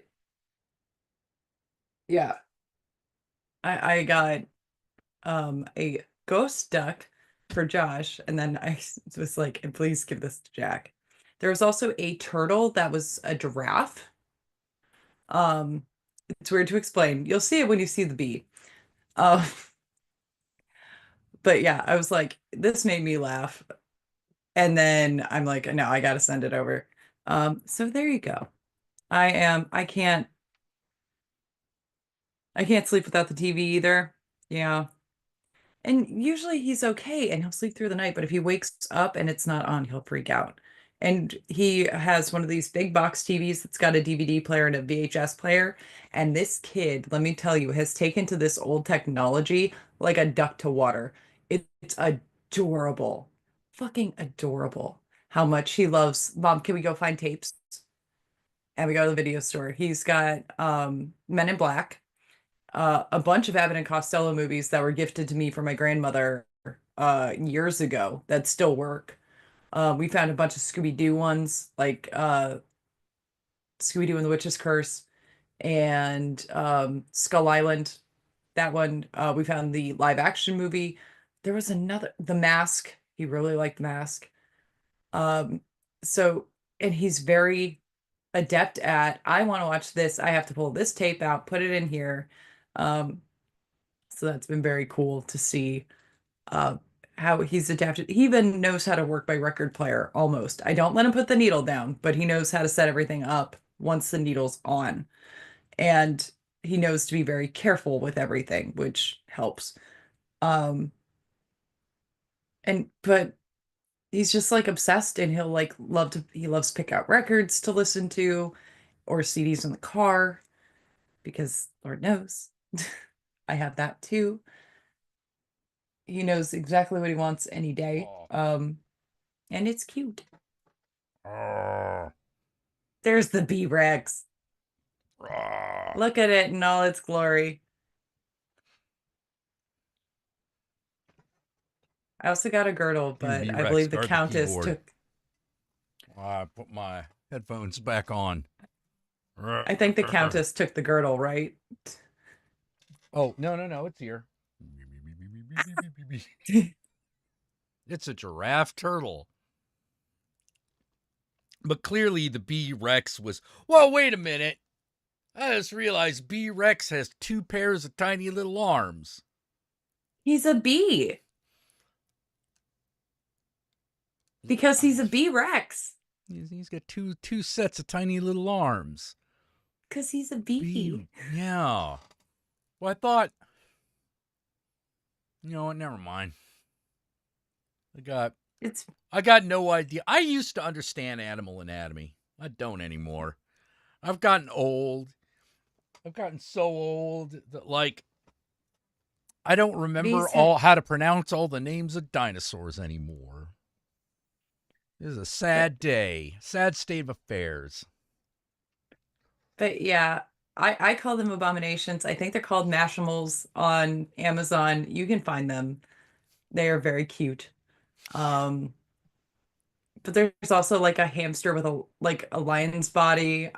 a ghost duck for Josh, and then I was like, and please give this to Jack. There was also a turtle that was a giraffe. It's weird to explain. You'll see it when you see the bee. But yeah, I was like, this made me laugh. And then I'm like, no, I gotta send it over. So there you go. I can't sleep without the TV either. Yeah. And usually he's okay and he'll sleep through the night, but if he wakes up and it's not on, he'll freak out. And he has one of these big box TVs that's got a DVD player and a VHS player. And this kid, let me tell you, has taken to this old technology like a duck to water. It's adorable. Fucking adorable. How much he loves, Mom, can we go find tapes? And we go to the video store. He's got Men in Black, a bunch of Abbott and Costello movies that were gifted to me from my grandmother years ago that still work. We found a bunch of Scooby-Doo ones, like Scooby-Doo and the Witch's Curse and Skull Island. That one, we found the live action movie. There was another, The Mask. He really liked The Mask. And he's very adept at, I want to watch this. I have to pull this tape out, put it in here. So that's been very cool to see how he's adapted. He even knows how to work my record player almost. I don't let him put the needle down, but he knows how to set everything up once the needle's on. And he knows to be very careful with everything, which helps. But he's just like obsessed, and he'll he loves to pick out records to listen to or CDs in the car because Lord knows I have that too. He knows exactly what he wants any day. And it's cute. There's the B-Rex. Look at it in all its glory. I also got a girdle, but I B-Rex, believe the guard Countess keyboard. took... I put my headphones back on. I think the Countess took the girdle, right? Oh, no, it's here. It's a giraffe turtle. But clearly the B-Rex was... Well, wait a minute. I just realized B-Rex has 2 pairs of tiny little arms. He's a bee. Because he's a B-Rex. He's got two sets of tiny little arms. Because he's a bee. Yeah. Well, I thought... You know what? Never mind. I got no idea. I used to understand animal anatomy. I don't anymore. I've gotten old. I've gotten so old that, like, I don't remember how to pronounce all the names of dinosaurs anymore. This is a sad day. Sad state of affairs. But yeah, I call them abominations. I think they're called Mashimals on Amazon. You can find them. They are very cute. But there's also like a hamster with a lion's body.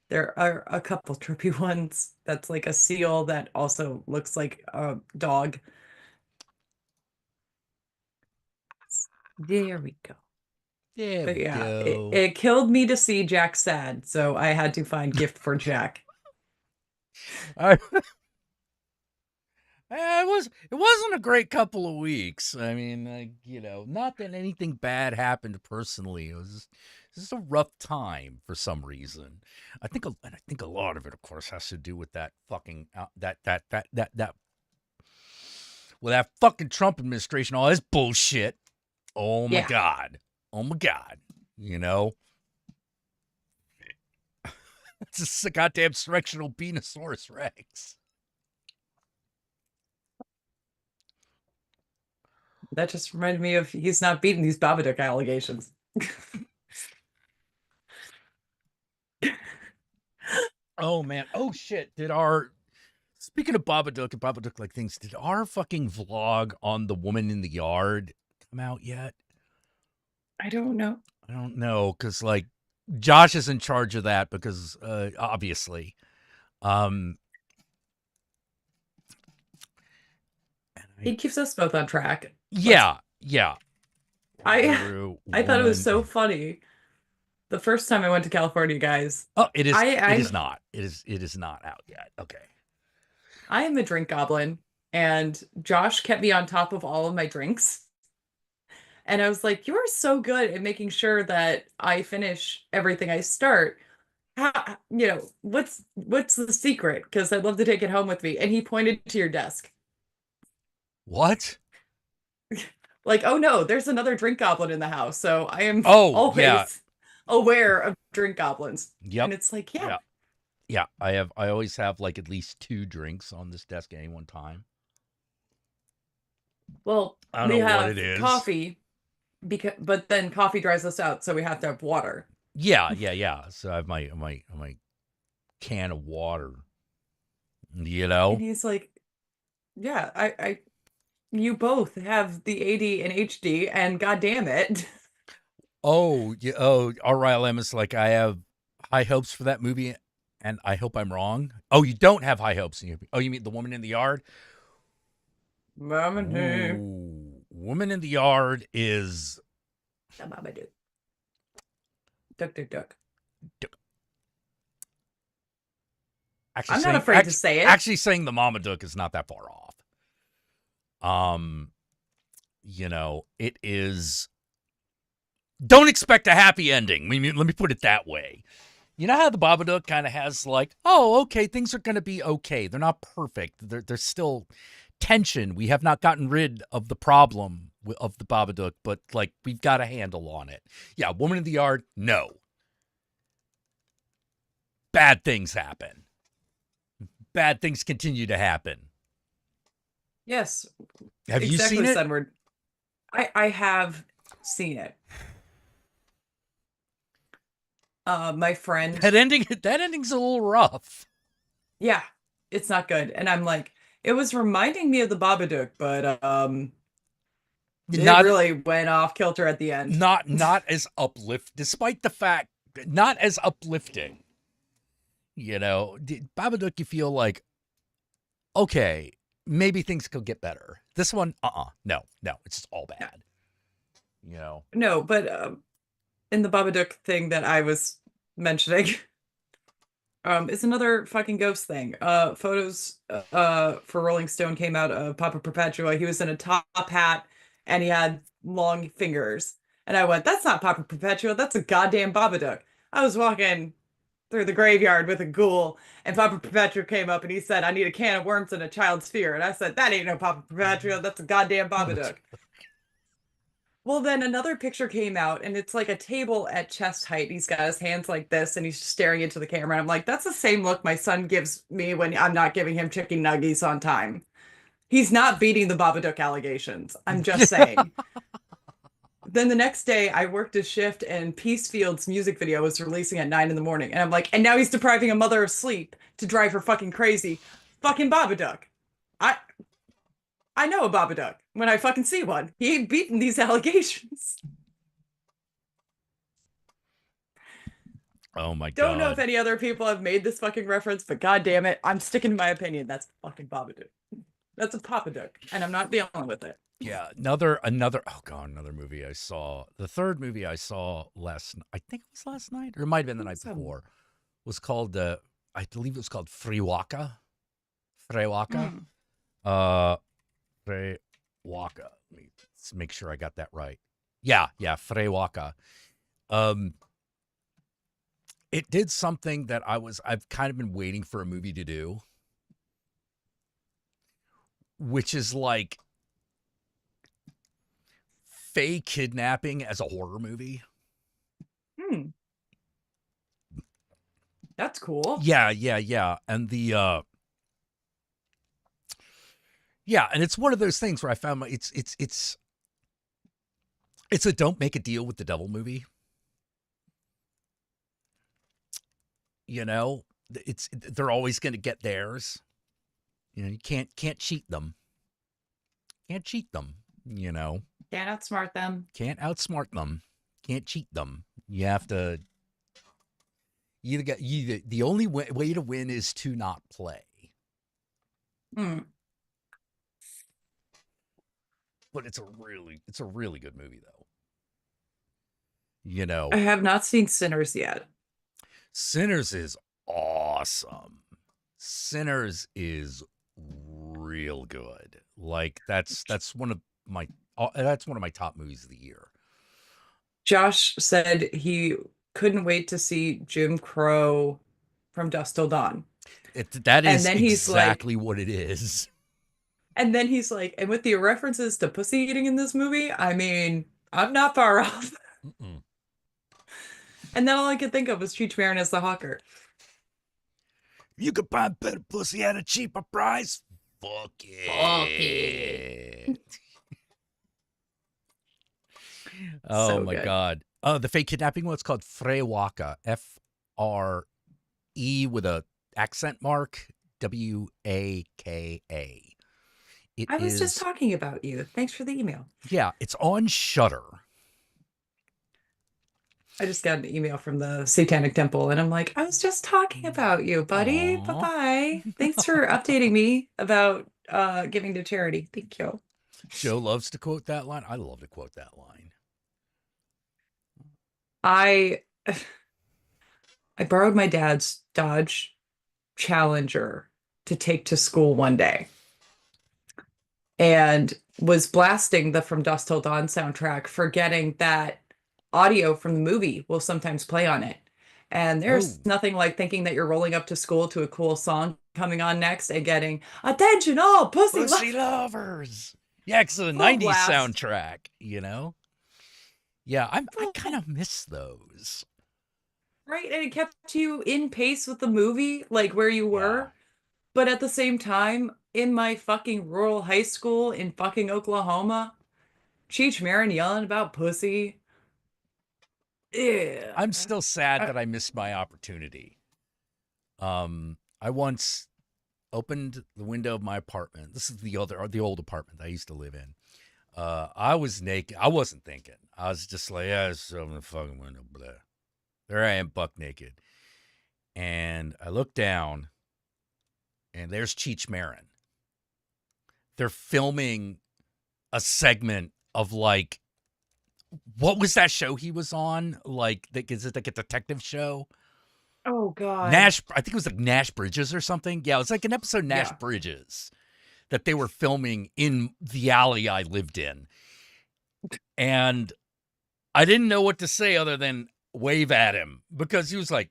There are a couple trippy ones. That's like a seal that also looks like a dog. There we go. But yeah, it killed me to see Jack sad, so I had to find gift for Jack. It wasn't a great couple of weeks. I mean, not that anything bad happened personally. It was just a rough time for some reason. I think a lot of it, of course, has to do with that fucking that fucking Trump administration, all this bullshit. Oh my God. Oh my God. It's just a goddamn directional Benosaurus Rex. That just reminded me of he's not beating these Babadook allegations. Oh man. Oh shit. Speaking of Babadook and Babadook like things, did our fucking vlog on the woman in the yard come out yet? I don't know. I don't know, because like Josh is in charge of that because obviously. He keeps us both on track. Yeah. I thought it was so funny. The first time I went to California, guys. Oh, it is. It is not. It is not out yet. Okay. I am a drink goblin, and Josh kept me on top of all of my drinks. And I was like, "You are so good at making sure that I finish everything I start. How, what's the secret? Because I'd love to take it home with me." And he pointed to your desk. What? Like, oh no, there's another drink goblin in the house. So I am always aware of drink goblins. Yep. And it's like, yeah. I always have like at least 2 drinks on this desk at any one time. Well, I don't know what it is. Coffee, but then coffee dries us out, so we have to have water. Yeah. So I have my can of water. And he's like, yeah, you both have the AD and HD, and goddamn it. Oh, yeah. Oh, RLM is like, I have high hopes for that movie, and I hope I'm wrong. Oh, you don't have high hopes. Oh, you mean The Woman in the Yard? Woman in the Yard is... Duck. Actually, I'm not afraid to say it. Actually, saying the Mamaduck is not that far off. It is. Don't expect a happy ending. Let me put it that way. You know how the Babadook kind of has like, oh, okay, things are going to be okay. They're not perfect. There's still tension. We have not gotten rid of the problem of the Babadook, but like we've got a handle on it. Yeah, Woman in the Yard, no. Bad things happen. Bad things continue to happen. Yes. Have you seen it? Sunward. I have seen it. My friend. That ending's a little rough. Yeah, it's not good. And I'm like, it was reminding me of the Babadook, but it Not really went off kilter at the end. not as uplift, despite the fact not as uplifting. You know, Babadook, you feel like, okay, maybe things could get better. This one, no, it's just all bad. You know, No, but in the Babadook thing that I was mentioning, is another fucking ghost thing. Photos for Rolling Stone came out of Papa Perpetua. He was in a top hat and he had long fingers. And I went, that's not Papa Perpetua, that's a goddamn Babadook. I was walking through the graveyard with a ghoul, and Papa Perpetua came up and he said, I need a can of worms and a child's fear. And I said, that ain't no Papa Perpetua, that's a goddamn Babadook. Well, then another picture came out, and it's like a table at chest height. He's got his hands like this, and he's staring into the camera. And I'm like, that's the same look my son gives me when I'm not giving him chicken nuggies on time. He's not beating the Babadook allegations. I'm just saying. Then the next day, I worked a shift, and Peacefield's music video was releasing at 9 in the morning. And I'm like, and now he's depriving a mother of sleep to drive her fucking crazy. Fucking Babadook. I know a Babadook when I fucking see one. He ain't beating these allegations. oh my god. Don't know if any other people have made this fucking reference, but god damn it, I'm sticking to my opinion. That's fucking Babadook. That's a Papadook, and I'm not dealing with it. Yeah, another movie I saw. The third movie I saw I think it was last night, or it might have been the night before, was called I believe it was called Frewaka. Frewaka. Frewaka. Let me make sure I got that right. Yeah, Frewaka. It did something that I've kind of been waiting for a movie to do, which is like fake kidnapping as a horror movie. That's cool. Yeah. And and it's one of those things where I found it's a don't make a deal with the devil movie. You know, they're always going to get theirs. You know, you can't cheat them. Can't cheat them, you know. Can't outsmart them. Can't outsmart them. Can't cheat them. You have to the only way to win is to not play. But it's a really good movie though. You know. I have not seen Sinners yet. Sinners is awesome. Sinners is real good. Like that's one of my top movies of the year. Josh said he couldn't wait to see Jim Crow from Dusk Till Dawn. That is exactly what it is. And then he's like, and with the references to pussy eating in this movie, I mean, I'm not far off. And then all I could think of was Cheech Marin as the hawker. You could buy better pussy at a cheaper price. Fuck it. Oh so my god. Oh, the fake kidnapping one, it's called Frewaka. F-R-E with a accent mark. W-A-K-A. I was just talking about you. Thanks for the email. Yeah, it's on Shudder. I just got an email from the Satanic Temple, and I'm like, I was just talking about you, buddy. Aww. Bye-bye. Thanks for updating me about giving to charity. Thank you. Joe loves to quote that line. I love to quote that line. I borrowed my dad's Dodge Challenger to take to school one day and was blasting the From Dusk Till Dawn soundtrack, forgetting that audio from the movie will sometimes play on it. And there's nothing like thinking that you're rolling up to school to a cool song coming on next and getting, attention all pussy lovers. Yeah, because of the 90s soundtrack, you know? Yeah, I kind of miss those. Right, and it kept you in pace with the movie, like where you were. Yeah. But at the same time, in my fucking rural high school in fucking Oklahoma, Cheech Marin yelling about pussy. Yeah. I'm still sad that I missed my opportunity. I once opened the window of my apartment. This is the old apartment I used to live in. I was naked. I wasn't thinking. I was just like, yeah, it's open the fucking window. Blah. There I am, buck naked. And I look down, and there's Cheech Marin. They're filming a segment of like, what was that show he was on? Like, is it like a detective show? Oh God. Nash, I think it was like Nash Bridges or something. Yeah, it was like an episode of Nash Yeah. Bridges that they were filming in the alley I lived in. And I didn't know what to say other than wave at him because he was like,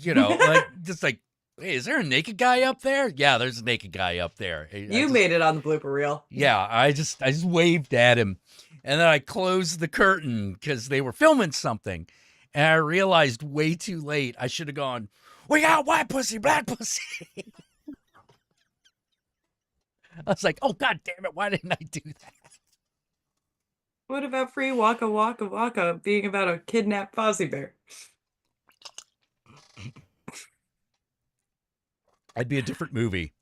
like just like, hey, is there a naked guy up there? Yeah, there's a naked guy up there. You made it on the blooper reel. Yeah, I just waved at him, and then I closed the curtain because they were filming something, and I realized way too late I should have gone, we got white pussy, black pussy. I was like, oh God damn it, why didn't I do that? What about Free Waka Waka Waka being about a kidnapped Fozzie Bear? I'd be a different movie.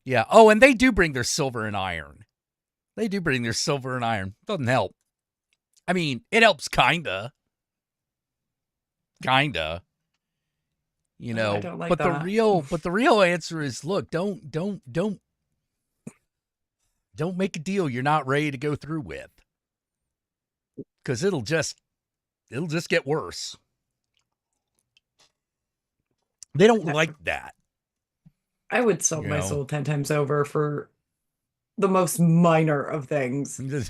Yeah. Oh, and they do bring their silver and iron. Doesn't help. I mean, it helps kinda. I don't like that. The real answer is, look, don't make a deal you're not ready to go through with. Because it'll just get worse. They don't like that. I would sell my soul 10 times over for the most minor of things. I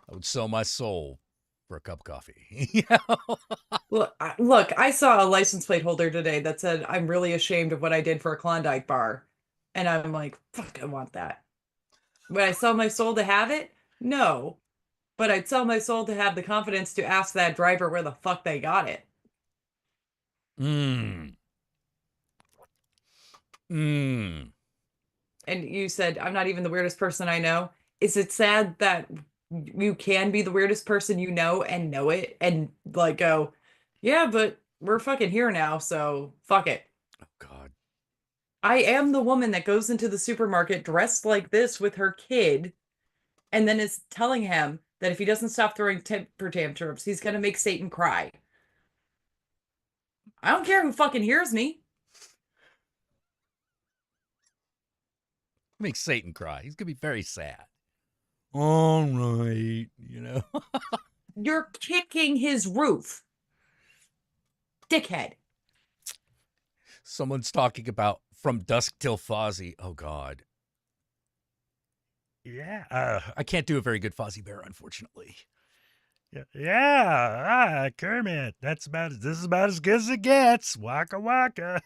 would sell my soul for a cup of coffee. Look, I saw a license plate holder today that said, I'm really ashamed of what I did for a Klondike bar. And I'm like, fuck, I want that. Would I sell my soul to have it? No. But I'd sell my soul to have the confidence to ask that driver where the fuck they got it. And you said, I'm not even the weirdest person I know. Is it sad that you can be the weirdest person you know and know it and like go, yeah, but we're fucking here now, so fuck it. Oh God. I am the woman that goes into the supermarket dressed like this with her kid and then is telling him that if he doesn't stop throwing temper tantrums, he's going to make Satan cry. I don't care who fucking hears me. Make Satan cry. He's going to be very sad. All right, You're kicking his roof. Dickhead. Someone's talking about From Dusk Till Fozzie. Oh, God. Yeah. I can't do a very good Fozzie Bear, unfortunately. Yeah. Kermit. This is about as good as it gets. Waka waka.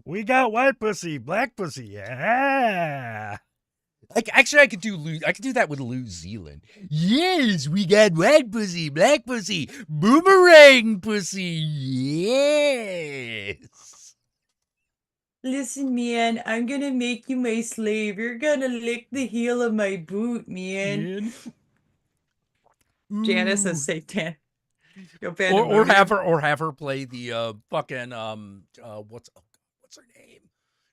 We got white pussy, black pussy. Yeah. Actually, I could do that with New Zealand. Yes, we got white pussy, black pussy, boomerang pussy. Yes. Listen, man, I'm gonna make you my slave. You're gonna lick the heel of my boot, man. Janice says Satan. Or have her play the fucking what's her name?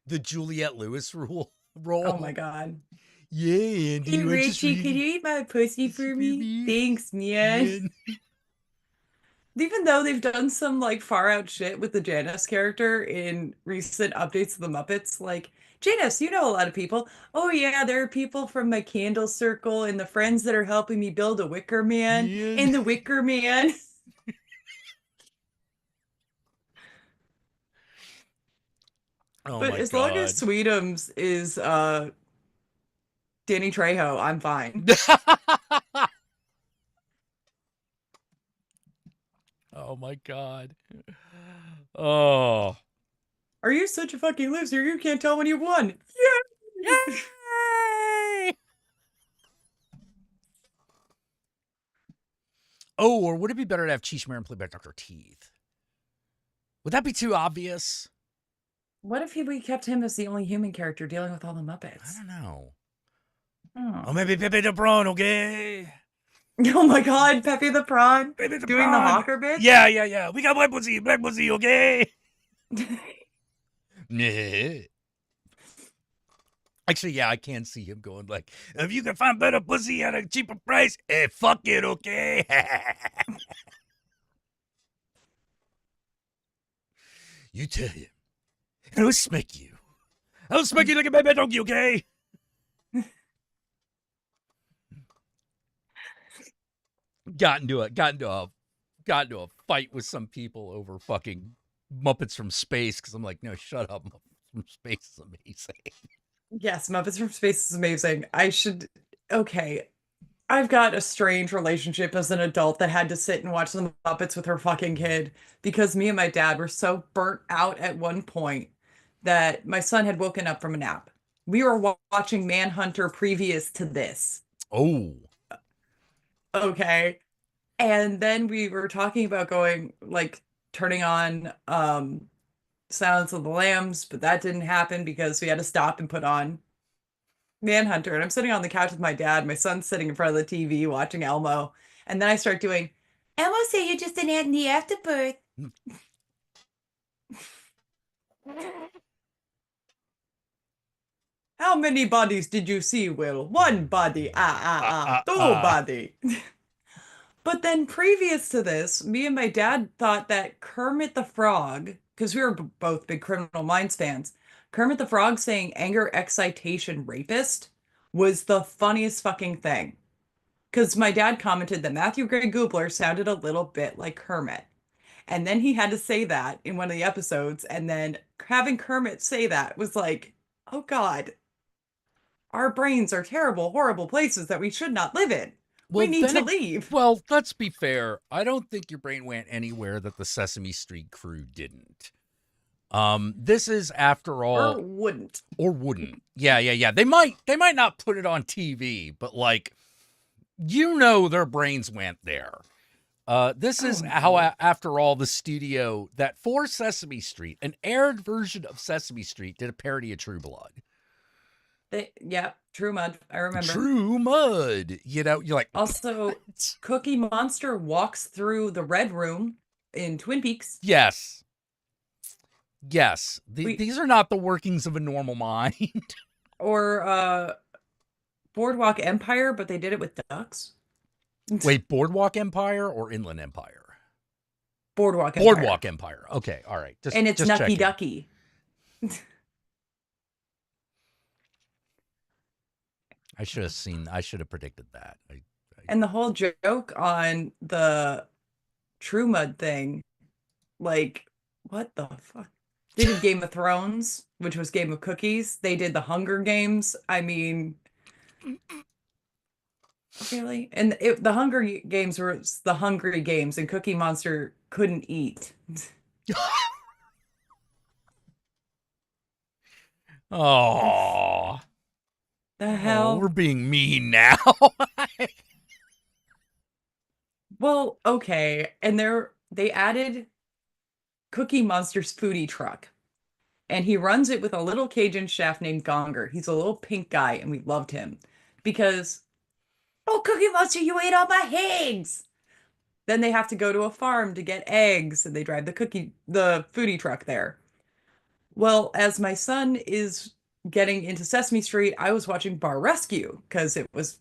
The Juliette Lewis role. Oh my God. Yeah, Andy. Hey, Richie, can you eat my pussy for me? Thanks, man. Even though they've done some like far out shit with the Janice character in recent updates of the Muppets, like, Janice, you know a lot of people. Oh yeah, there are people from my candle circle and the friends that are helping me build a Wicker Man and the Wicker Man. Oh but as long as Sweetums is Danny Trejo, I'm fine. Oh my God. Oh. Are you such a fucking loser? You can't tell when you won. Yay! Oh, or would it be better to have Cheech Marin play by Dr. Teeth? Would that be too obvious? What if we kept him as the only human character dealing with all the Muppets? I don't know. Oh, maybe Pepe the Prawn, okay? Oh my God, Pepe the Prawn Pepe the doing Prawn. the hawker bit. Yeah. We got black pussy, okay? Actually, yeah, I can see him going like, if you can find better pussy at a cheaper price, fuck it, okay? You tell him. And I'll smack you. I'll smack you like a baby donkey, okay? Got into a fight with some people over fucking Muppets from Space because I'm like, no, shut up. Muppets from Space is amazing. Yes, Muppets from Space is amazing. Okay. I've got a strange relationship as an adult that had to sit and watch the Muppets with her fucking kid because me and my dad were so burnt out at one point that my son had woken up from a nap. We were watching Manhunter previous to this. Oh. Okay. And then we were talking about turning on Silence of the Lambs, but that didn't happen because we had to stop and put on Manhunter. And I'm sitting on the couch with my dad. My son's sitting in front of the TV watching Elmo. And then I start doing, Elmo say you're just an ant in the afterbirth. How many bodies did you see, Will? One body. Two body. But then previous to this, me and my dad thought that Kermit the Frog, because we were both big Criminal Minds fans, Kermit the Frog saying anger excitation rapist was the funniest fucking thing. Because my dad commented that Matthew Gray Goobler sounded a little bit like Kermit. And then he had to say that in one of the episodes. And then having Kermit say that was like, oh God, our brains are terrible, horrible places that we should not live in. We need to leave. Well, let's be fair. I don't think your brain went anywhere that the Sesame Street crew didn't. This is, after all, or wouldn't. Yeah. They might not put it on TV, but like, their brains went there. This is how, after all, the studio that for Sesame Street, an aired version of Sesame Street, did a parody of True Blood. True Mud. I remember. True Mud. You're like. Also, Cookie Monster walks through the Red Room in Twin Peaks. Yes. These are not the workings of a normal mind. Or Boardwalk Empire, but they did it with ducks. Wait, Boardwalk Empire or Inland Empire? Boardwalk Empire. Boardwalk Empire. Okay, all right. And it's Nucky Ducky. I should have predicted that. And the whole joke on the True Mud thing, like, what the fuck? They did Game of Thrones, which was Game of Cookies. They did the Hunger Games. I mean, really? And the Hunger Games were the Hungry Games, and Cookie Monster couldn't eat. Oh. The hell? Oh, we're being mean now. Well, okay. And they added Cookie Monster's foodie truck. And he runs it with a little Cajun chef named Gonger. He's a little pink guy, and we loved him. Because, oh, Cookie Monster, you ate all my eggs! Then they have to go to a farm to get eggs, and they drive the foodie truck there. Well, as my son is getting into Sesame Street, I was watching Bar Rescue because it was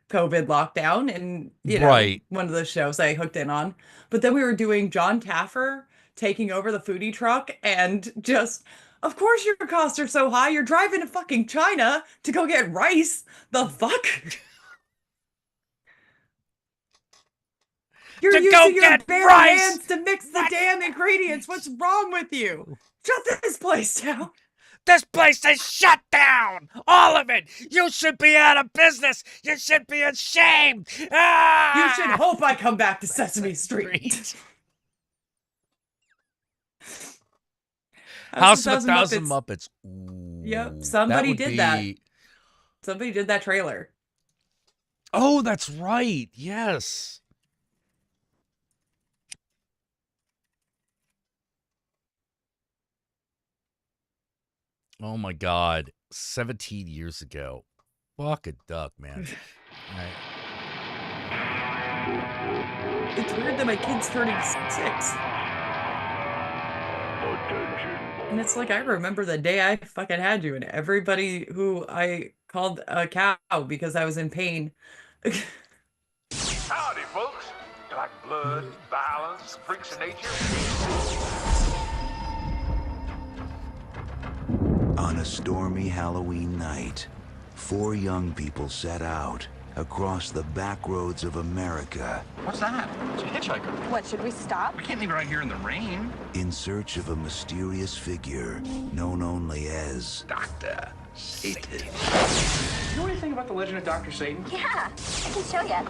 COVID lockdown and, right. One of the shows I hooked in on. But then we were doing John Taffer taking over the foodie truck and just, of course your costs are so high. You're driving to fucking China to go get rice. The fuck? You're using your bare hands to mix the damn ingredients. What's wrong with you? Shut this place down. This place is shut down. All of it. You should be out of business. You should be ashamed. Ah! You should hope I come back to Sesame Street. House of a Thousand Muppets. Ooh, yep, somebody did that. Somebody did that trailer. Oh, that's right. Yes. Oh my God. 17 years ago. Fuck a duck, man. Right. It's weird that my kid's turning 6. And it's like, I remember the day I fucking had you, and everybody who I called a cow because I was in pain. Howdy, folks. You like blood, violence, freaks of nature? On a stormy Halloween night, 4 young people set out across the back roads of America. What's that? It's a hitchhiker. What, should we stop? We can't leave it right here in the rain. In search of a mysterious figure known only as Dr. Satan. You know anything about the legend of Dr. Satan? Yeah, I can show you.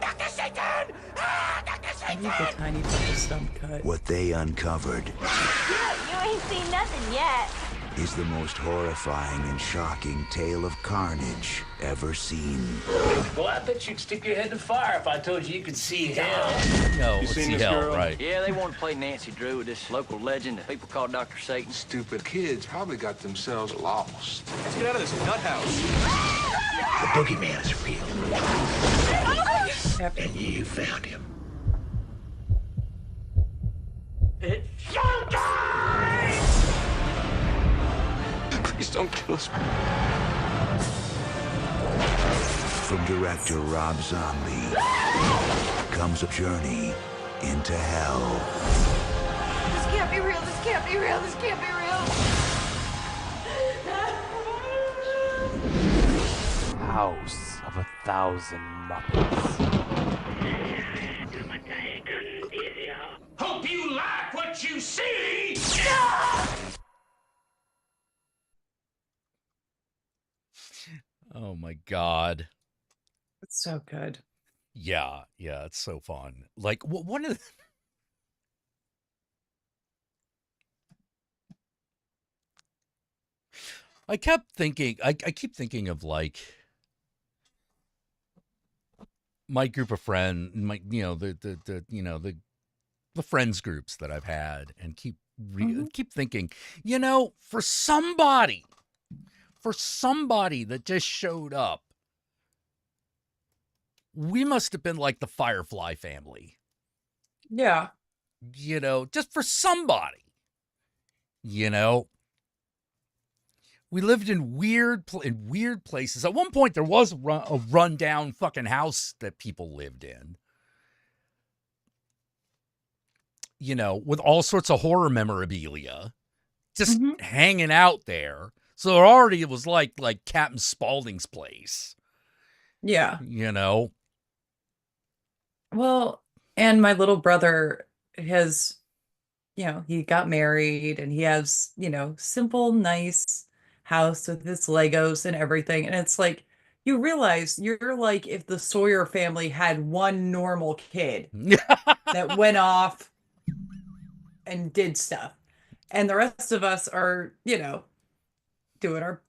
Dr. Satan! Ah, Dr. I need the tiny bit of stump cut. what they uncovered You ain't seen nothing yet. is the most horrifying and shocking tale of carnage ever seen. Well, I bet you'd stick your head in the fire if I told you could see hell. No, You let's seen see this hell, girl? right? Yeah, they want to play Nancy Drew with this local legend that people call Dr. Satan. Stupid kids probably got themselves lost. Let's get out of this nut house. The boogeyman is real. And you found him. It's showtime! Please don't kill us. From director Rob Zombie comes a journey into hell. This can't be real, this can't be real, this can't be real. House of 1,000 Muppets. Hope you like what you see! Oh my god. It's so good. Yeah, it's so fun. Like one of the I kept thinking, I keep thinking of like my group of friends, my the friends groups that I've had, and keep thinking, for somebody that just showed up, we must have been like the Firefly family. Yeah. Just for somebody. We lived in weird places. At one point, there was a rundown fucking house that people lived in. With all sorts of horror memorabilia, just hanging out there. So it already was like Captain Spaulding's place. Yeah. Well, and my little brother has, he got married and he has, simple, nice house with his Legos and everything. And it's like, you realize you're like if the Sawyer family had one normal kid that went off and did stuff. And the rest of us are, doing our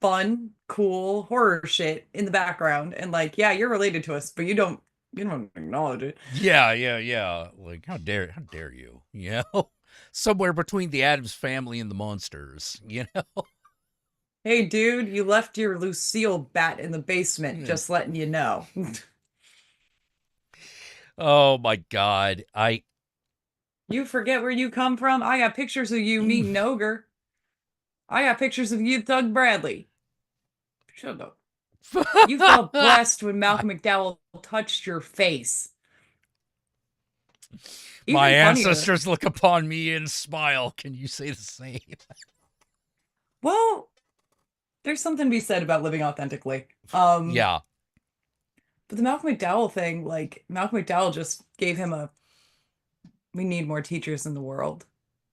fun, cool horror shit in the background. And like, yeah, you're related to us, but you don't acknowledge it. Yeah. Like, how dare you? Somewhere between the Addams Family and the Monsters, Hey, dude, you left your Lucille bat in the basement, just letting you know. Oh my God. You forget where you come from? I got pictures of you meeting Ogre. I got pictures of you, Thug Bradley. Shut up. You felt blessed when Malcolm McDowell touched your face. Even My funnier. ancestors look upon me and smile. Can you say the same? Well, there's something to be said about living authentically. Yeah. But the Malcolm McDowell thing, like, Malcolm McDowell just gave him we need more teachers in the world,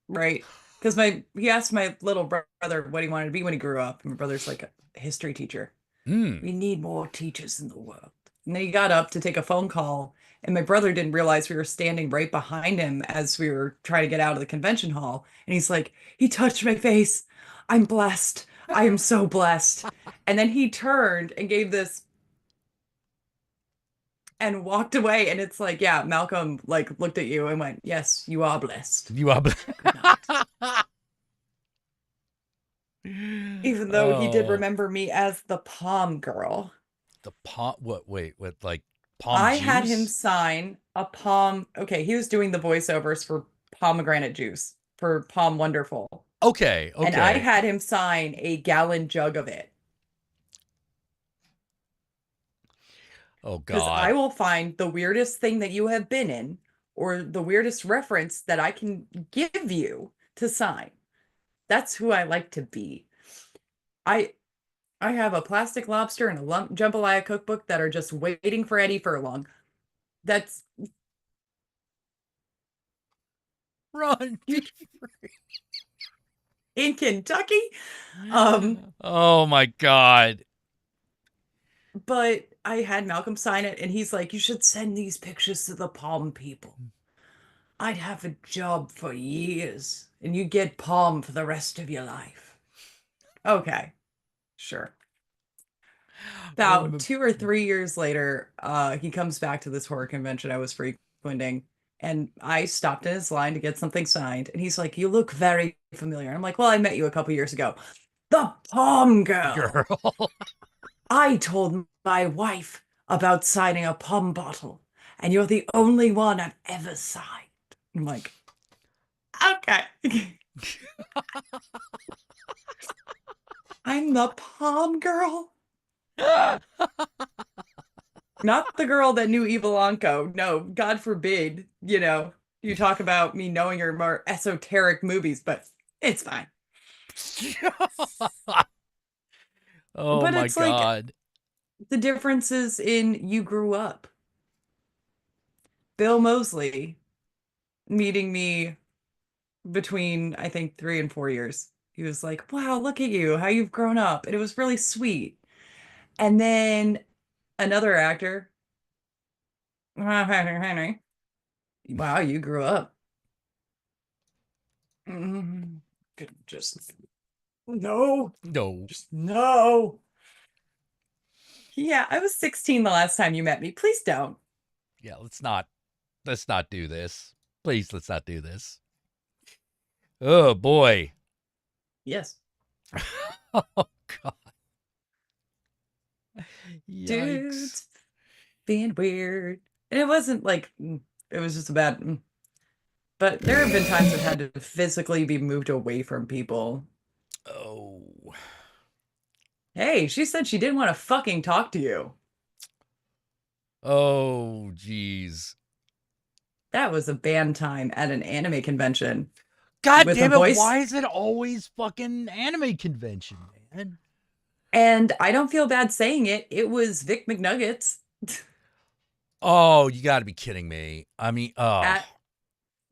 right? Because he asked my little brother what he wanted to be when he grew up. And my brother's like a history teacher. We need more teachers in the world. And then he got up to take a phone call, and my brother didn't realize we were standing right behind him as we were trying to get out of the convention hall. And he's like, he touched my face. I'm blessed. I am so blessed. And then he turned and gave this and walked away. And it's like, yeah, Malcolm like looked at you and went, yes, you are blessed. You are blessed. Even though he did Oh, remember me as the Palm Girl. the palm. What? Wait, what? Like palm I had him juice? sign a palm. Okay, he was doing the voiceovers for pomegranate juice for Palm Wonderful. Okay, And I okay. had him sign a gallon jug of it. Oh Because I God. will find the weirdest thing that you have been in or the weirdest reference that I can give you to sign. That's who I like to be. I I have a plastic lobster and a lump jambalaya cookbook that are just waiting for Eddie Furlong. That's Run. in Kentucky. Um, Oh my God. but I had Malcolm sign it and he's like, you should send these pictures to the Palm people. I'd have a job for years and you get Palm for the rest of your life. Okay, sure. About 2 or 3 years later, he comes back to this horror convention I was frequenting, and I stopped in his line to get something signed, and he's like, "You look very familiar." I'm like, "Well, I met you a couple years ago." The Palm Girl. Girl. I told my wife about signing a Palm bottle, and you're the only one I've ever signed. I'm like, okay. I'm the Palm Girl. Not the girl that knew Evelanko. No, God forbid, you talk about me knowing your more esoteric movies, but it's fine. Oh But my it's like God. the differences in you grew up. Bill Moseley meeting me between, I think, 3 and 4 years. He was like, wow, look at you, how you've grown up. And it was really sweet. And then another actor, Henry, wow, you grew up. Just no. No. Just no. Yeah, I was 16 the last time you met me. Please don't. Yeah, let's not do this. Please, let's not do this. Oh boy. Yes. Oh God. Yikes. Dudes being weird. And it wasn't like it was just a bad. But there have been times I've had to physically be moved away from people. Oh. Hey, she said she didn't want to fucking talk to you. Oh, geez. That was a band time at an anime convention. God with damn a it, voice. why is it always fucking anime convention, man? And I don't feel bad saying it. It was Vic McNuggets. Oh, you got to be kidding me. I mean,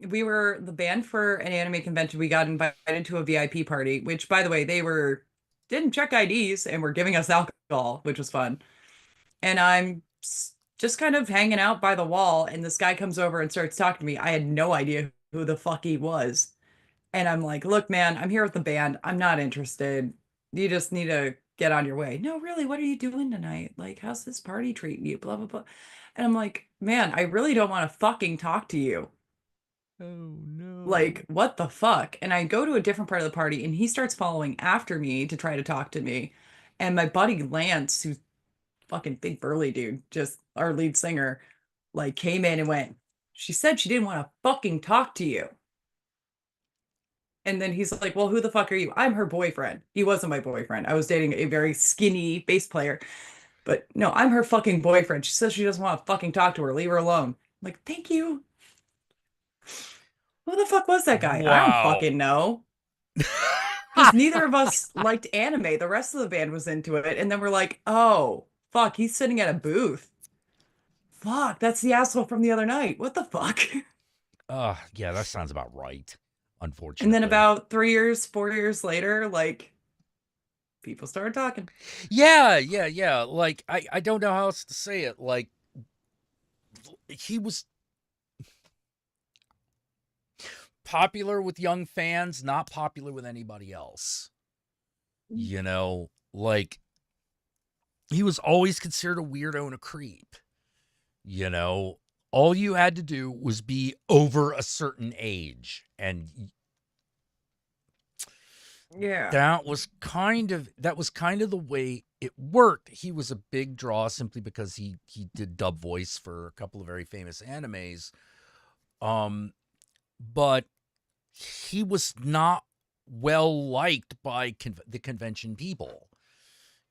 We were the band for an anime convention. We got invited to a VIP party, which, by the way, didn't check IDs and were giving us alcohol, which was fun. And I'm just kind of hanging out by the wall, and this guy comes over and starts talking to me. I had no idea who the fuck he was. And I'm like, look, man, I'm here with the band. I'm not interested. You just need to get on your way. No, really, what are you doing tonight? Like, how's this party treating you? Blah, blah, blah. And I'm like, man, I really don't want to fucking talk to you. Oh no. Like, what the fuck? And I go to a different part of the party and he starts following after me to try to talk to me. And my buddy Lance, who's fucking big burly dude, just our lead singer, like came in and went, she said she didn't want to fucking talk to you. And then he's like, well, who the fuck are you? I'm her boyfriend. He wasn't my boyfriend. I was dating a very skinny bass player. But no, I'm her fucking boyfriend. She says she doesn't want to fucking talk to her. Leave her alone. I'm like, thank you. Who the fuck was that guy? I don't Wow. fucking know. Because neither of us liked anime. The rest of the band was into it. And then we're like, oh, fuck, he's sitting at a booth. Fuck, that's the asshole from the other night. What the fuck? Yeah, that sounds about right. Unfortunately. And then about 4 years later, like, people started talking. Yeah. Like, I don't know how else to say it. Like, he was popular with young fans, not popular with anybody else. You know, like, he was always considered a weirdo and a creep. You know, all you had to do was be over a certain age. And Yeah. that was kind of the way it worked. He was a big draw simply because he did dub voice for a couple of very famous animes. But he was not well liked by the convention people,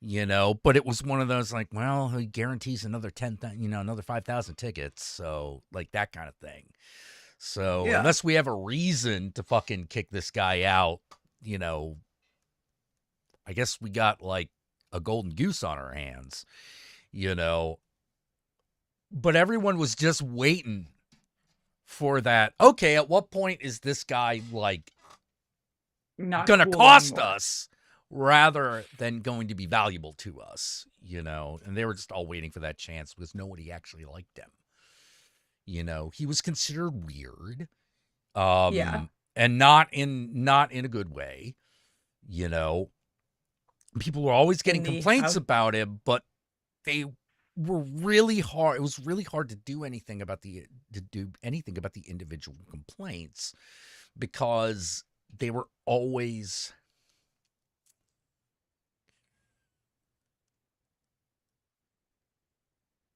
but it was one of those like, well, he guarantees another 10,000, another 5,000 tickets. So like that kind of thing. So unless we have a reason to fucking kick this guy out, I guess we got like a golden goose on our hands, but everyone was just waiting for that. Okay, at what point is this guy like not gonna cool cost anymore. us rather than going to be valuable to us, and they were just all waiting for that chance because nobody actually liked him. He was considered weird, and not in a good way. People were always getting complaints about him, but they were really hard. It was really hard to do anything about the individual complaints because they were always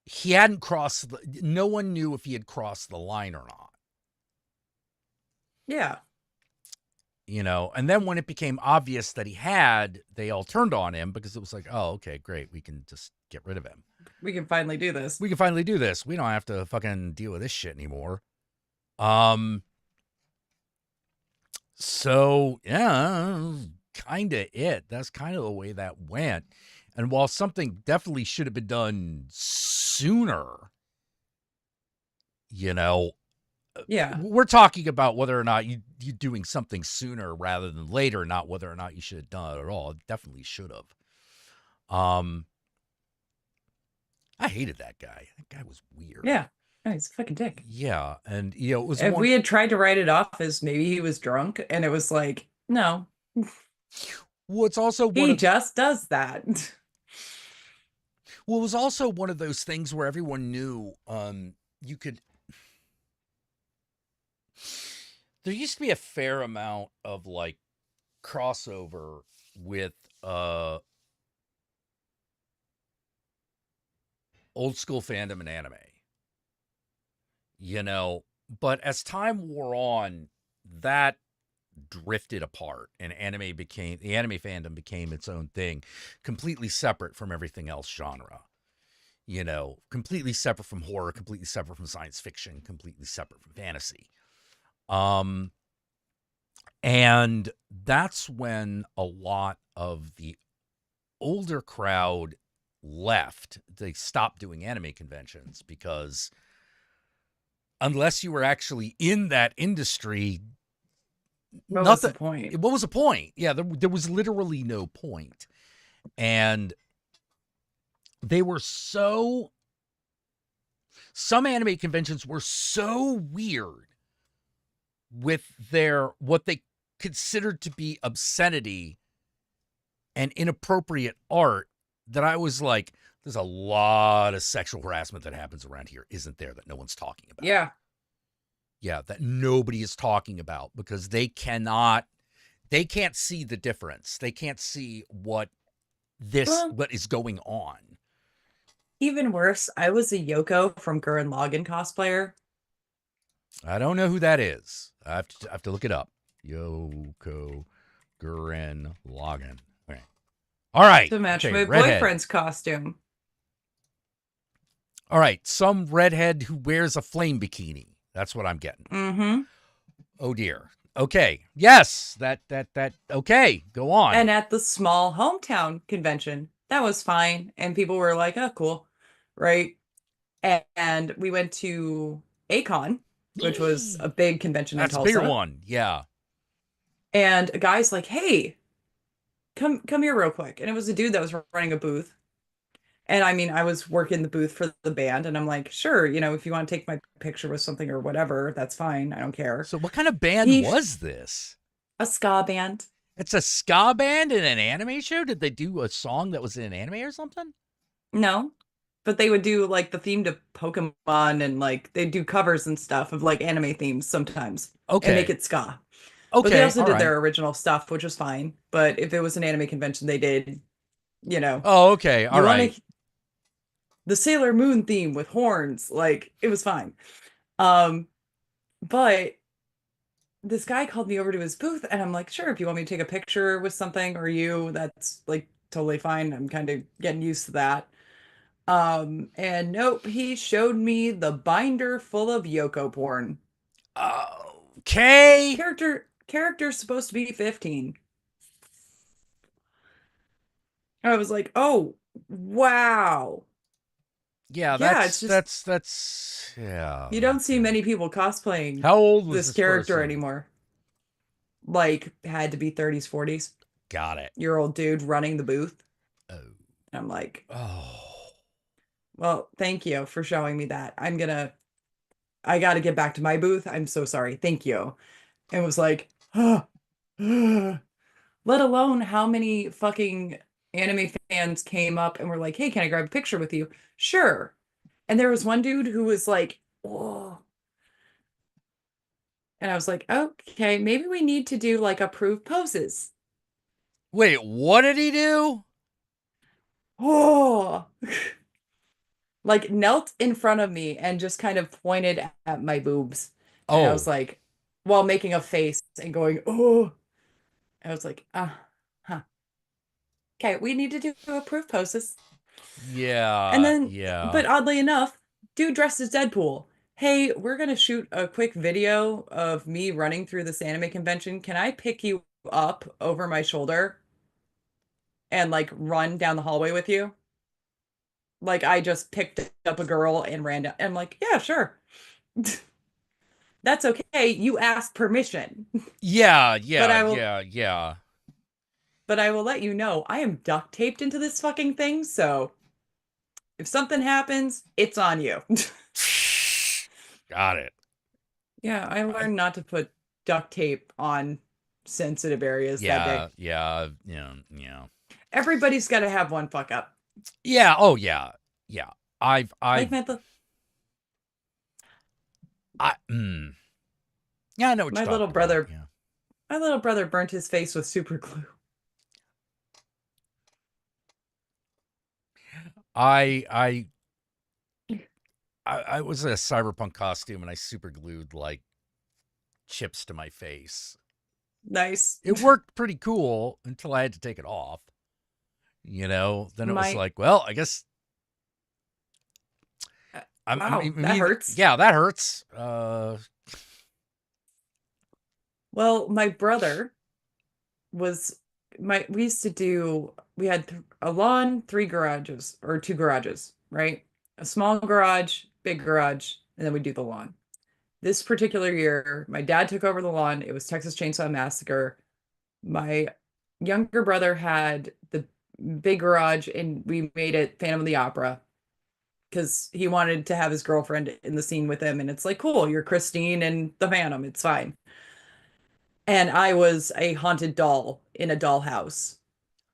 he hadn't crossed no one knew if he had crossed the line or not. Yeah. And then when it became obvious that he had, they all turned on him because it was like, oh, okay, great. We can just get rid of him. We can finally do this. We don't have to fucking deal with this shit anymore. So yeah, kind of it. That's kind of the way that went. And while something definitely should have been done sooner, yeah, we're talking about whether or not you're doing something sooner rather than later, not whether or not you should have done it at all. It definitely should have. I hated that guy. That guy was weird. Yeah. Oh, he's a fucking dick. Yeah. And, it was if we had tried to write it off as maybe he was drunk, and it was like, no. Well, it's also he just does that. Well, it was also one of those things where everyone knew you could. There used to be a fair amount of like crossover with old school fandom and anime. But as time wore on, that drifted apart and the anime fandom became its own thing, completely separate from everything else genre. Completely separate from horror, completely separate from science fiction, completely separate from fantasy. And that's when a lot of the older crowd left. They stopped doing anime conventions because unless you were actually in that industry, what was the point? What was the point? Yeah, there was literally no point. And they were some anime conventions were so weird with what they considered to be obscenity and inappropriate art that I was like, there's a lot of sexual harassment that happens around here, isn't there, that no one's talking about? Yeah. Yeah, that nobody is talking about because they can't see the difference. They can't see what is going on. Even worse, I was a Yoko from Gurren Lagann cosplayer. I don't know who that is. I have to look it up. Yoko Gurren Lagann. Okay. All right. To match okay, my redhead. boyfriend's costume. All right. Some redhead who wears a flame bikini. That's what I'm getting. Mm-hmm. Oh, dear. Okay. Yes. That. Okay. Go on. And at the small hometown convention, that was fine. And people were like, oh, cool. Right. And we went to Acon, which was a big convention in Tulsa. That's a bigger one. Yeah. And a guy's like, hey, come here real quick. And it was a dude that was running a booth. And I mean, I was working the booth for the band, and I'm like, sure, if you want to take my picture with something or whatever, that's fine. I don't care. So what kind of band was this? A ska band. It's a ska band in an anime show? Did they do a song that was in an anime or something? No, but they would do like the theme to Pokemon, and like they do covers and stuff of like anime themes sometimes. Okay. And make it ska. But they Okay, also all did right. their original stuff, which was fine. But if it was an anime convention, they did, Oh, okay, all you want right. to the Sailor Moon theme with horns, like it was fine. Um, but this guy called me over to his booth, and I'm like, sure, if you want me to take a picture with something or you, that's like totally fine. I'm kind of getting used to that. And nope, he showed me the binder full of Yoko porn. Okay. Character's supposed to be 15. I was like, oh, wow. Yeah, Yeah, it's just that's yeah. you don't see many people cosplaying How old was this this character person? anymore. Like, had to be 30s, 40s. Got it. Year old dude running the booth. Oh. I'm like, oh. Well, thank you for showing me that. I got to get back to my booth. I'm so sorry. Thank you. And was like, let alone how many fucking anime fans came up and were like, hey, can I grab a picture with you? Sure. And there was one dude who was like, oh. And I was like, okay, maybe we need to do like approved poses. Wait, what did he do? Oh, like knelt in front of me and just kind of pointed at my boobs. And I was like, while making a face and going, oh, I was like, huh. Okay, we need to do approved poses. Yeah, And then, yeah. but oddly enough, dude dressed as Deadpool. Hey, we're gonna shoot a quick video of me running through this anime convention. Can I pick you up over my shoulder and like run down the hallway with you? Like I just picked up a girl and ran down. And I'm like, yeah, sure. That's okay. You asked permission. Yeah, But I yeah, will, yeah. but I will let you know I am duct taped into this fucking thing. So if something happens, it's on you. Got it. Yeah, I learned not to put duct tape on sensitive areas that day. Yeah. Everybody's got to have one fuck up. Yeah. Oh, yeah. Yeah. I've. Like Yeah, I know what my you're little talking brother. about, yeah. My little brother burnt his face with super glue. I was in a cyberpunk costume and I super glued like chips to my face. Nice. It worked pretty cool until I had to take it off. Then it was like, well, I guess. That hurts. Yeah, that hurts. Well, my brother we used to do, we had a lawn, 3 garages or 2 garages, right? A small garage, big garage, and then we do the lawn. This particular year, my dad took over the lawn. It was Texas Chainsaw Massacre. My younger brother had the big garage and we made it Phantom of the Opera because he wanted to have his girlfriend in the scene with him. And it's like, cool, you're Christine and the Phantom. It's fine. And I was a haunted doll in a dollhouse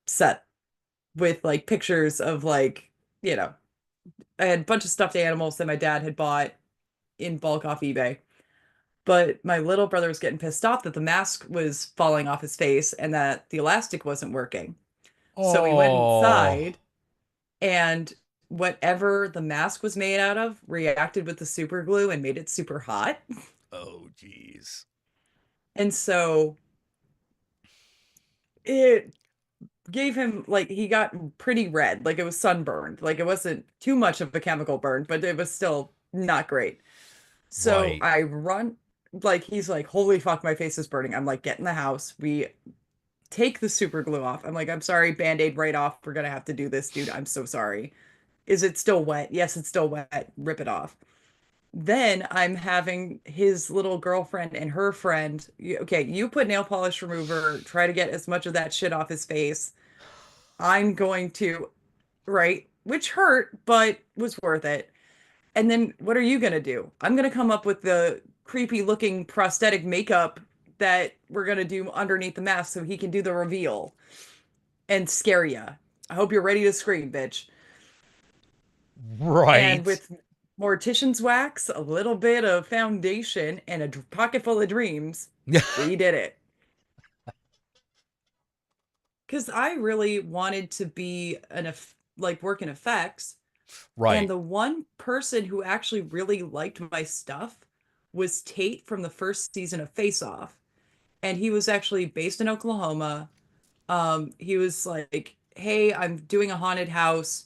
set with like pictures of like, I had a bunch of stuffed animals that my dad had bought in bulk off eBay. But my little brother was getting pissed off that the mask was falling off his face and that the elastic wasn't working. So we went inside and whatever the mask was made out of reacted with the super glue and made it super hot. Oh, geez. And so it gave him like he got pretty red, like it was sunburned. Like it wasn't too much of a chemical burn, but it was still not great. So Right. I run, like he's like, holy fuck, my face is burning. I'm like, get in the house. We take the super glue off. I'm like, I'm sorry, Band-Aid right off. We're gonna have to do this, dude. I'm so sorry. Is it still wet? Yes, it's still wet. Rip it off. Then I'm having his little girlfriend and her friend. Okay, you put nail polish remover, try to get as much of that shit off his face. I'm going to, right? Which hurt, but was worth it. And then what are you going to do? I'm going to come up with the creepy looking prosthetic makeup that we're going to do underneath the mask so he can do the reveal and scare you. I hope you're ready to scream, bitch. Right. And with mortician's wax, a little bit of foundation, and a pocket full of dreams, we did it. because I really wanted to be like work in effects. And Right. the one person who actually really liked my stuff was Tate from the first season of Face Off. And he was actually based in Oklahoma. He was like, "Hey, I'm doing a haunted house.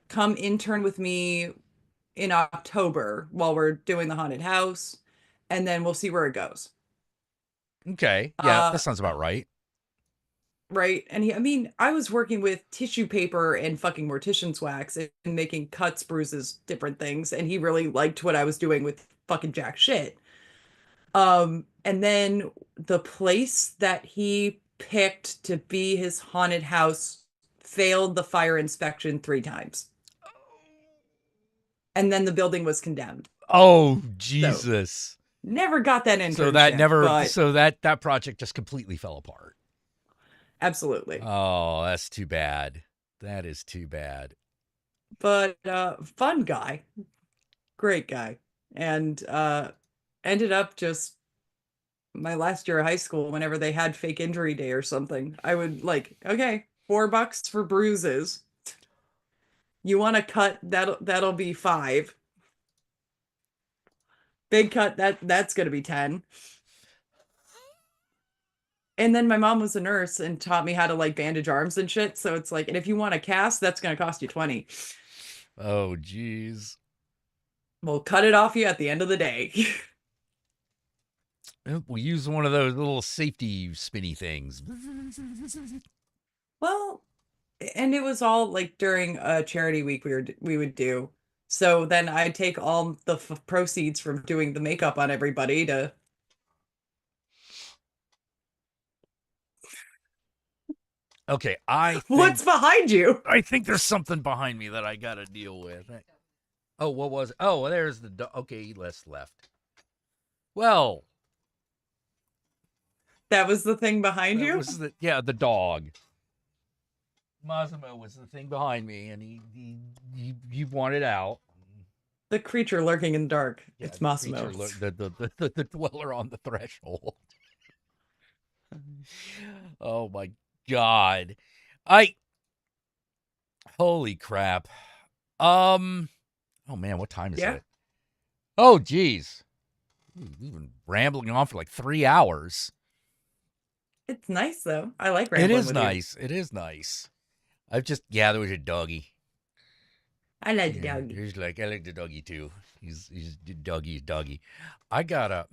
Come intern with me in October while we're doing the haunted house, and then we'll see where it goes." Okay. Yeah, that Uh, sounds about right. right. And I mean, I was working with tissue paper and fucking mortician's wax and making cuts, bruises, different things. And he really liked what I was doing with fucking jack shit. And then the place that he picked to be his haunted house failed the fire inspection 3 times. And then the building was condemned. Oh, So Jesus. never got that internship. So that project just completely fell apart. Absolutely. Oh, that's too bad. That is too bad. But fun guy. Great guy. And ended up just my last year of high school, whenever they had fake injury day or something, I would like, okay, $4 for bruises. You want to cut, that'll be 5. Big cut, that's gonna be 10. And then my mom was a nurse and taught me how to like bandage arms and shit. So it's like, and if you want a cast, that's gonna cost you 20. Oh, geez. We'll cut it off you at the end of the day. We use one of those little safety spinny things. Well, and it was all like during a charity week we would do. So then I'd take all the proceeds from doing the makeup on everybody to. Okay, What's behind you? I think there's something behind me that I gotta deal with. Oh, what was it? Oh, there's the okay, left. Well, that was the thing behind you? Was the dog. Massimo was the thing behind me, and he wanted out. The creature lurking in the dark. Yeah, it's Massimo. The dweller on the threshold. Oh my God. Holy crap. Oh man, what time is it? Oh geez. We've been rambling on for like 3 hours. It's nice though. I like rambling. It is nice. It is nice. There was a doggy. I like the doggy. He's like, I like the doggy too. He's doggy. I gotta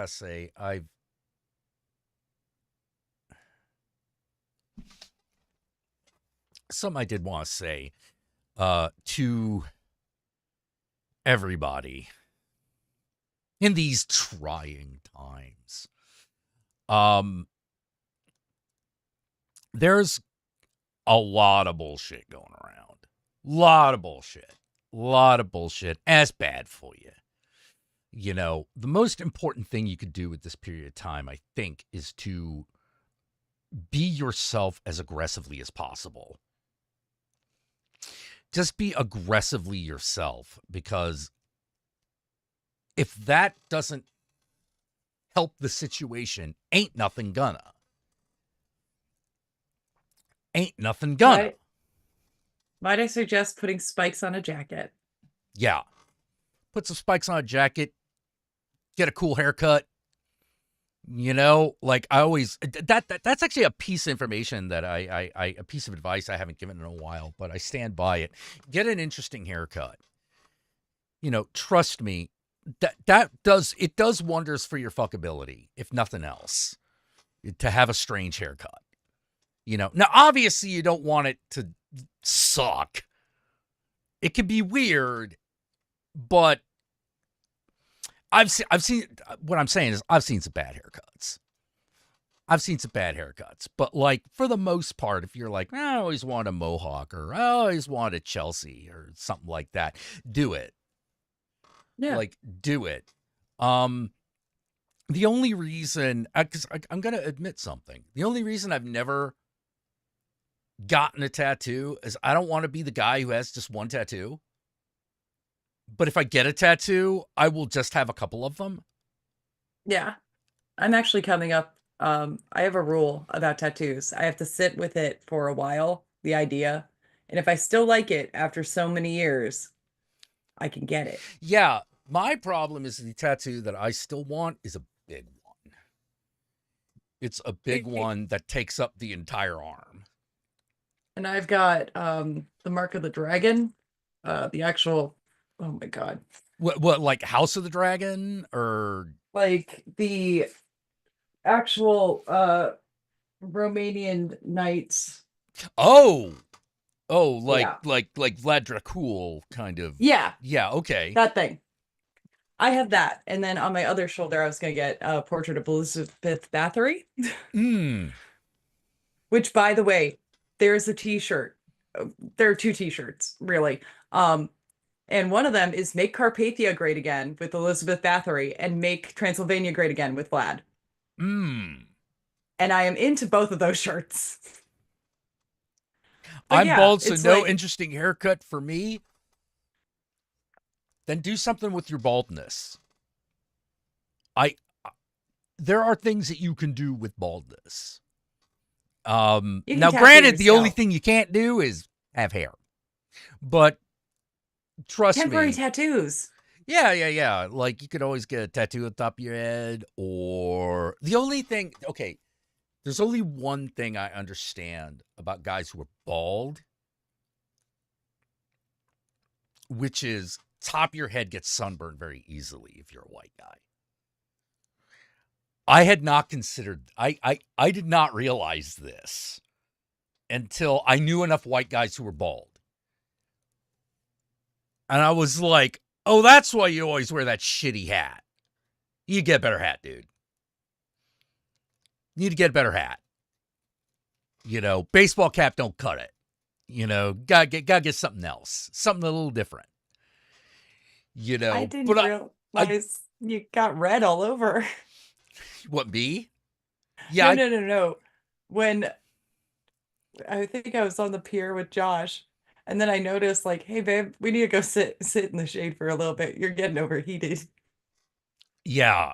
say, something I did want to say to everybody in these trying times. There's a lot of bullshit going around. Lot of bullshit. And it's bad for you. You know, the most important thing you could do at this period of time, I think, is to be yourself as aggressively as possible. Just be aggressively yourself, because if that doesn't help the situation, ain't nothing gonna. Might I suggest putting spikes on a jacket? Yeah. Put some spikes on a jacket. Get a cool haircut. You know, like I always, that's actually a piece of information that a piece of advice I haven't given in a while, but I stand by it. Get an interesting haircut. You know, trust me, it does wonders for your fuckability, if nothing else, to have a strange haircut. You know, now obviously you don't want it to suck. It can be weird, but I've seen what I'm saying is I've seen some bad haircuts. But like for the most part, if you're like, I always want a mohawk, or I always want a Chelsea or something like that, do it. Yeah. Like, do it. The only reason, because I'm going to admit something. The only reason I've never gotten a tattoo is I don't want to be the guy who has just one tattoo. But if I get a tattoo, I will just have a couple of them. Yeah. I'm actually coming up I have a rule about tattoos. I have to sit with it for a while, the idea. And if I still like it after so many years, I can get it. Yeah, my problem is the tattoo that I still want is a big one. It's a big one that takes up the entire arm. And I've got the Mark of the Dragon, the actual, oh my God. What like House of the Dragon or Like the actual Romanian knights. Oh, like Yeah. like Vlad Dracul kind of. Yeah. Yeah, okay. That thing. I have that. And then on my other shoulder, I was going to get a portrait of Elizabeth Bathory. Which, by the way, there's a t-shirt. There are 2 t-shirts, really. And one of them is Make Carpathia Great Again with Elizabeth Bathory and Make Transylvania Great Again with Vlad. And I am into both of those shirts. But I'm yeah, bald, so it's no like- interesting haircut for me. Then do something with your baldness. There are things that you can do with baldness. You can Now, tattoo granted, the yourself. only thing you can't do is have hair. But trust Temporary me. tattoos. Yeah. Like you could always get a tattoo on top of your head, or the only thing. Okay, there's only one thing I understand about guys who are bald, which is top of your head gets sunburned very easily if you're a white guy. I had not considered, I did not realize this until I knew enough white guys who were bald. And I was like, oh, that's why you always wear that shitty hat. You get a better hat, dude. You need to get a better hat. You know, baseball cap don't cut it. You know, gotta get something else. Something a little different. You know, I didn't realize you got red all over. What, me? Yeah. No. When I think I was on the pier with Josh, and then I noticed, like, hey, babe, we need to go sit in the shade for a little bit. You're getting overheated. Yeah.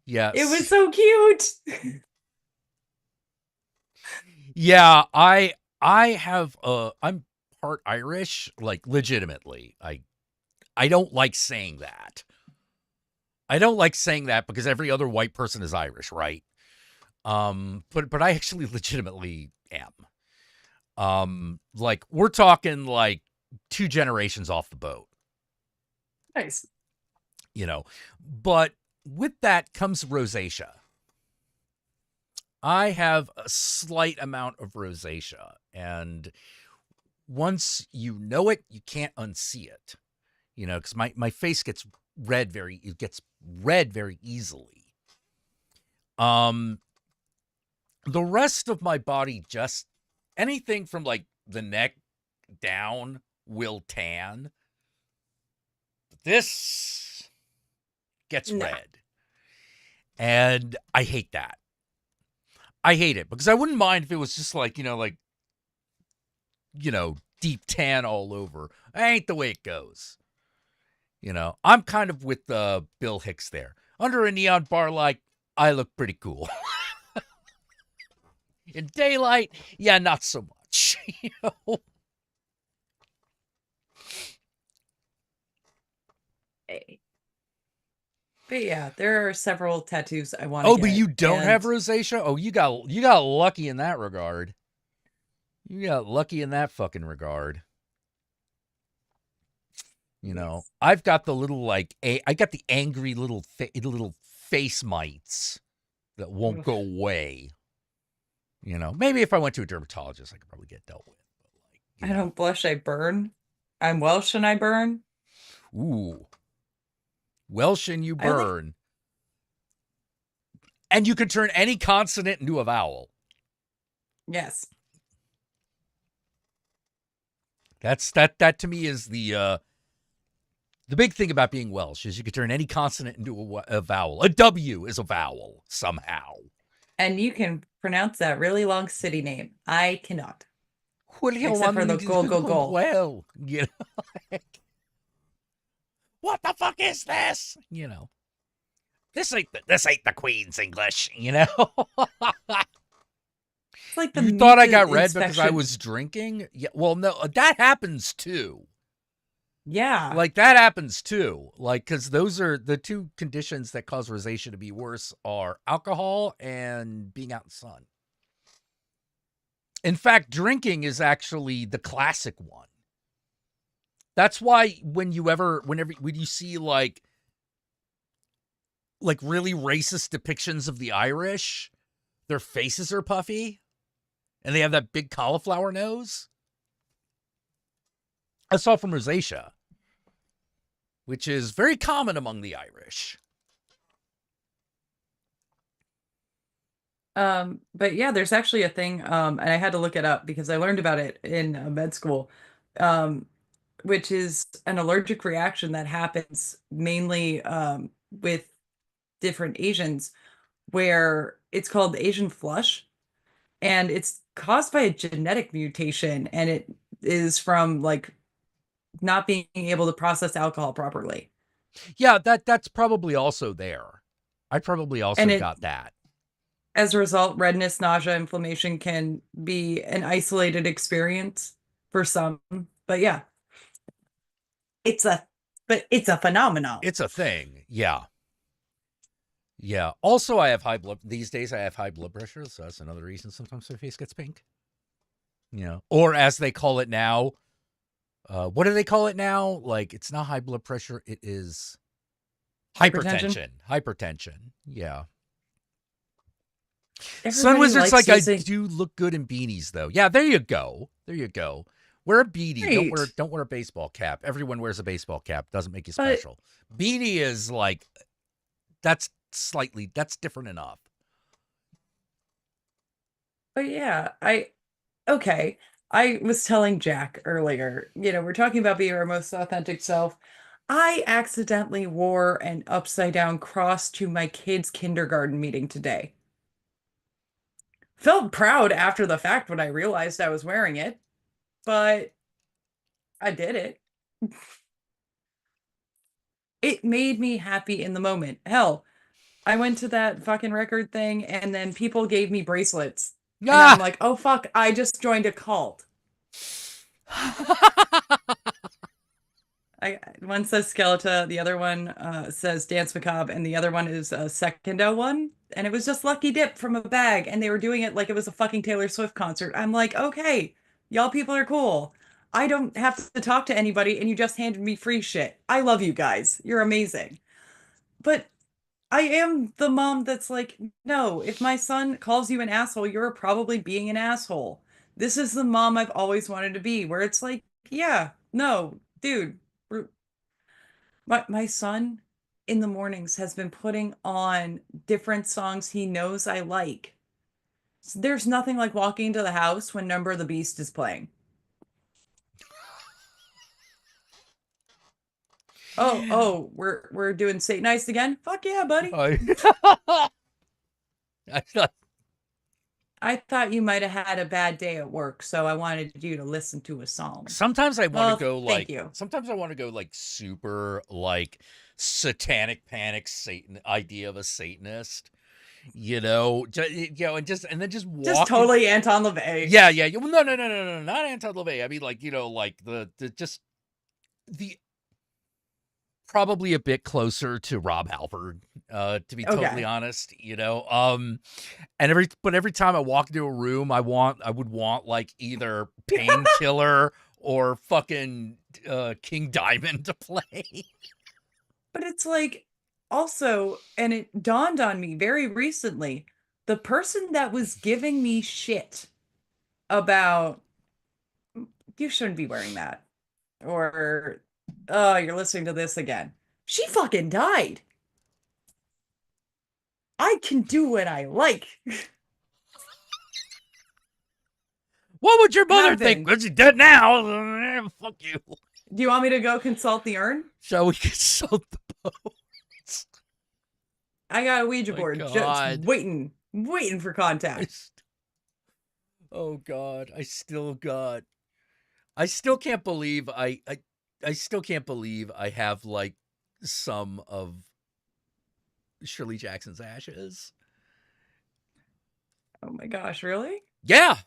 Yes. It was so cute. Yeah, I have I'm part Irish, like legitimately. I don't like saying that. I don't like saying that because every other white person is Irish, right? But I actually legitimately am. Like we're talking like 2 generations off the boat. Nice. You know, but with that comes rosacea. I have a slight amount of rosacea, and once you know it, you can't unsee it. You know, because my face gets red very easily. The rest of my body, just anything from like the neck down will tan. This gets red. And I hate that. I hate it because I wouldn't mind if it was just like, deep tan all over. That ain't the way it goes. You know, I'm kind of with Bill Hicks there. Under a neon bar light, I look pretty cool. In daylight, yeah, not so much. You know? But yeah, there are several tattoos I want to Oh, get. but you don't have rosacea? Oh, you got lucky in that regard. You got lucky in that fucking regard. You know, I've got the little I got the angry little face mites that won't go away. You know, maybe if I went to a dermatologist, I could probably get dealt with. But I don't blush, I burn. I'm Welsh and I burn. Ooh. Welsh and you burn. And you can turn any consonant into a vowel. Yes. That to me is the big thing about being Welsh is you can turn any consonant into a vowel. A W is a vowel somehow. And you can pronounce that really long city name. I cannot. Except for the go. Well, you know, what the fuck is this? You know, this ain't the Queen's English, you know. It's like the You thought I meat got red because I inspection. was drinking? Yeah. Well, no, that happens too. Yeah. Like that happens too. Like, because those are the two conditions that cause rosacea to be worse are alcohol and being out in the sun. In fact, drinking is actually the classic one. That's why when you see like really racist depictions of the Irish, their faces are puffy and they have that big cauliflower nose. That's all from rosacea, which is very common among the Irish. But yeah, there's actually a thing, and I had to look it up because I learned about it in med school, um, which is an allergic reaction that happens mainly with different Asians, where it's called Asian flush, and it's caused by a genetic mutation, and it is from like not being able to process alcohol properly. Yeah, that's probably also there. I probably also And it, got that. as a result, redness, nausea, inflammation can be an isolated experience for some. But yeah, it's a phenomenon. It's a thing. Yeah. Yeah. Also, these days I have high blood pressure, so that's another reason sometimes my face gets pink. You know, or as they call it now, what do they call it now? Like, it's not high blood pressure, it is hypertension. Hypertension. Yeah. Sun Wizard's like, I do look good in beanies, though. Yeah, there you go. There you go. Wear a beanie. Right. Don't wear a baseball cap. Everyone wears a baseball cap. Doesn't make you special. Beanie is like, that's different enough. But yeah, okay. I was telling Jack earlier, we're talking about being our most authentic self. I accidentally wore an upside down cross to my kids' kindergarten meeting today. Felt proud after the fact when I realized I was wearing it, but I did it. It made me happy in the moment. Hell, I went to that fucking record thing and then people gave me bracelets. And I'm like, oh fuck, I just joined a cult. One says Skeletor, the other one says Dance Macabre, and the other one is a Secondo one. And it was just Lucky Dip from a bag, and they were doing it like it was a fucking Taylor Swift concert. I'm like, okay, y'all people are cool. I don't have to talk to anybody, and you just handed me free shit. I love you guys. You're amazing. But I am the mom that's like, no, if my son calls you an asshole, you're probably being an asshole. This is the mom I've always wanted to be, where it's like, yeah, no, dude. My son in the mornings has been putting on different songs he knows I like. So there's nothing like walking into the house when Number of the Beast is playing. Oh, we're doing Satanized again? Fuck yeah, buddy. I thought you might have had a bad day at work, so I wanted you to listen to a song. Sometimes I want to go thank you. Sometimes I want to go like super like satanic panic Satan idea of a Satanist. And then just walk. Just totally Anton LaVey. Yeah. Well, no, not Anton LaVey. I mean, like, like the probably a bit closer to Rob Halford, to be totally honest, and every time I walk into a room, I would want like either Painkiller or fucking King Diamond to play. But it's like, also, and it dawned on me very recently, the person that was giving me shit about you shouldn't be wearing that, or oh, you're listening to this again. She fucking died. I can do what I like. What would your mother think? Well, she's dead now. Fuck you. Do you want me to go consult the urn? Shall we consult the bones? I got a Ouija board just waiting for contact. Oh God, I still can't believe I still can't believe I have like some of Shirley Jackson's ashes. Oh my gosh, really? Yeah.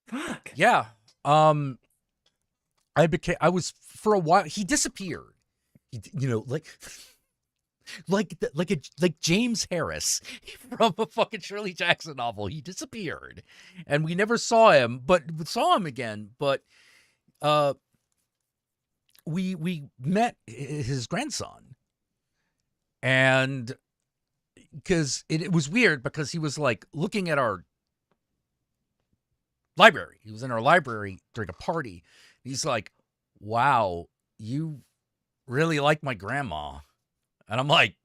Fuck. Yeah. I was for a while. He disappeared. Like James Harris from a fucking Shirley Jackson novel. He disappeared, and we never saw him. But we saw him again. But we met his grandson, and because it was weird because he was like looking at our library. He was in our library during a party. He's like, "Wow, you really like my grandma." And I'm like,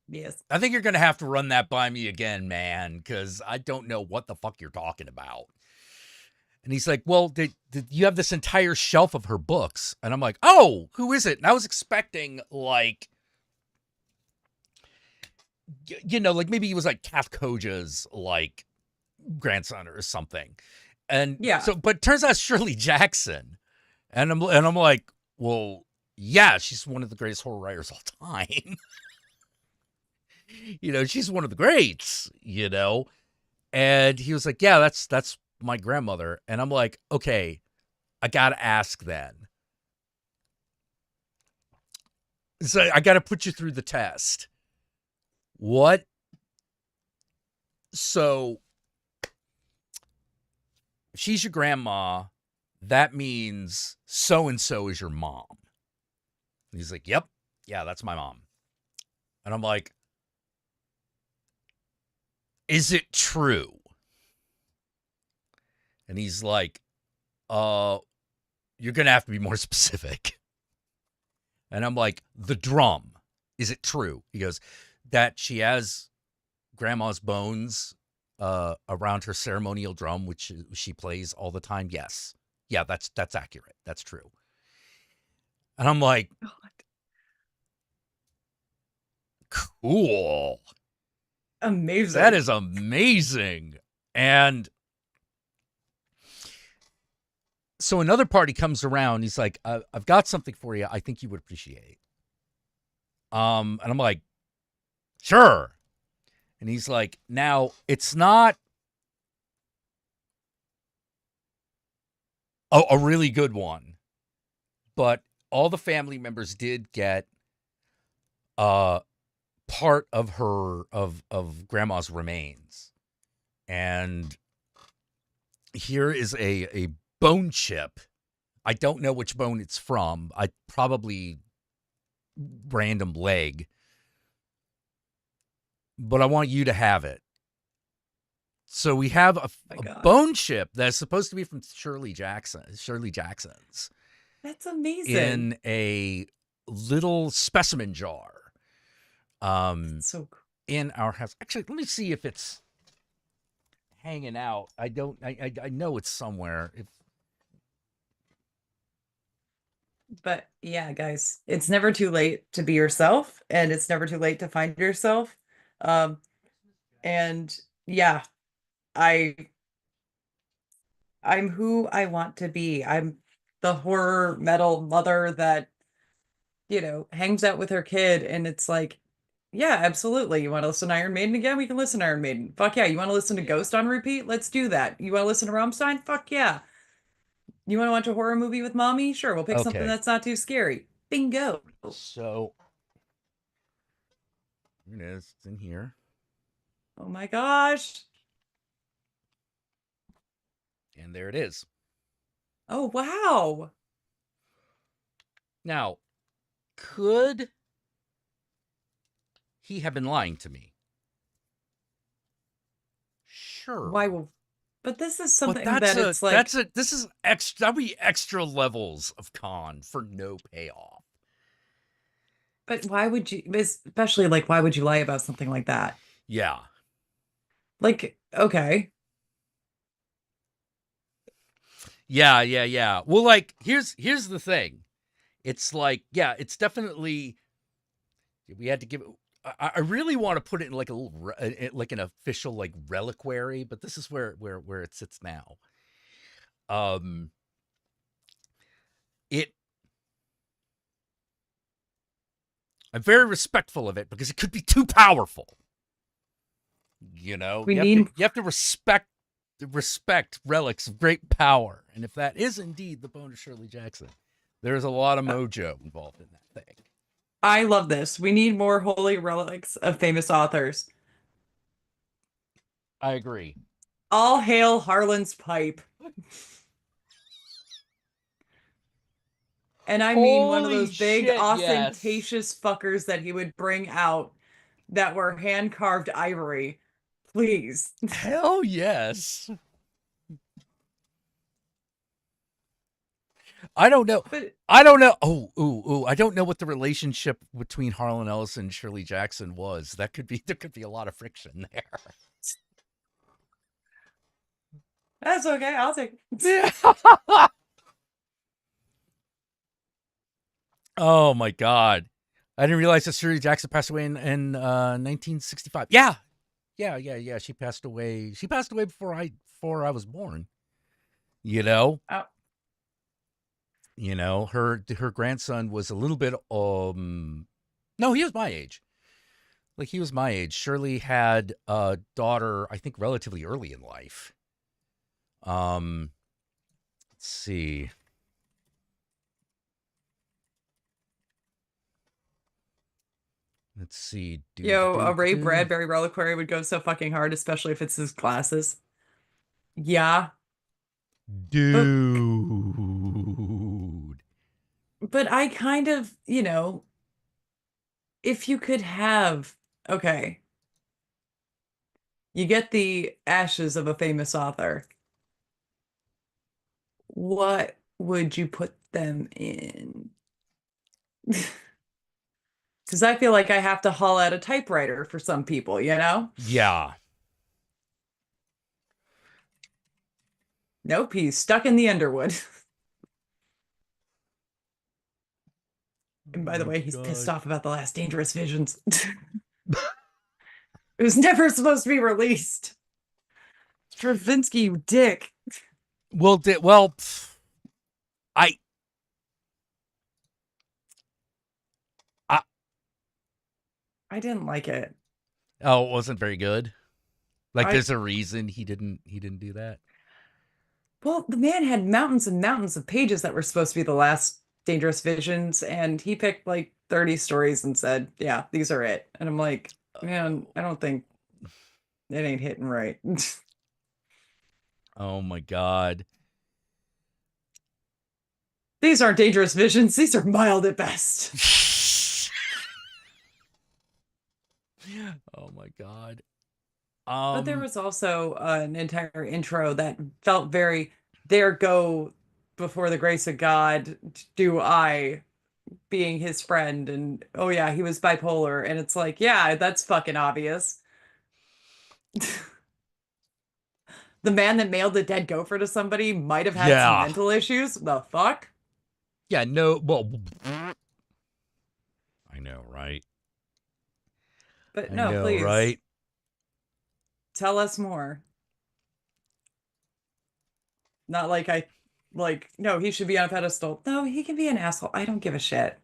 yes. I think you're going to have to run that by me again, man, because I don't know what the fuck you're talking about. And he's like, well, did you have this entire shelf of her books? And I'm like, oh, who is it? And I was expecting like, like maybe he was like Kath Koja's like grandson or something. And yeah. So, but it turns out it's Shirley Jackson. And I'm like, well, yeah, she's one of the greatest horror writers of all time. She's one of the greats, And he was like, yeah, that's my grandmother. And I'm like, okay, I got to ask then. So I got to put you through the test. What? So she's your grandma. That means so-and-so is your mom. And he's like, yep. Yeah, that's my mom. And I'm like, is it true? And he's like, you're going to have to be more specific. And I'm like, the drum, is it true? He goes, that she has grandma's bones around her ceremonial drum, which she plays all the time. Yes. Yeah, that's accurate. That's true. And I'm like, cool. Amazing. That is amazing. And so another party comes around. He's like, I've got something for you I think you would appreciate. And I'm like, sure. And he's like, now, it's not a really good one, but all the family members did get part of her of grandma's remains. And here is a bone chip. I don't know which bone it's from. I probably random leg. But I want you to have it. So we have a bone chip that's supposed to be from Shirley Jackson's. That's amazing. In a little specimen jar. So cool. In our house. Actually, let me see if it's hanging out. I know it's somewhere. But yeah, guys, it's never too late to be yourself, and it's never too late to find yourself. And yeah, I'm who I want to be. I'm the horror metal mother that, hangs out with her kid, and it's like, yeah, absolutely. You want to listen to Iron Maiden again? We can listen to Iron Maiden. Fuck yeah. You want to listen to Ghost on repeat? Let's do that. You want to listen to Rammstein? Fuck yeah. You want to watch a horror movie with mommy? Sure, we'll pick something that's not too scary. Bingo. So, here it is. It's in here. Oh my gosh. And there it is. Oh, wow. Now, could he have been lying to me? Sure. Why will... But this is something this is extra. That'd be extra levels of con for no payoff. But why would you, especially like, why would you lie about something like that? Yeah. Like, okay. Yeah. Well, like, here's the thing. It's like, yeah, it's definitely, we had to give it. I really want to put it in like a little, like an official like reliquary, but this is where it sits now. I'm very respectful of it because it could be too powerful. You know, We you need have to respect relics of great power, and if that is indeed the bone of Shirley Jackson, there's a lot of mojo involved in that thing. I love this. We need more holy relics of famous authors. I agree. All hail Harlan's pipe. And I mean one of Holy those big shit, ostentatious fuckers that he would bring out that were hand-carved ivory. Please. Hell yes. I don't know. I don't know. I don't know what the relationship between Harlan Ellison and Shirley Jackson was. There could be a lot of friction there. That's okay. I'll take it. Yeah. Oh my God. I didn't realize that Shirley Jackson passed away in 1965. Yeah. She passed away. She passed away before I was born. You know? Oh. You know, her grandson was a little bit no, he was my age. Like, he was my age. Shirley had a daughter, I think, relatively early in life. Let's see. Yo, a Ray Bradbury reliquary would go so fucking hard, especially if it's his glasses. Yeah. Dude. But I kind of, if you could have, okay, you get the ashes of a famous author. What would you put them in? Because I feel like I have to haul out a typewriter for some people, Yeah. Nope, he's stuck in the Underwood. And by the way, he's pissed off about the last Dangerous Visions. It was never supposed to be released. Stravinsky, you dick. I didn't like it. Oh, it wasn't very good. Like, I- there's a reason he didn't do that. Well, the man had mountains and mountains of pages that were supposed to be the last Dangerous Visions, and he picked like 30 stories and said, yeah, these are it. And I'm like, man, I don't think it ain't hitting right. Oh my God. These aren't Dangerous Visions. These are mild at best. Oh my God. But there was also an entire intro that felt very, there go before the grace of God, do I, being his friend. And oh yeah, he was bipolar. And it's like, yeah, that's fucking obvious. The man that mailed a dead gopher to somebody might have had some mental issues. The fuck? Yeah, no, well, I know, right? But no, please. Right? Tell us more. Not like no, he should be on a pedestal. No, he can be an asshole. I don't give a shit.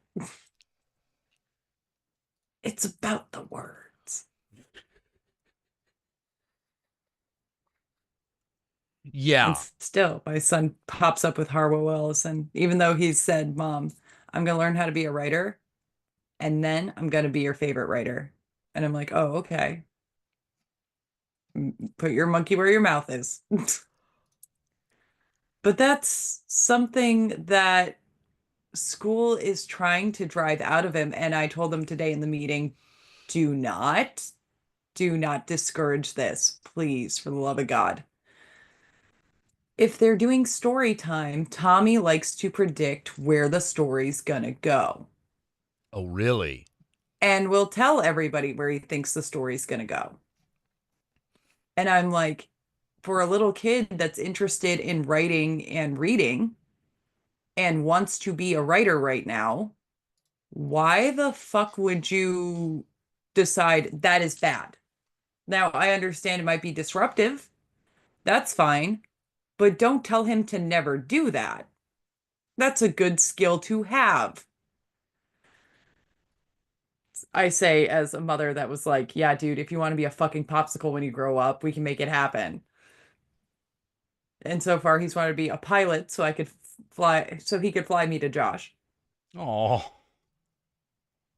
It's about the words. Yeah. And still, my son pops up with Harwo Ellison, even though he's said, Mom, I'm going to learn how to be a writer, and then I'm going to be your favorite writer. And I'm like, oh, okay. Put your monkey where your mouth is. But that's something that school is trying to drive out of him. And I told him today in the meeting, do not discourage this, please, for the love of God. If they're doing story time, Tommy likes to predict where the story's gonna go. Oh, really? And will tell everybody where he thinks the story's gonna go. And I'm like, for a little kid that's interested in writing and reading and wants to be a writer right now, why the fuck would you decide that is bad? Now, I understand it might be disruptive. That's fine. But don't tell him to never do that. That's a good skill to have. I say as a mother that was like, yeah, dude, if you want to be a fucking popsicle when you grow up, we can make it happen. And so far, he's wanted to be a pilot so I could fly, so he could fly me to Josh. Oh.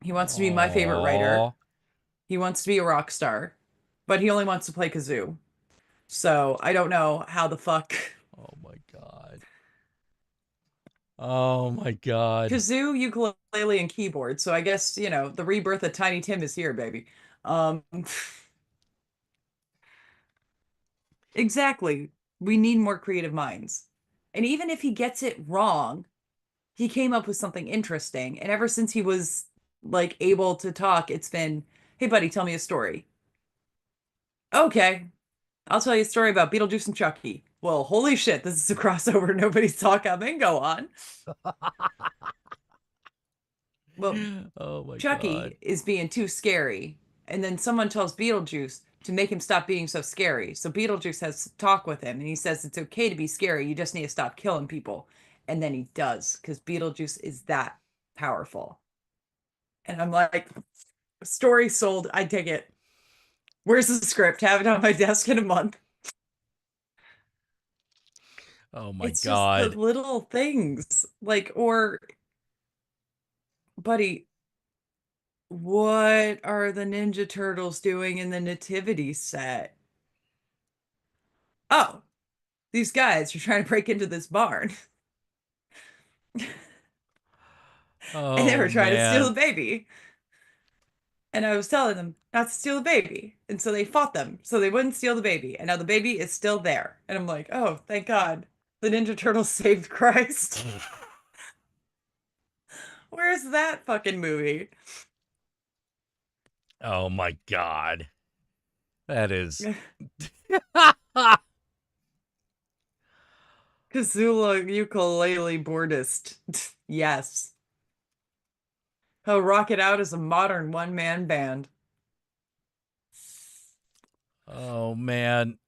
He wants to be my favorite writer. He wants to be a rock star, but he only wants to play kazoo. So I don't know how the fuck. Oh my god. Oh my god. Kazoo, ukulele, and keyboard. So I guess, the rebirth of Tiny Tim is here, baby. Exactly. We need more creative minds. And even if he gets it wrong, he came up with something interesting. And ever since he was like able to talk, it's been, hey buddy, tell me a story. Okay, I'll tell you a story about Beetlejuice and Chucky. Well, holy shit, this is a crossover nobody saw coming. Go on. Well, oh my Chucky god. is being too scary. And then someone tells Beetlejuice to make him stop being so scary. So Beetlejuice has to talk with him and he says it's okay to be scary. You just need to stop killing people. And then he does because Beetlejuice is that powerful. And I'm like, story sold. I take it. Where's the script? Have it on my desk in a month. Oh my It's god. just the little things. Like, or, buddy, what are the Ninja Turtles doing in the nativity set? Oh, these guys are trying to break into this barn. And they Oh were trying to steal the man. baby. And I was telling them not to steal the baby. And so they fought them so they wouldn't steal the baby. And now the baby is still there. And I'm like, oh, thank God. The Ninja Turtles saved Christ. Where's that fucking movie? Oh my god. That is Kazula ukulele boardist. Yes. He'll rock it out as a modern one-man band. Oh man.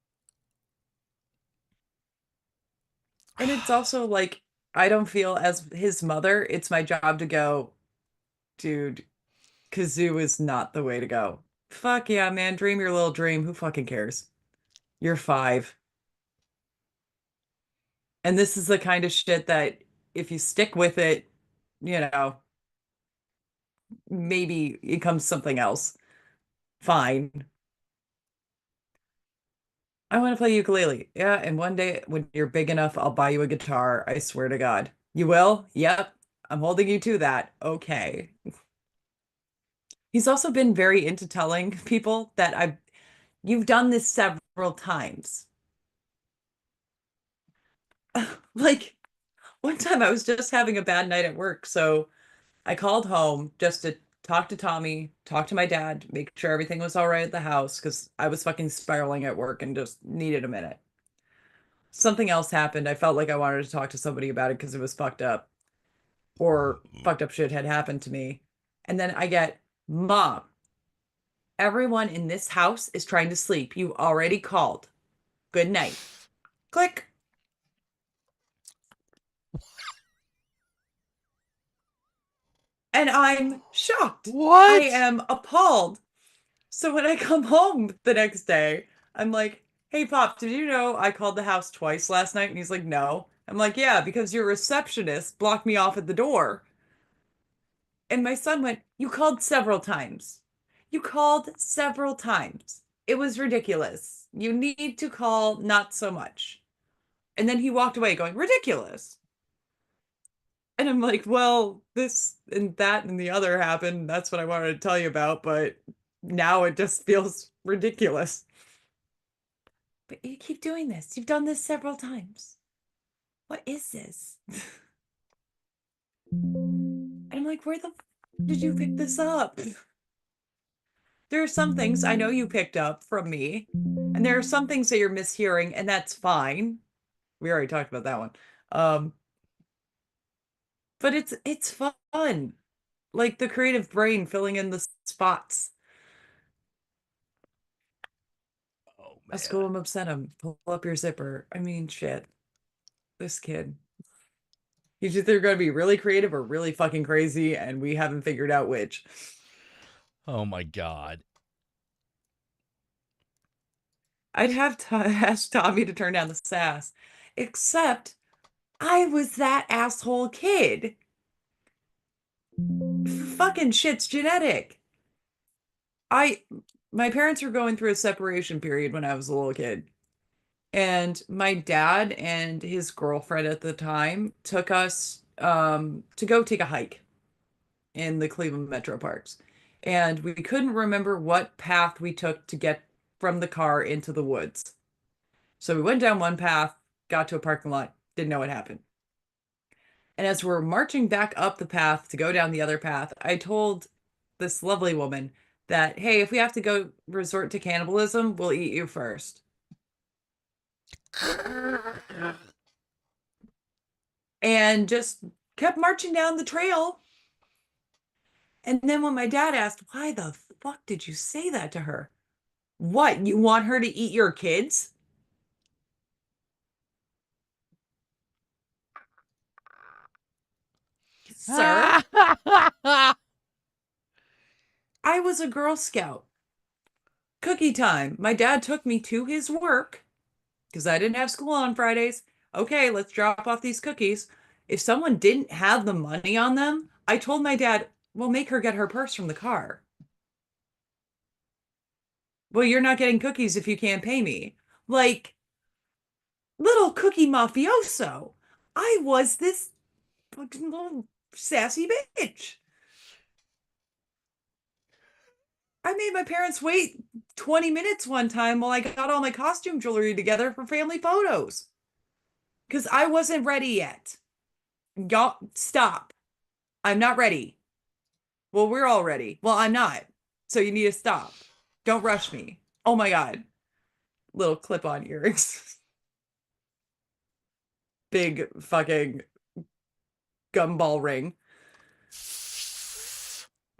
And it's also like, I don't feel as his mother, it's my job to go, dude, kazoo is not the way to go. Fuck yeah, man. Dream your little dream. Who fucking cares? You're 5. And this is the kind of shit that if you stick with it, maybe it becomes something else. Fine. I want to play ukulele. Yeah, and one day when you're big enough, I'll buy you a guitar. I swear to God. You will? Yep. I'm holding you to that. Okay. He's also been very into telling people that you've done this several times. Like one time I was just having a bad night at work, so I called home just to talk to Tommy, talk to my dad, make sure everything was all right at the house because I was fucking spiraling at work and just needed a minute. Something else happened. I felt like I wanted to talk to somebody about it because it was fucked up or fucked up shit had happened to me. And then I get, Mom, everyone in this house is trying to sleep. You already called. Good night. Click. And I'm shocked. What? I am appalled. So when I come home the next day, I'm like, hey, Pop, did you know I called the house twice last night? And he's like, no. I'm like, yeah, because your receptionist blocked me off at the door. And my son went, you called several times. You called several times. It was ridiculous. You need to call not so much. And then he walked away going, ridiculous. And I'm like, well, this and that and the other happened. That's what I wanted to tell you about, but now it just feels ridiculous. But you keep doing this. You've done this several times. What is this? And I'm like, where the did you pick this up? There are some things I know you picked up from me, and there are some things that you're mishearing, and that's fine. We already talked about that one. But it's fun. Like the creative brain filling in the spots. Oh man. Asculum obscenum. Pull up your zipper. I mean, shit. This kid. He's either going to be really creative or really fucking crazy, and we haven't figured out which. Oh my God. I'd have to ask Tommy to turn down the sass. Except I was that asshole kid. Fucking shit's genetic. My parents were going through a separation period when I was a little kid. And my dad and his girlfriend at the time took us to go take a hike in the Cleveland Metro Parks. And we couldn't remember what path we took to get from the car into the woods. So we went down one path, got to a parking lot, didn't know what happened. And as we're marching back up the path to go down the other path, I told this lovely woman that, hey, if we have to go resort to cannibalism, we'll eat you first. And just kept marching down the trail. And then when my dad asked, why the fuck did you say that to her? What, you want her to eat your kids? Sir, I was a Girl Scout. Cookie time. My dad took me to his work because I didn't have school on Fridays. Okay, let's drop off these cookies. If someone didn't have the money on them, I told my dad, well, make her get her purse from the car. Well, you're not getting cookies if you can't pay me. Like, little cookie mafioso. I was this fucking little sassy bitch. I made my parents wait 20 minutes one time while I got all my costume jewelry together for family photos. Because I wasn't ready yet. Y'all, stop. I'm not ready. Well, we're all ready. Well, I'm not. So you need to stop. Don't rush me. Oh my God. Little clip-on earrings. Big fucking gumball ring.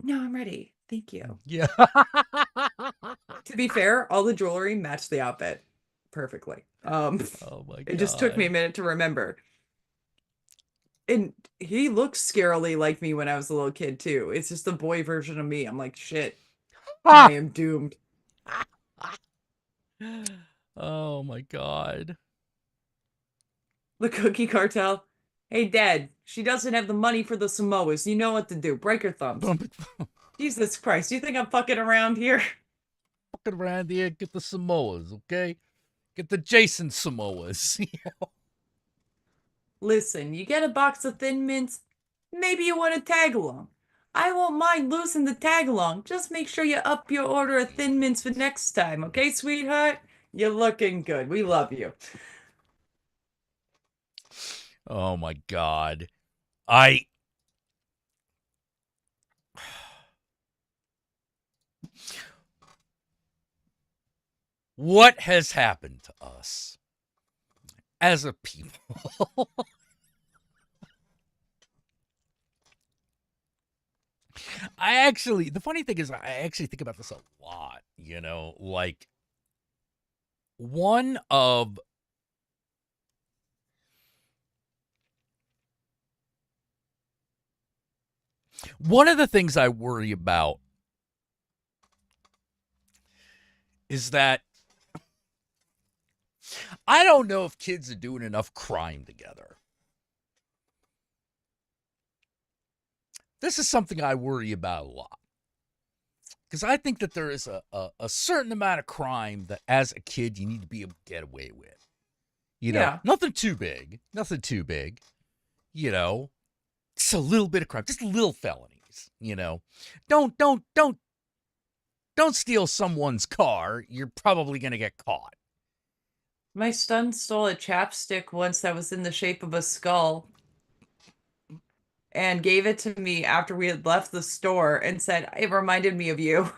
No, I'm ready. Thank you. Yeah. To be fair, all the jewelry matched the outfit perfectly. Oh my God. It just took me a minute to remember. And he looked scarily like me when I was a little kid too. It's just the boy version of me. I'm like, shit. I am doomed. Oh my God. The cookie cartel. Hey, Dad, she doesn't have the money for the Samoas. You know what to do. Break her thumbs. Jesus Christ. Do you think I'm fucking around here? Fucking around here, get the Samoas, okay? Get the Jason Samoas. Listen, you get a box of Thin Mints, maybe you want to tag along. I won't mind losing the tag along. Just make sure you up your order of Thin Mints for next time, okay, sweetheart? You're looking good. We love you. Oh my God. What has happened to us as a people? The funny thing is, I actually think about this a lot, you know, like one of the things I worry about is that I don't know if kids are doing enough crime together. This is something I worry about a lot. Because I think that there is a certain amount of crime that as a kid you need to be able to get away with. You know, Yeah. nothing too big. You know, just a little bit of crime, just little felonies, you know. Don't steal someone's car. You're probably going to get caught. My son stole a chapstick once that was in the shape of a skull and gave it to me after we had left the store and said, it reminded me of you.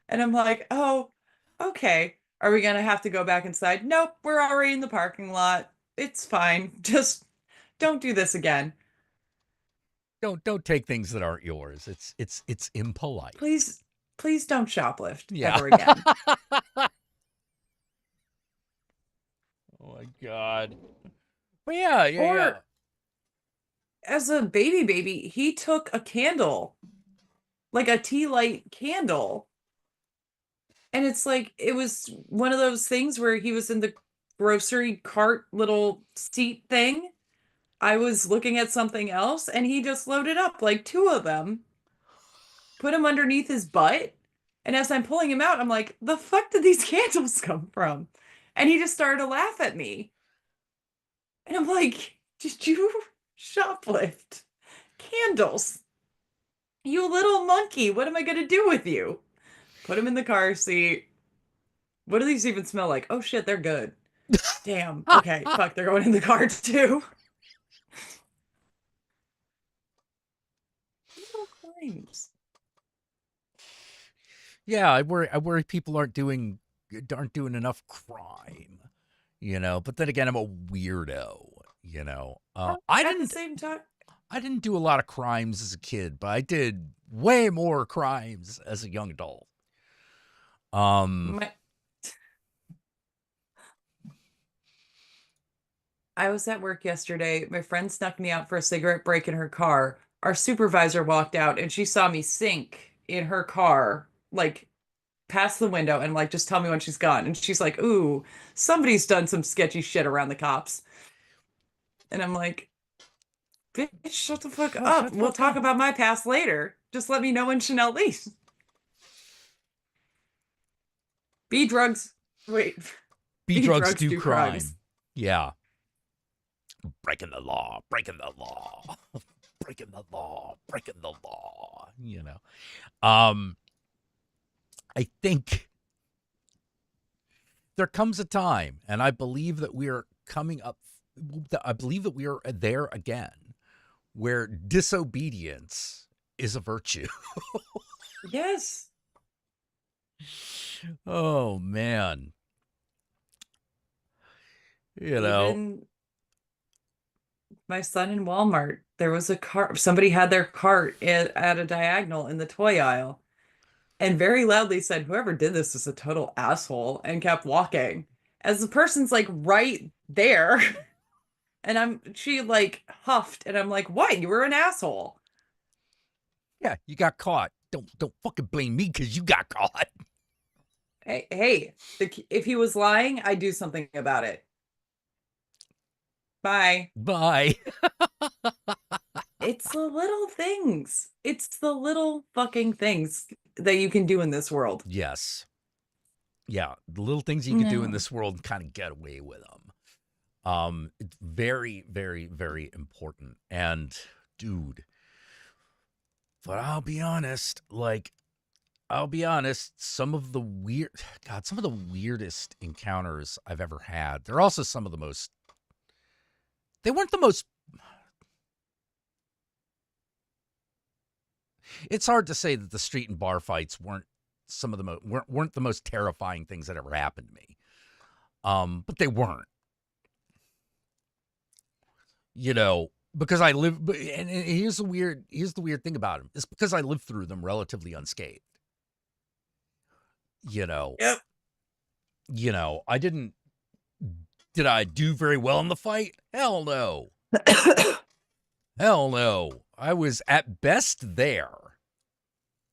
And I'm like, oh, okay. Are we going to have to go back inside? Nope, we're already in the parking lot. It's fine. Just don't do this again. Don't take things that aren't yours. It's impolite. Please don't shoplift Yeah. ever again. Oh my God. But yeah. as a baby, he took a candle, like a tea light candle. And it's like, it was one of those things where he was in the grocery cart little seat thing. I was looking at something else and he just loaded up like two of them, put them underneath his butt. And as I'm pulling him out, I'm like, the fuck did these candles come from? And he just started to laugh at me. And I'm like, did you shoplift candles? You little monkey, what am I going to do with you? Put him in the car seat. What do these even smell like? Oh shit, they're good. Damn. Okay, fuck, they're going in the car too. Little crimes. Yeah, I worry people aren't doing enough crime, but then again, I'm a weirdo, I At the didn't same time, do a lot of crimes as a kid, but I did way more crimes as a young adult. I was at work yesterday. My friend snuck me out for a cigarette break in her car. Our supervisor walked out and she saw me sink in her car, like past the window, and like, just tell me when she's gone. And she's like, ooh, somebody's done some sketchy shit around the cops. And I'm like, bitch, shut the fuck up. We'll talk about my past later. Just let me know when Chanel leaves. B drugs. Wait. B drugs do crime. Crimes. Yeah. Breaking the law, breaking the law, breaking the law, breaking the law, I think there comes a time, and I believe that we are coming up, I believe that we are there again, where disobedience is a virtue. Yes. Oh, man. Even my son in Walmart, there was a cart. Somebody had their cart at a diagonal in the toy aisle and very loudly said, whoever did this is a total asshole, and kept walking. As the person's like right there. And she like huffed, and I'm like, what? You were an asshole. Yeah, you got caught. Don't fucking blame me because you got caught. Hey, if he was lying, I'd do something about it. Bye. Bye. It's the little things. It's the little fucking things that you can do in this world. Yes. Yeah, the little things you can do in this world and kind of get away with them. It's very, very, very important. And dude, but I'll be honest, some of the weirdest encounters I've ever had. They're also some of the most, they weren't the most, it's hard to say that the street and bar fights weren't the most terrifying things that ever happened to me. But they weren't. Because I live, and here's the weird thing about them. It's because I lived through them relatively unscathed. Yep. Did I do very well in the fight? Hell no. Hell no. I was at best there.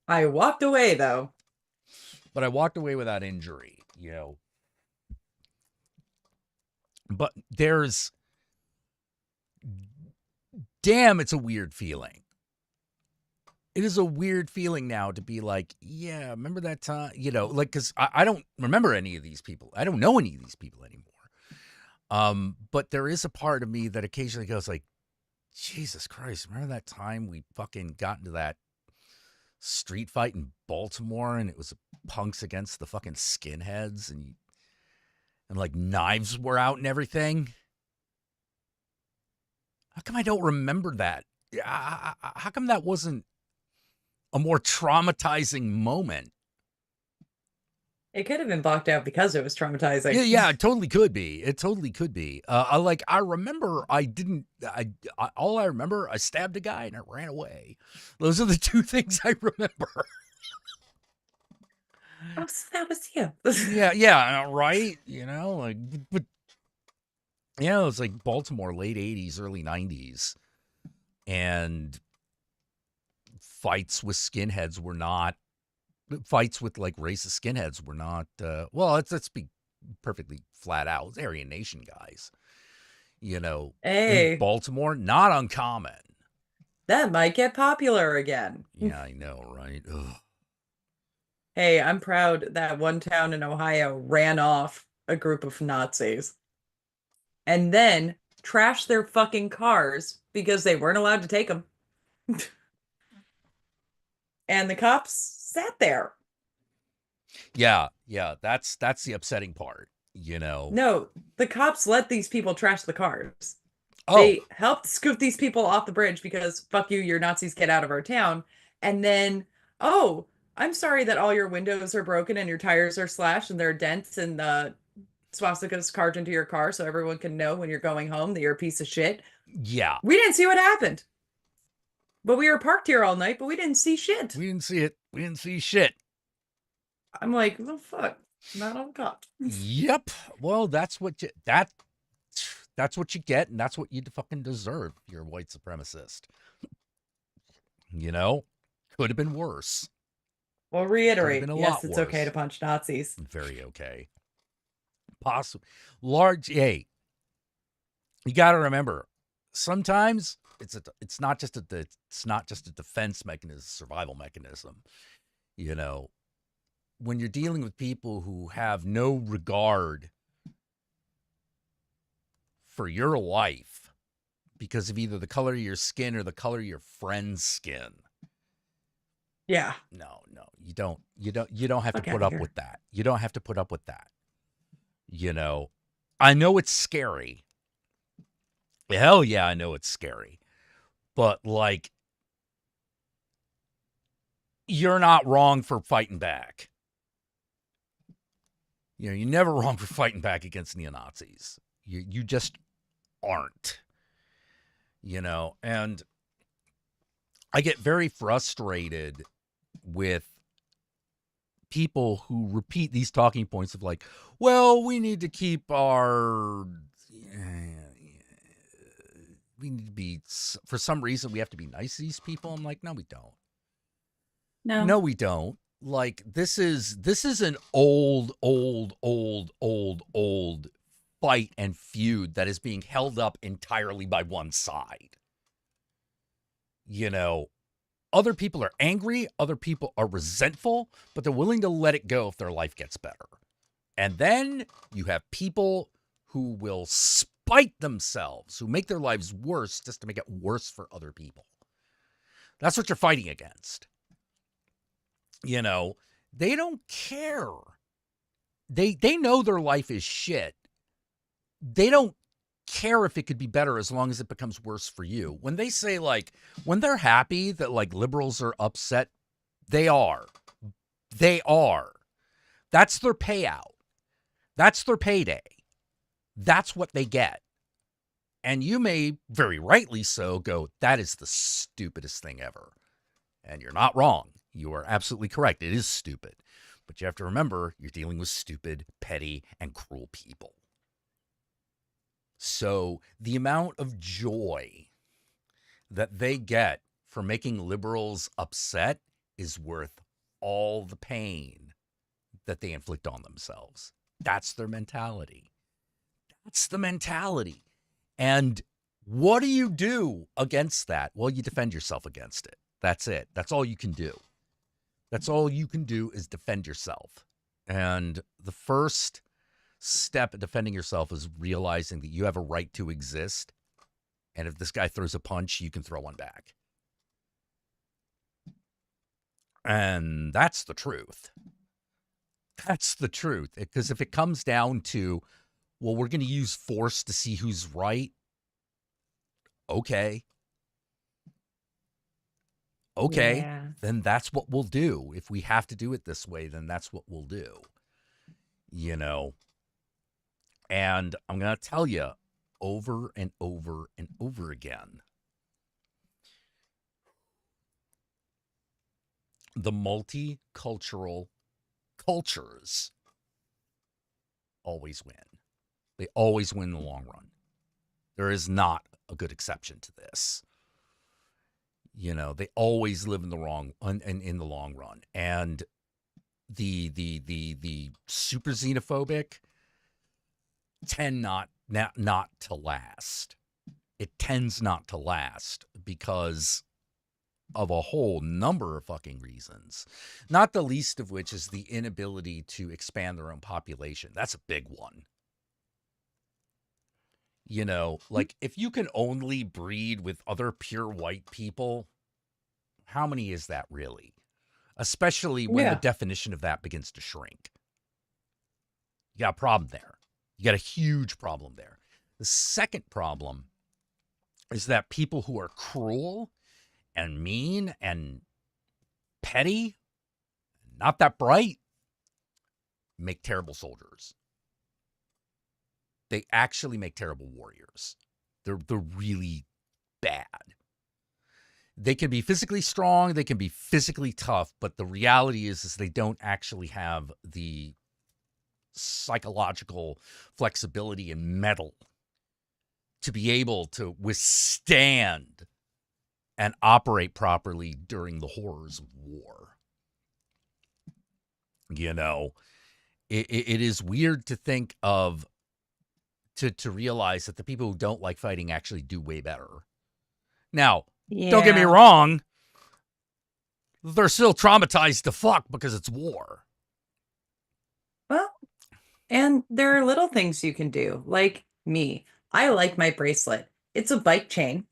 I walked away though. But I walked away without injury, But damn, it's a weird feeling. It is a weird feeling now to be like, yeah, remember that time? Because I don't remember any of these people. I don't know any of these people anymore. But there is a part of me that occasionally goes like, Jesus Christ, remember that time we fucking got into that street fight in Baltimore and it was punks against the fucking skinheads and like knives were out and everything? How come I don't remember that? How come that wasn't a more traumatizing moment? It could have been blocked out because it was traumatizing. Yeah, it totally could be. I remember all I remember, I stabbed a guy and I ran away. Those are the two things I remember. Oh, so that was you. yeah, right? But it was like Baltimore, late 80s, early 90s. And fights with skinheads were not, fights with like racist skinheads were not, well, let's be perfectly flat out. It's Aryan Nation guys, you know, in Hey, Baltimore, not uncommon. that might get popular again. Yeah, I know, right? Ugh. Hey, I'm proud that one town in Ohio ran off a group of Nazis and then trashed their fucking cars because they weren't allowed to take them. And the cops sat there. Yeah, that's the upsetting part, you know. No, the cops let these people trash the cars. Oh, They helped scoop these people off the bridge because fuck you, you're Nazis, get out of our town. And then, oh, I'm sorry that all your windows are broken and your tires are slashed and there are dents and the swastikas carved into your car so everyone can know when you're going home that you're a piece of shit. yeah. We didn't see what happened. But we were parked here all night, but we didn't see shit. We didn't see it. We didn't see shit. I'm like, well, fuck. Not on cops. Yep. Well, that's what you that's what you get, and that's what you fucking deserve. If you're a white supremacist. You know, could have been worse. Well, reiterate. Been a Yes, lot it's worse. okay to punch Nazis. Very okay. Possible. Large. Hey, you got to remember, sometimes it's not just a defense mechanism, survival mechanism. You know, when you're dealing with people who have no regard for your life because of either the color of your skin or the color of your friend's skin. Yeah. No, you don't have to Fuck put outta up here. with that. You don't have to put up with that. You know, I know it's scary. Hell yeah, I know it's scary. But like, you're not wrong for fighting back. You know, you're never wrong for fighting back against neo-Nazis. You just aren't. You know, and I get very frustrated with people who repeat these talking points of like, well, we need to keep our, we need to be, for some reason, we have to be nice to these people. I'm like, no, we don't. No, we don't. Like, this is an old fight and feud that is being held up entirely by one side. You know, other people are angry, other people are resentful, but they're willing to let it go if their life gets better. And then you have people who will spite themselves, who make their lives worse just to make it worse for other people. That's what you're fighting against. You know, they don't care. They know their life is shit. They don't care if it could be better as long as it becomes worse for you. When they say, like, when they're happy that like liberals are upset, they are. That's their payout. That's their payday. That's what they get. And you may very rightly so go, that is the stupidest thing ever. And you're not wrong. You are absolutely correct. It is stupid. But you have to remember, you're dealing with stupid, petty, and cruel people. So the amount of joy that they get from making liberals upset is worth all the pain that they inflict on themselves. That's their mentality. That's the mentality. And what do you do against that? Well, you defend yourself against it. That's it. That's all you can do. That's all you can do is defend yourself. And the first step in defending yourself is realizing that you have a right to exist. And if this guy throws a punch, you can throw one back. And that's the truth. That's the truth. Because if it comes down to, well, we're going to use force to see who's right. Okay, Yeah. then that's what we'll do. If we have to do it this way, then that's what we'll do. You know? And I'm going to tell you over and over and over again, the multicultural cultures always win. They always win in the long run. There is not a good exception to this. You know, they always live in the wrong in the long run. And the super xenophobic tend not to last. It tends not to last because of a whole number of fucking reasons, not the least of which is the inability to expand their own population. That's a big one. You know, like if you can only breed with other pure white people, how many is that really? Especially when the definition of that begins to shrink. You got a problem there. You got a huge problem there. The second problem is that people who are cruel and mean and petty, not that bright, make terrible soldiers. They actually make terrible warriors. They're really bad. They can be physically strong, they can be physically tough, but the reality is they don't actually have the psychological flexibility and mettle to be able to withstand and operate properly during the horrors of war. You know, it is weird to think of, to realize that the people who don't like fighting actually do way better. Now, don't get me wrong, they're still traumatized to fuck because it's war. Well, and there are little things you can do, like me. I like my bracelet. It's a bike chain.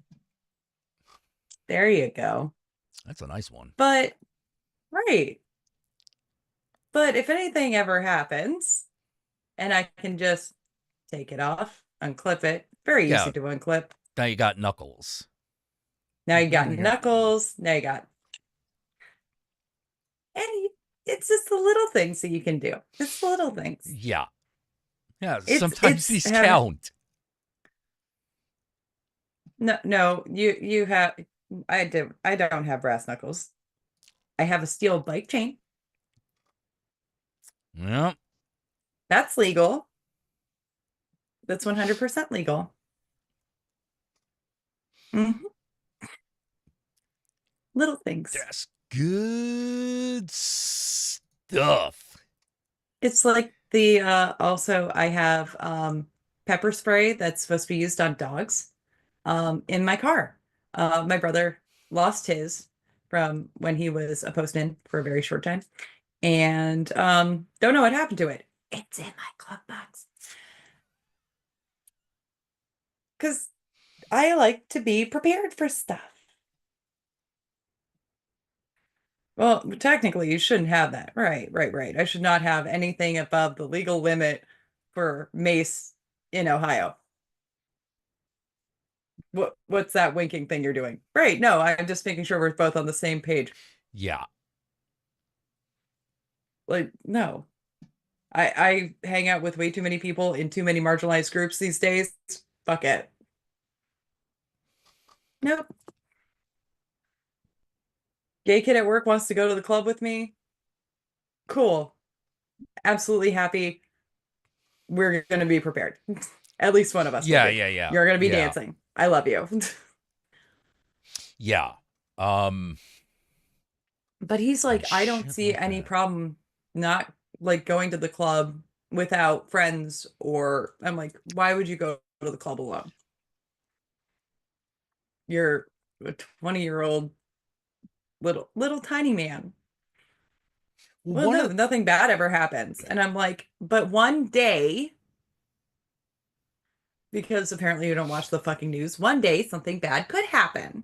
There you go. That's a nice one. But, right. But if anything ever happens, and I can just take it off, unclip it, very easy to unclip. Now you got knuckles. Now you got knuckles. Now you got... And it's just the little things that you can do. It's the little things. Yeah. Yeah, sometimes these count. No, you have... I don't have brass knuckles. I have a steel bike chain. Yep. That's legal. That's 100% legal. Mm-hmm. Little things. That's good stuff. It's like the also I have pepper spray that's supposed to be used on dogs in my car. My brother lost his from when he was a postman for a very short time, and don't know what happened to it. It's in my glove box because I like to be prepared for stuff. Well, technically, you shouldn't have that. Right. I should not have anything above the legal limit for mace in Ohio. What's that winking thing you're doing? Right. No, I'm just making sure we're both on the same page. Yeah. Like, no. I hang out with way too many people in too many marginalized groups these days. Fuck it. Nope. Gay kid at work wants to go to the club with me. Cool. Absolutely happy. We're going to be prepared. At least one of us. Yeah. You're going to be dancing. I love you. Yeah. But he's like, I don't see any problem not like going to the club without friends, or I'm like, why would you go to the club alone? You're a 20-year-old little tiny man. Well, no, nothing bad ever happens. And I'm like, but one day, because apparently you don't watch the fucking news, one day something bad could happen.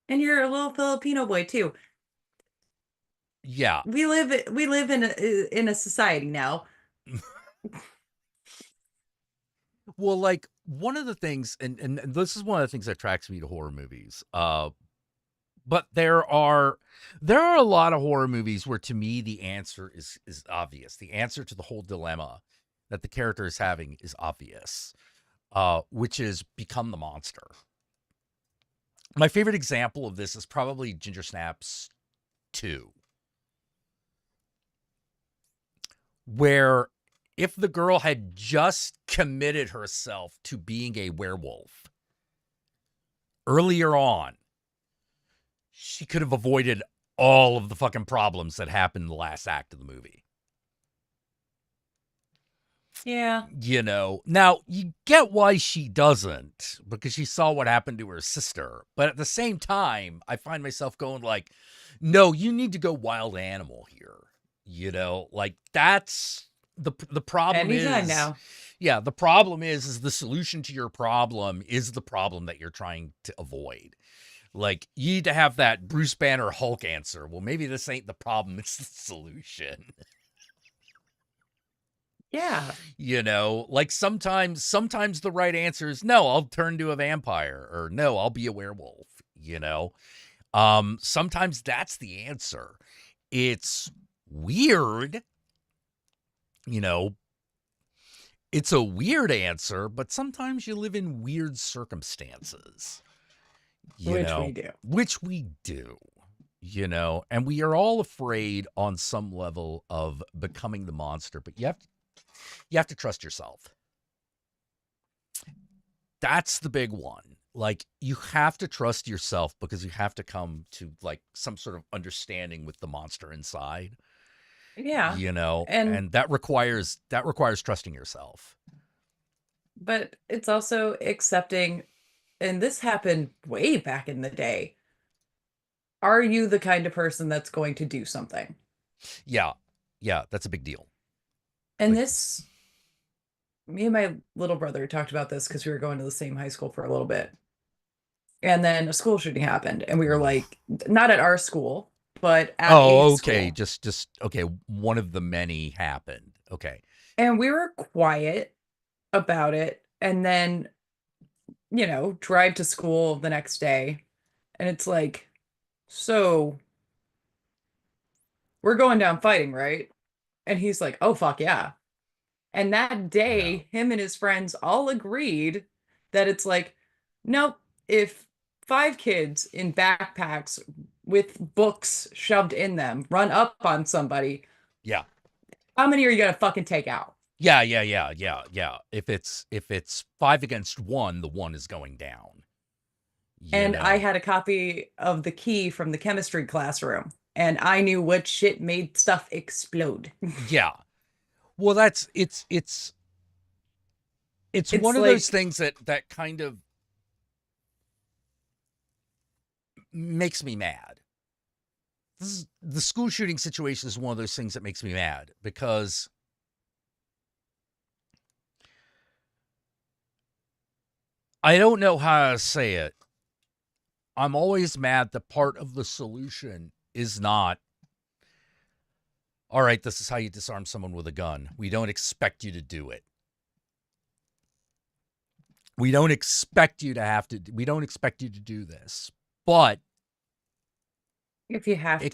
And you're a little Filipino boy too. Yeah. We live in a society now. Well, like one of the things, and this is one of the things that attracts me to horror movies. But there are a lot of horror movies where, to me, the answer is obvious. The answer to the whole dilemma that the character is having is obvious, which is become the monster. My favorite example of this is probably Ginger Snaps 2, where if the girl had just committed herself to being a werewolf, earlier on, she could have avoided all of the fucking problems that happened in the last act of the movie. Yeah. You know, now you get why she doesn't, because she saw what happened to her sister. But at the same time, I find myself going like, no, you need to go wild animal here. You know, like that's the problem. Anytime is now. Yeah, the problem is the solution to your problem is the problem that you're trying to avoid. Like, you need to have that Bruce Banner Hulk answer. Well, maybe this ain't the problem, it's the solution. Yeah. You know, like sometimes the right answer is no, I'll turn to a vampire, or no, I'll be a werewolf, you know. Sometimes that's the answer. It's weird, you know. It's a weird answer, but sometimes you live in weird circumstances. Which we do, you know, and we are all afraid on some level of becoming the monster, but you have to trust yourself. That's the big one. Like, you have to trust yourself, because you have to come to like some sort of understanding with the monster inside. Yeah. You know, And that requires trusting yourself. But it's also accepting, and this happened way back in the day. Are you the kind of person that's going to do something? Yeah. Yeah, that's a big deal. And me and my little brother talked about this because we were going to the same high school for a little bit. And then a school shooting happened, and we were like, not at our school, but at a okay. school. Just okay. One of the many happened. Okay. And we were quiet about it, and then, drive to school the next day, and it's like, so we're going down fighting, right? And he's like, oh, fuck yeah. And that day, him and his friends all agreed that it's like, nope, if 5 kids in backpacks with books shoved in them run up on somebody, yeah, how many are you gonna fucking take out? Yeah. If it's 5 against 1, the 1 is going down. And I had a copy of the key from the chemistry classroom, and I knew what shit made stuff explode. Yeah. Well, it's one of those things that kind of makes me mad. The school shooting situation is one of those things that makes me mad, because I don't know how to say it. I'm always mad that part of the solution is not, all right, this is how you disarm someone with a gun. We don't expect you to do it. We don't expect you to do this. But if you have to,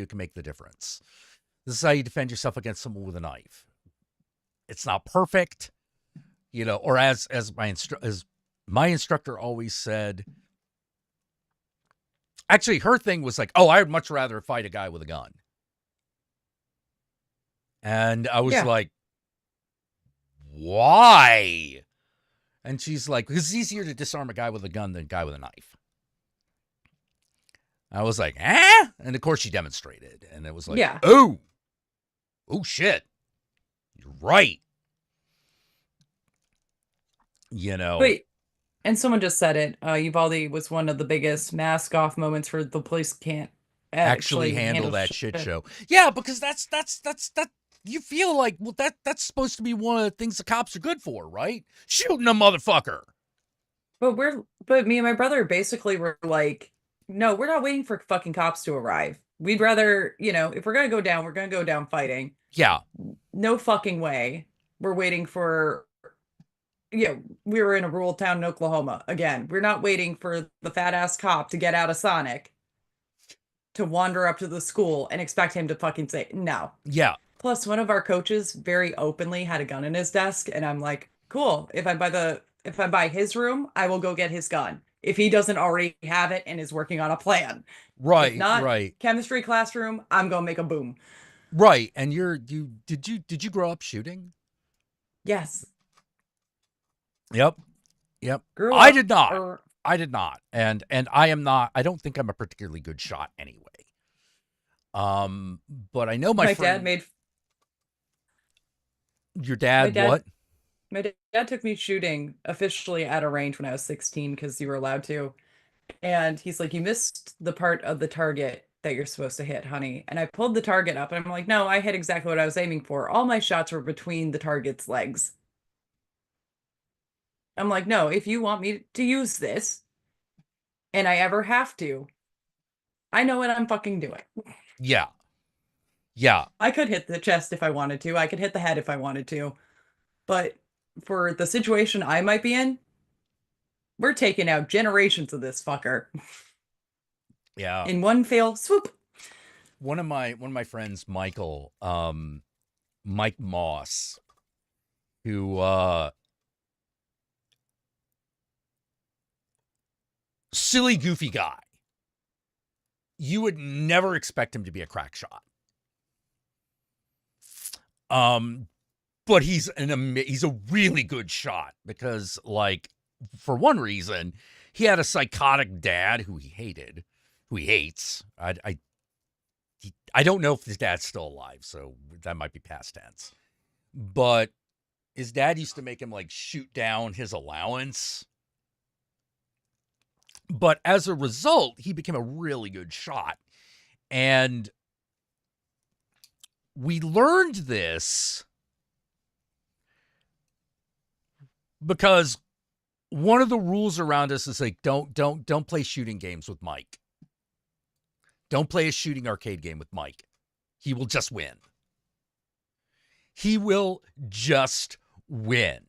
it can make the difference. This is how you defend yourself against someone with a knife. It's not perfect, you know, or as my instructor always said. Actually, her thing was like, oh, I would much rather fight a guy with a gun. And I was like, why? And she's like, because it's easier to disarm a guy with a gun than a guy with a knife. I was like, eh? And of course she demonstrated. And it was like, oh shit. You're right. You know. Wait. And someone just said it. Uvalde was one of the biggest mask off moments for the police can't actually handle that shit show. Yeah, because that's you feel like, well, that's supposed to be one of the things the cops are good for, right? Shooting a motherfucker. But me and my brother basically were like, no, we're not waiting for fucking cops to arrive. We'd rather, if we're gonna go down, we're gonna go down fighting. Yeah. No fucking way. We're waiting for. We were in a rural town in Oklahoma. Again, we're not waiting for the fat ass cop to get out of Sonic to wander up to the school and expect him to fucking say no. Yeah. Plus, one of our coaches very openly had a gun in his desk, and I'm like, cool. If I'm by his room, I will go get his gun. If he doesn't already have it and is working on a plan. Right. If not, right. Chemistry classroom, I'm gonna make a boom. Right. And did you grow up shooting? Yes. Yep. I did not. I did not, and I am not. I don't think I'm a particularly good shot anyway. But I know my friend. Dad made. Your dad, what? My dad took me shooting officially at a range when I was 16 because you were allowed to. And he's like, "You missed the part of the target that you're supposed to hit, honey." And I pulled the target up and I'm like, "No, I hit exactly what I was aiming for. All my shots were between the target's legs." I'm like, "No, if you want me to use this and I ever have to, I know what I'm fucking doing." Yeah. Yeah. I could hit the chest if I wanted to. I could hit the head if I wanted to. But for the situation I might be in, we're taking out generations of this fucker. Yeah. In one fell swoop. One of my friends, Michael, Mike Moss, who silly goofy guy. You would never expect him to be a crack shot. But he's a really good shot because, like, for one reason, he had a psychotic dad who he hates. I don't know if his dad's still alive, so that might be past tense. But his dad used to make him, like, shoot down his allowance. But as a result, he became a really good shot. And we learned this because one of the rules around us is like, don't play shooting games with Mike. Don't play a shooting arcade game with Mike. He will just win. He will just win.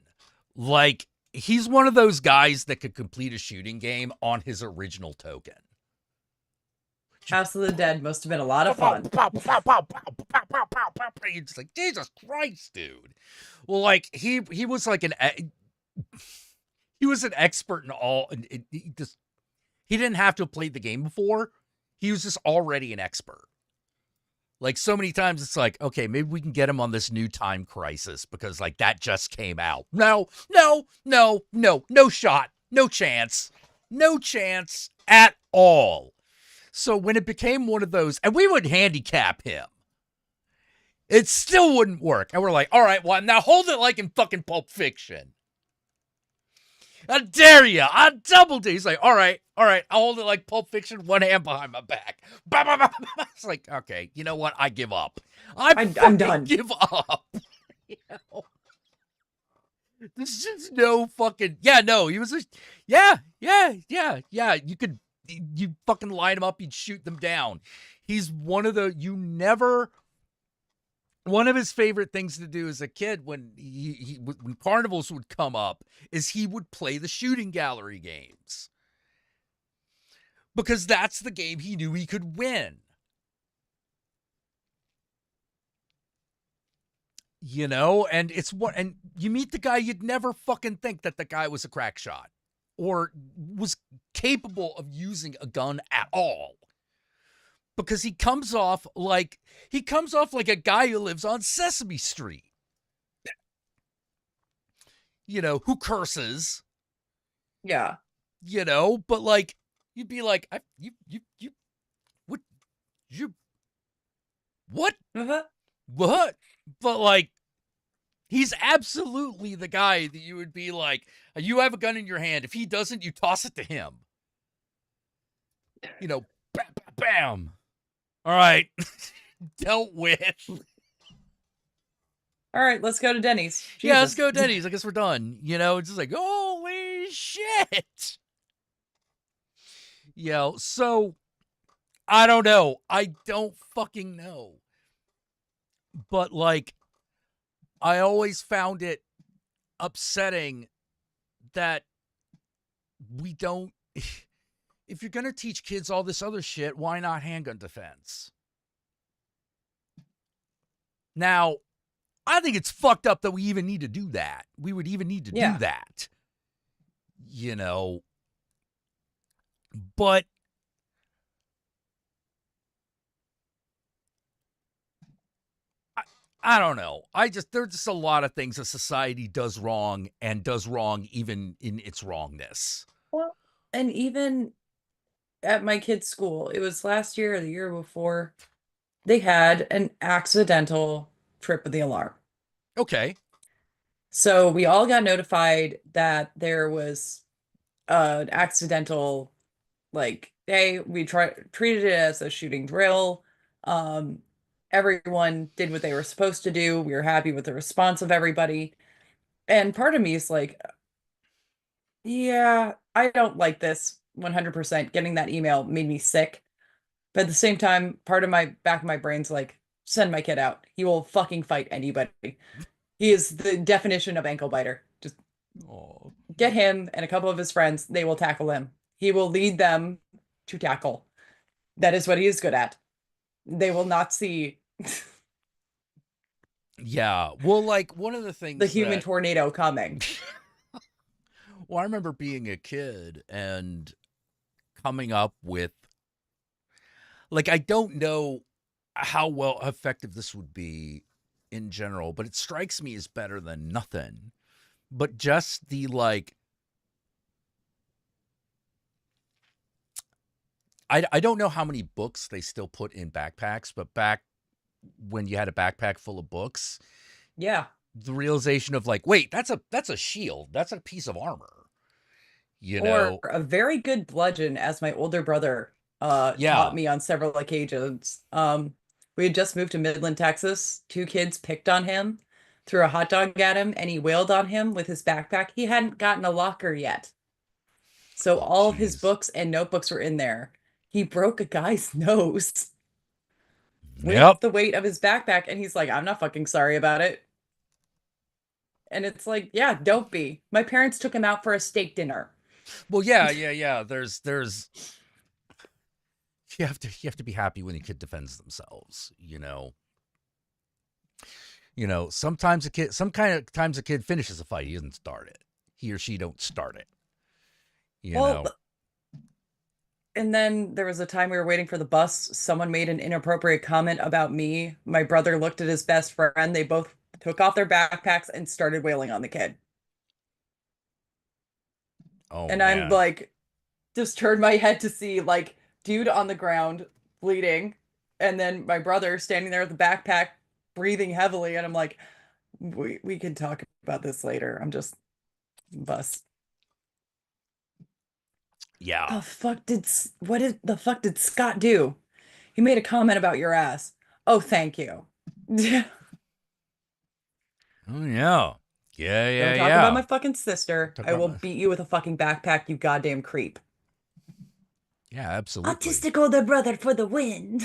Like, he's one of those guys that could complete a shooting game on his original token. House of the Dead must have been a lot of fun. It's like, Jesus Christ, dude. Well, like, he was like he was an expert in all. He didn't have to have played the game before. He was just already an expert. Like, so many times it's like, okay, maybe we can get him on this new Time Crisis because, like, that just came out. No shot. No chance. No chance at all. So when it became one of those, and we would handicap him, it still wouldn't work. And we're like, all right, well, now hold it like in fucking Pulp Fiction. I dare you. I double dare. He's like, all right, I'll hold it like Pulp Fiction, one hand behind my back. It's like, okay, you know what? I give up. I'm done. Give up. You know? There's just no fucking, he was just, yeah. You fucking line them up, you'd shoot them down. He's one of one of his favorite things to do as a kid when when carnivals would come up is he would play the shooting gallery games. Because that's the game he knew he could win. You know, and and you meet the guy, you'd never fucking think that the guy was a crack shot or was capable of using a gun at all. Because he comes off like a guy who lives on Sesame Street. You know, who curses. Yeah. You know, but like, you'd be like, what? What? But like, he's absolutely the guy that you would be like, you have a gun in your hand. If he doesn't, you toss it to him. You know, bam, bam, bam. All right. Dealt with. All right, let's go to Denny's. Jesus. Yeah, let's go to Denny's. I guess we're done. You know, it's just like, holy shit. You know, so I don't know. I don't fucking know. But like, I always found it upsetting that we don't. If you're going to teach kids all this other shit, why not handgun defense? Now, I think it's fucked up that we even need to do that. We would even need to do that. You know. But I don't know. There's just a lot of things that society does wrong and does wrong even in its wrongness. Well, And even at my kid's school, it was last year or the year before, they had an accidental trip of the alarm. Okay. So we all got notified that there was an accidental, like, hey, treated it as a shooting drill. Um, Everyone did what they were supposed to do. We were happy with the response of everybody. And part of me is like, yeah, I don't like this 100%. Getting that email made me sick. But at the same time, part of my back of my brain's like, send my kid out. He will fucking fight anybody. He is the definition of ankle biter. Just get him and a couple of his friends. They will tackle him. He will lead them to tackle. That is what he is good at. They will not see Yeah. Well, like one of the things the human tornado coming. Well, I remember being a kid and coming up with, like, I don't know how well effective this would be in general, but it strikes me as better than nothing. But just the, like, I don't know how many books they still put in backpacks, but back when you had a backpack full of books, yeah, the realization of like, wait, that's a shield, that's a piece of armor, you or know. a very good bludgeon, as my older brother taught me on several occasions. We had just moved to Midland, Texas. Two kids picked on him, threw a hot dog at him, and he wailed on him with his backpack. He hadn't gotten a locker yet. So all of his books and notebooks were in there. He broke a guy's nose with the weight of his backpack, and he's like, I'm not fucking sorry about it. And it's like, yeah, don't be. My parents took him out for a steak dinner. Well, yeah. There's you have to be happy when a kid defends themselves, you know. You know, sometimes a kid finishes a fight, he doesn't start it. He or she don't start it. You know. And then there was a time we were waiting for the bus. Someone made an inappropriate comment about me. My brother looked at his best friend. They both took off their backpacks and started wailing on the kid. Oh, and man. I'm like, just turned my head to see like dude on the ground bleeding, and then my brother standing there with the backpack breathing heavily, and I'm like, we can talk about this later. I'm just bust. Yeah. What the fuck did Scott do? He made a comment about your ass. Oh, thank you. Oh, yeah. Yeah. Don't talk about my fucking sister. I will beat you with a fucking backpack, you goddamn creep. Yeah, absolutely. Autistic older brother for the win.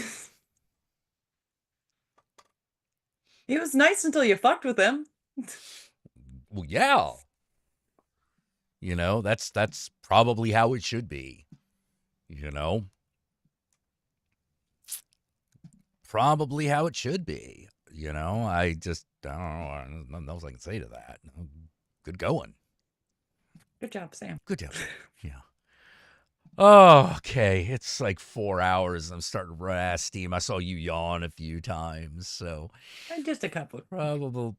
He was nice until you fucked with him. Well, yeah. You know, that's probably how it should be. You know? Probably how it should be. You know, I don't know. Nothing else I can say to that. Good going. Good job, Sam. Good job, Sam. Yeah. Oh, okay. It's like 4 hours. I'm starting to run out of steam. I saw you yawn a few times, so just a couple.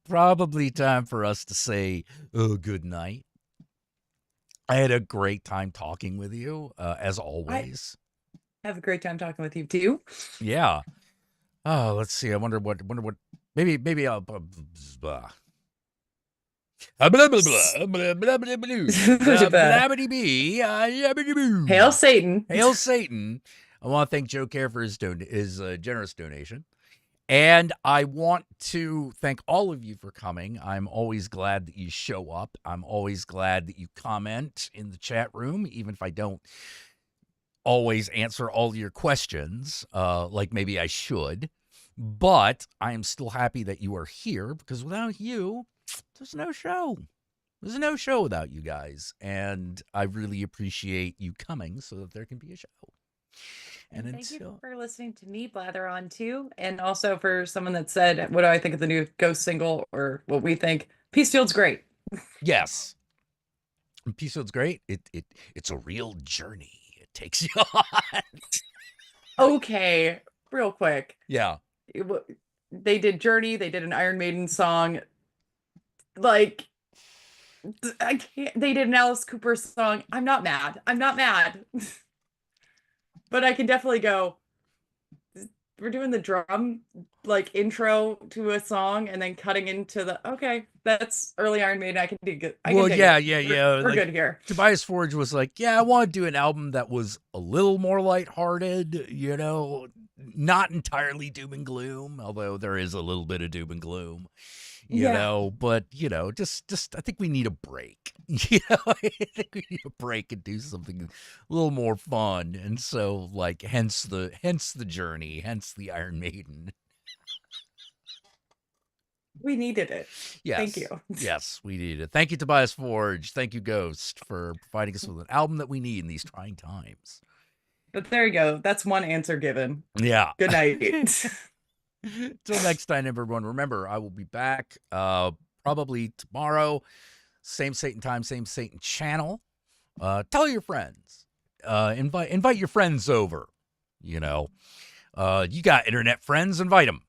Probably time for us to say good night. I had a great time talking with you, as always. I have a great time talking with you too. Yeah. Oh, let's see. I wonder what. Maybe I'll. Hail Satan. Hail Satan. I want to thank Joe Care for his generous donation. And I want to thank all of you for coming. I'm always glad that you show up. I'm always glad that you comment in the chat room, even if I don't always answer all your questions, like maybe I should. But I am still happy that you are here, because without you, there's no show. There's no show without you guys. And I really appreciate you coming so that there can be a show. And thank you for listening to me blather on too. And also for someone that said, what do I think of the new Ghost single, or what we think? Peace Field's great. Yes. Peace Field's great. It's a real journey. It takes you on. Okay. Real quick. Yeah. They did Journey. They did an Iron Maiden song. Like, I can't. They did an Alice Cooper song. I'm not mad. I'm not mad. But I can definitely go. We're doing the drum like intro to a song and then cutting into the okay. That's early Iron Maiden. I can do good. I can Well, dig yeah, it. yeah. We're Like, good here. Tobias Forge was like, yeah, I want to do an album that was a little more lighthearted, not entirely doom and gloom, although there is a little bit of doom and gloom, but just I think we need a break. I think we need a break and do something a little more fun. And so like hence the journey, hence the Iron Maiden. We needed it. Yes. Thank you. Yes, we needed it. Thank you, Tobias Forge. Thank you, Ghost, for providing us with an album that we need in these trying times. But there you go. That's one answer given. Yeah. Good night. Till next time, everyone. Remember, I will be back probably tomorrow. Same Satan time, same Satan channel. Tell your friends. Invite your friends over. You got internet friends, invite them.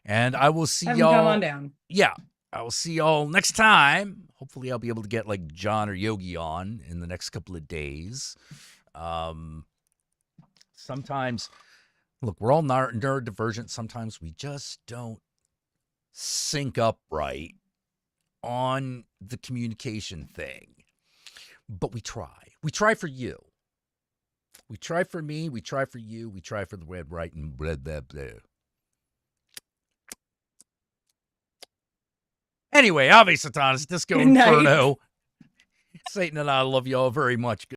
And I will see y'all. Come on down. Yeah. I will see y'all next time. Hopefully I'll be able to get like John or Yogi on in the next couple of days. Sometimes, look, we're all neurodivergent. Sometimes we just don't sync up right on the communication thing. But we try. We try for you. We try for me. We try for you. We try for the red, right, and blah, blah, blah. Anyway, Ave Satanas, Disco Inferno. Satan and I love y'all very much.